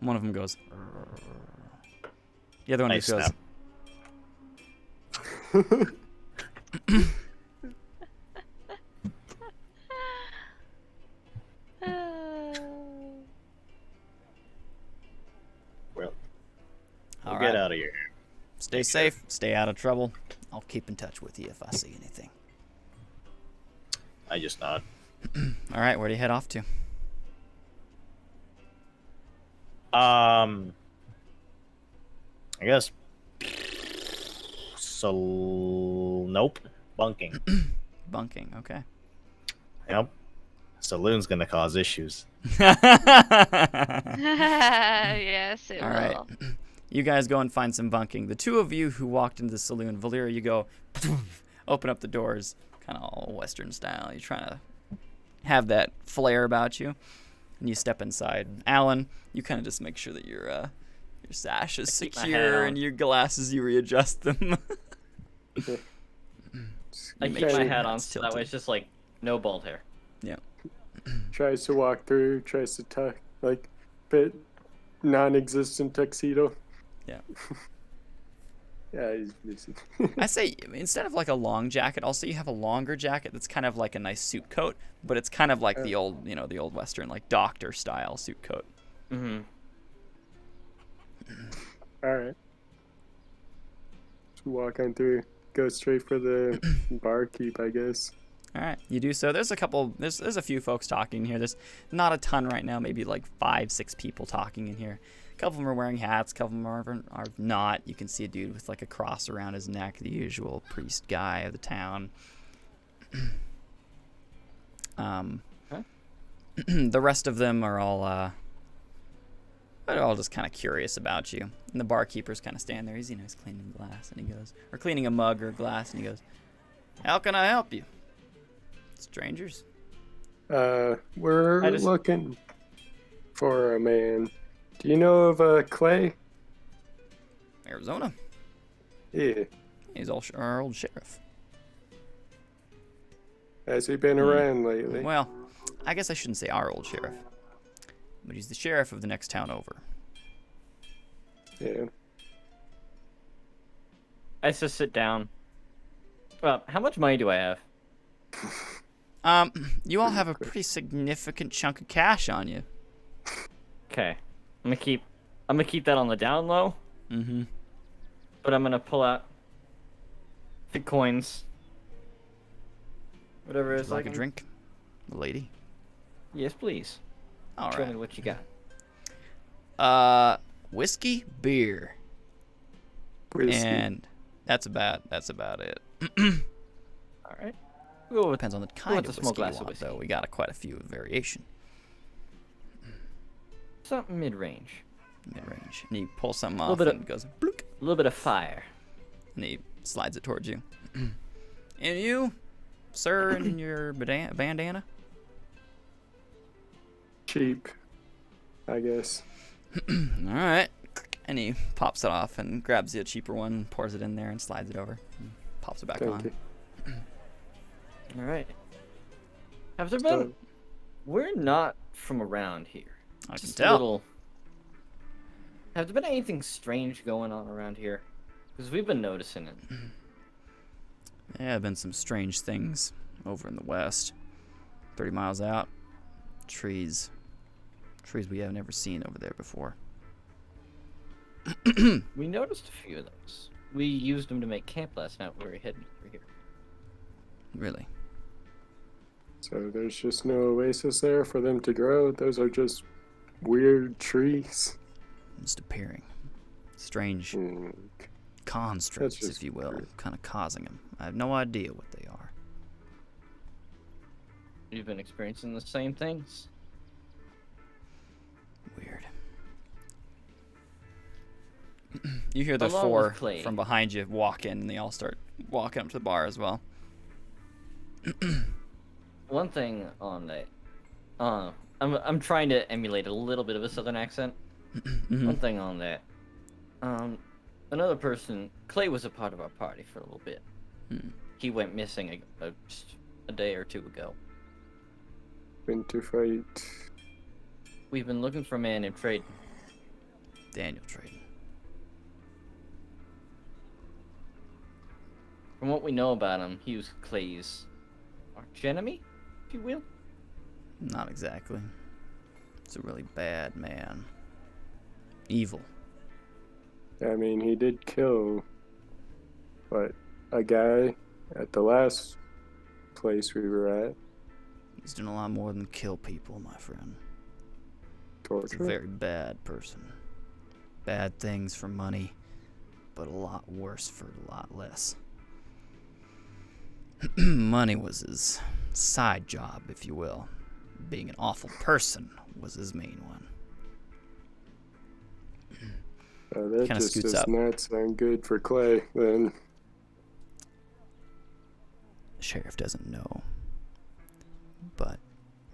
One of them goes. "Rrrr." The other one I just goes. snap. Well, All we'll right. get out of here. Stay safe. Stay out of trouble. I'll keep in touch with you if I see anything. I just nod. All right. Where do you head off to? I guess. So, nope. Bunking. Bunking. Okay. Yep. Saloon's gonna cause issues. Yes, it All will. right. You guys go and find some bunking. The two of you who walked into the saloon, Valyria, you go, open up the doors, kind of all Western style. You're trying to have that flair about you, and you step inside. Alan, you kind of just make sure that your sash is keep my hat secure on. and your glasses, you readjust them. I You keep make my sure hat your on hat's so that way tilted. it's just like no bald hair. Yeah. Tries to walk through, tries to tuck, like, fit non-existent tuxedo. Yeah. Yeah, he's busy. I say instead of like a long jacket, I'll say you have a longer jacket that's kind of like a nice suit coat, but it's kind of like the old, the old Western, like doctor style suit coat. Mm-hmm. All right. Just walk on through. Go straight for the barkeep, I guess. All right, you do so. There's a few folks talking here. There's not a ton right now, maybe like 5-6 people talking in here. A couple of them are wearing hats, a couple of them are not. You can see a dude with like a cross around his neck, the usual priest guy of the town. The rest of them are all they're all just kind of curious about you. And the barkeeper's kind of standing there. He's cleaning glass, and he goes, or cleaning a mug or a glass, and he goes, "How can I help you, strangers?" We're looking for a man. Do you know of Clay? Arizona. Yeah. He's our old sheriff. Has he been around lately? Well, I guess I shouldn't say our old sheriff, but he's the sheriff of the next town over. Yeah. I just sit down. How much money do I have? You all have a pretty significant chunk of cash on you. Okay, I'm gonna keep that on the down low. Mm-hmm. But I'm gonna pull out the coins. Whatever it is. Like a drink, lady. Yes, please. All Show me right. what you got. Whiskey, beer, Whiskey. and that's about it. All right. Well, Depends on the kind a of small whiskey you glass of want, whiskey. though. We got quite a few of variation. something mid-range. Mid-range. And you pull something Little off bit and of- it goes blook, A little bit of fire. and he slides it towards you. And you, sir, in your bandana? Cheap, I guess. All right. And he pops it off and grabs the cheaper one, pours it in there, and slides it over. And pops it back Thank on. you. All right. Have there been? We're not from around here. I can Just tell. a little. Have there been anything strange going on around here? Because we've been noticing it. Yeah, have been some strange things over in the west. 30 miles out. Trees. Trees we have never seen over there before. We noticed a few of those. We used them to make camp last night. We were hidden over here. Really. So there's just no oasis there for them to grow. Those are just weird trees. Just appearing. Strange Hmm. constructs, That's just if you will, weird. kind of causing them. I have no idea what they are. You've been experiencing the same things. Weird. You hear the Along four with Clay. from behind you walk in, and they all start walking up to the bar as well. One thing on that, I'm trying to emulate a little bit of a southern accent. One thing on that, another person, Clay was a part of our party for a little bit. He went missing just a day or two ago. Been to fight. We've been looking for a man named Trade. Daniel Trading. From what we know about him, he was Clay's archenemy, if you will. Not exactly. It's a really bad man. Evil. I mean, he did kill, a guy at the last place we were at. He's doing a lot more than kill people, my friend. He's a Torture. very bad person. Bad things for money, but a lot worse for a lot less. Money was his side job, if you will. being an awful person was his main one. That Kinda just scoots does up. not sound good for Clay, then. The sheriff doesn't know, but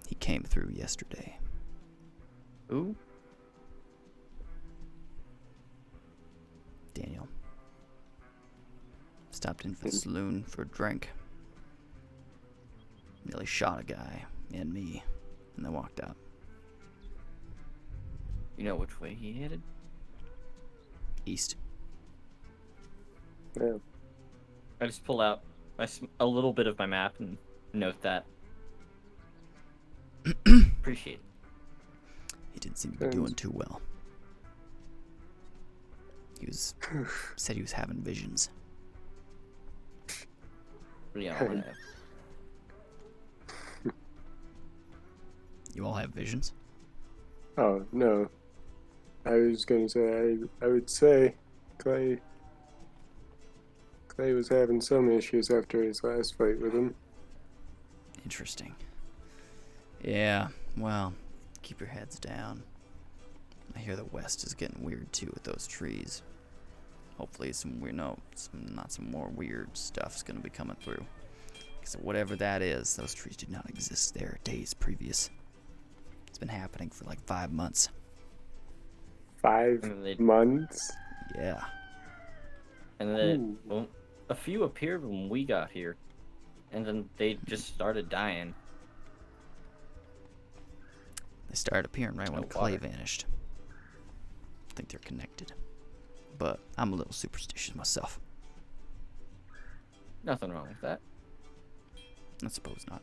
he came through yesterday. Ooh. Daniel stopped in for the saloon for a drink. Nearly shot a guy and me, and then walked out. You know which way he headed? East. Yeah. I just pull out a little bit of my map and note that. Appreciate it. He didn't seem to be doing too well. He said he was having visions. Yeah, all have. You all have visions? Oh, no. I was going to say, I would say Clay was having some issues after his last fight with him. Interesting. Yeah, well, keep your heads down. I hear the west is getting weird too with those trees. Hopefully not some more weird stuff's gonna be coming through. Because whatever that is, those trees did not exist there days previous. It's been happening for like 5 months. 5 months? Yeah. And then a few appeared when we got here, and then they just started dying. They started appearing right when No Clay water. vanished. I think they're connected. But I'm a little superstitious myself. Nothing wrong with that. I suppose not.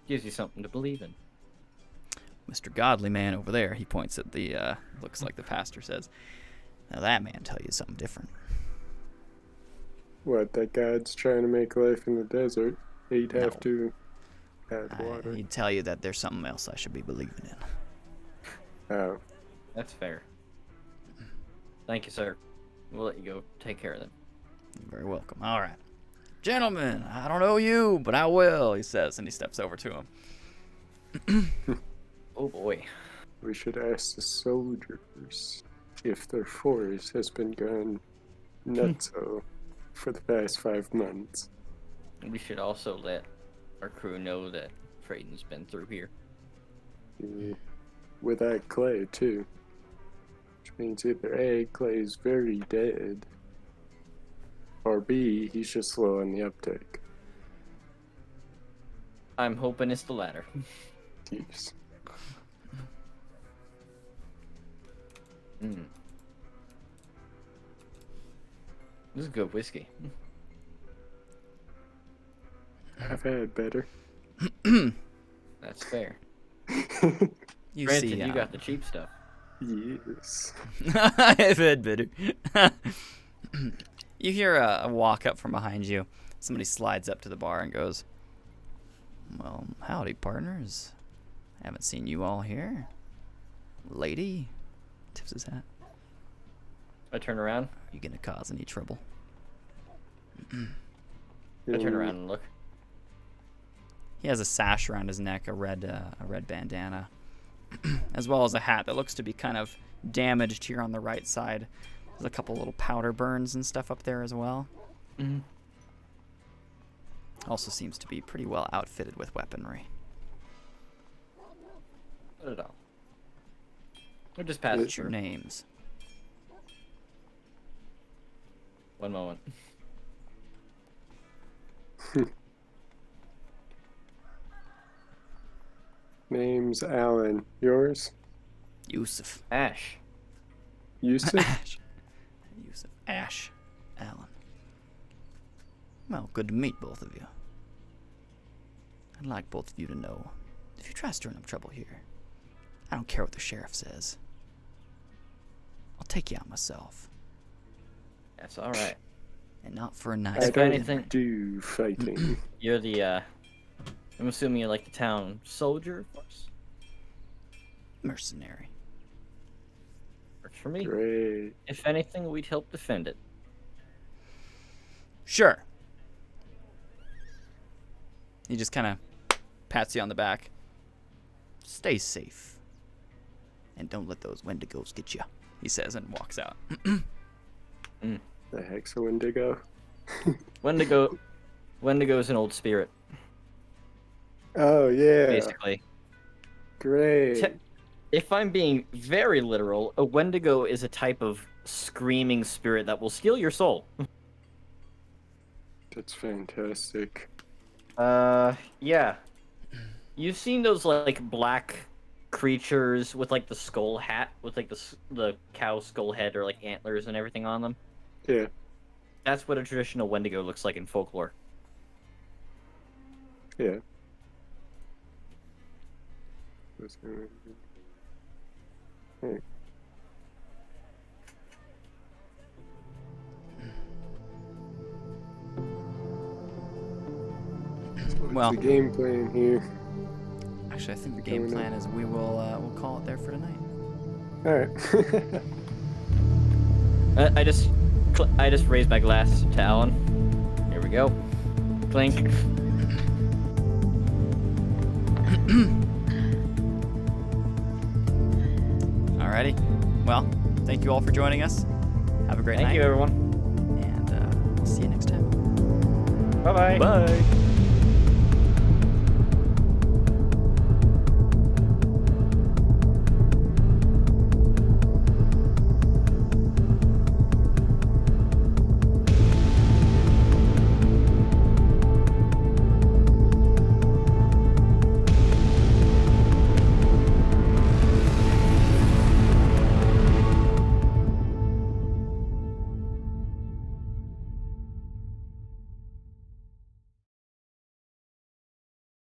Gives you something to believe in. Mr. Godly Man over there, he points at the, looks like the pastor says, now that man tell you something different. What, that God's trying to make life in the desert? He'd have to add water. He'd tell you that there's something else I should be believing in. Oh. That's fair. Thank you, sir. We'll let you go take care of them. You're very welcome. All right. Gentlemen, I don't know you, but I will, he says, and he steps over to him. Oh boy. We should ask the soldiers if their force has been gone nutso for the past 5 months. We should also let our crew know that Frayden's been through here. Yeah. With that Clay, too. Which means either A, Clay's very dead, or B, he's just slow on the uptake. I'm hoping it's the latter. Jeez. This is good whiskey. I've had better. That's fair. You Granted, see, you got the cheap stuff. Yes. I've had better. You hear a walk up from behind you. Somebody slides up to the bar and goes, well, howdy, partners. Haven't seen you all here. Lady? Tips his hat. I turn around. Are you gonna cause any trouble? I turn around and look. He has a sash around his neck, a red bandana, as well as a hat that looks to be kind of damaged here on the right side. There's a couple little powder burns and stuff up there as well. Mm-hmm. Also seems to be pretty well outfitted with weaponry. Not at all. We're just passing What's your through. names? One moment. Name's Alan. Yours? Yusuf. Ash. Yusuf? Ash. Yusuf. Ash. Allen. Well, good to meet both of you. I'd like both of you to know, if you try stirring up trouble here, I don't care what the sheriff says. I'll take you out myself. That's all right. And not for a nice I If don't anything- do fighting. You're the, I'm assuming you're like the town soldier force? mercenary. Works for me. Great. If anything, we'd help defend it. Sure. He just kind of pats you on the back. stay safe. And don't let those Wendigos get you, he says and walks out. The heck's a Wendigo? Wendigo's an old spirit, Oh, yeah. basically. Great. If I'm being very literal, a Wendigo is a type of screaming spirit that will steal your soul. That's fantastic. Yeah. You've seen those, like, black creatures with, like, the skull hat, with, like, the cow skull head or, like, antlers and everything on them? Yeah. That's what a traditional Wendigo looks like in folklore. Yeah. Hey. Well, What's the game plan here? actually, I think the game plan is we'll call it there for tonight. Alright. I just raised my glass to Alan. Here we go. Clink. Alrighty. Well, thank you all for joining us. Have a great night. Thank you, everyone. And we'll see you next time. Bye-bye. Bye.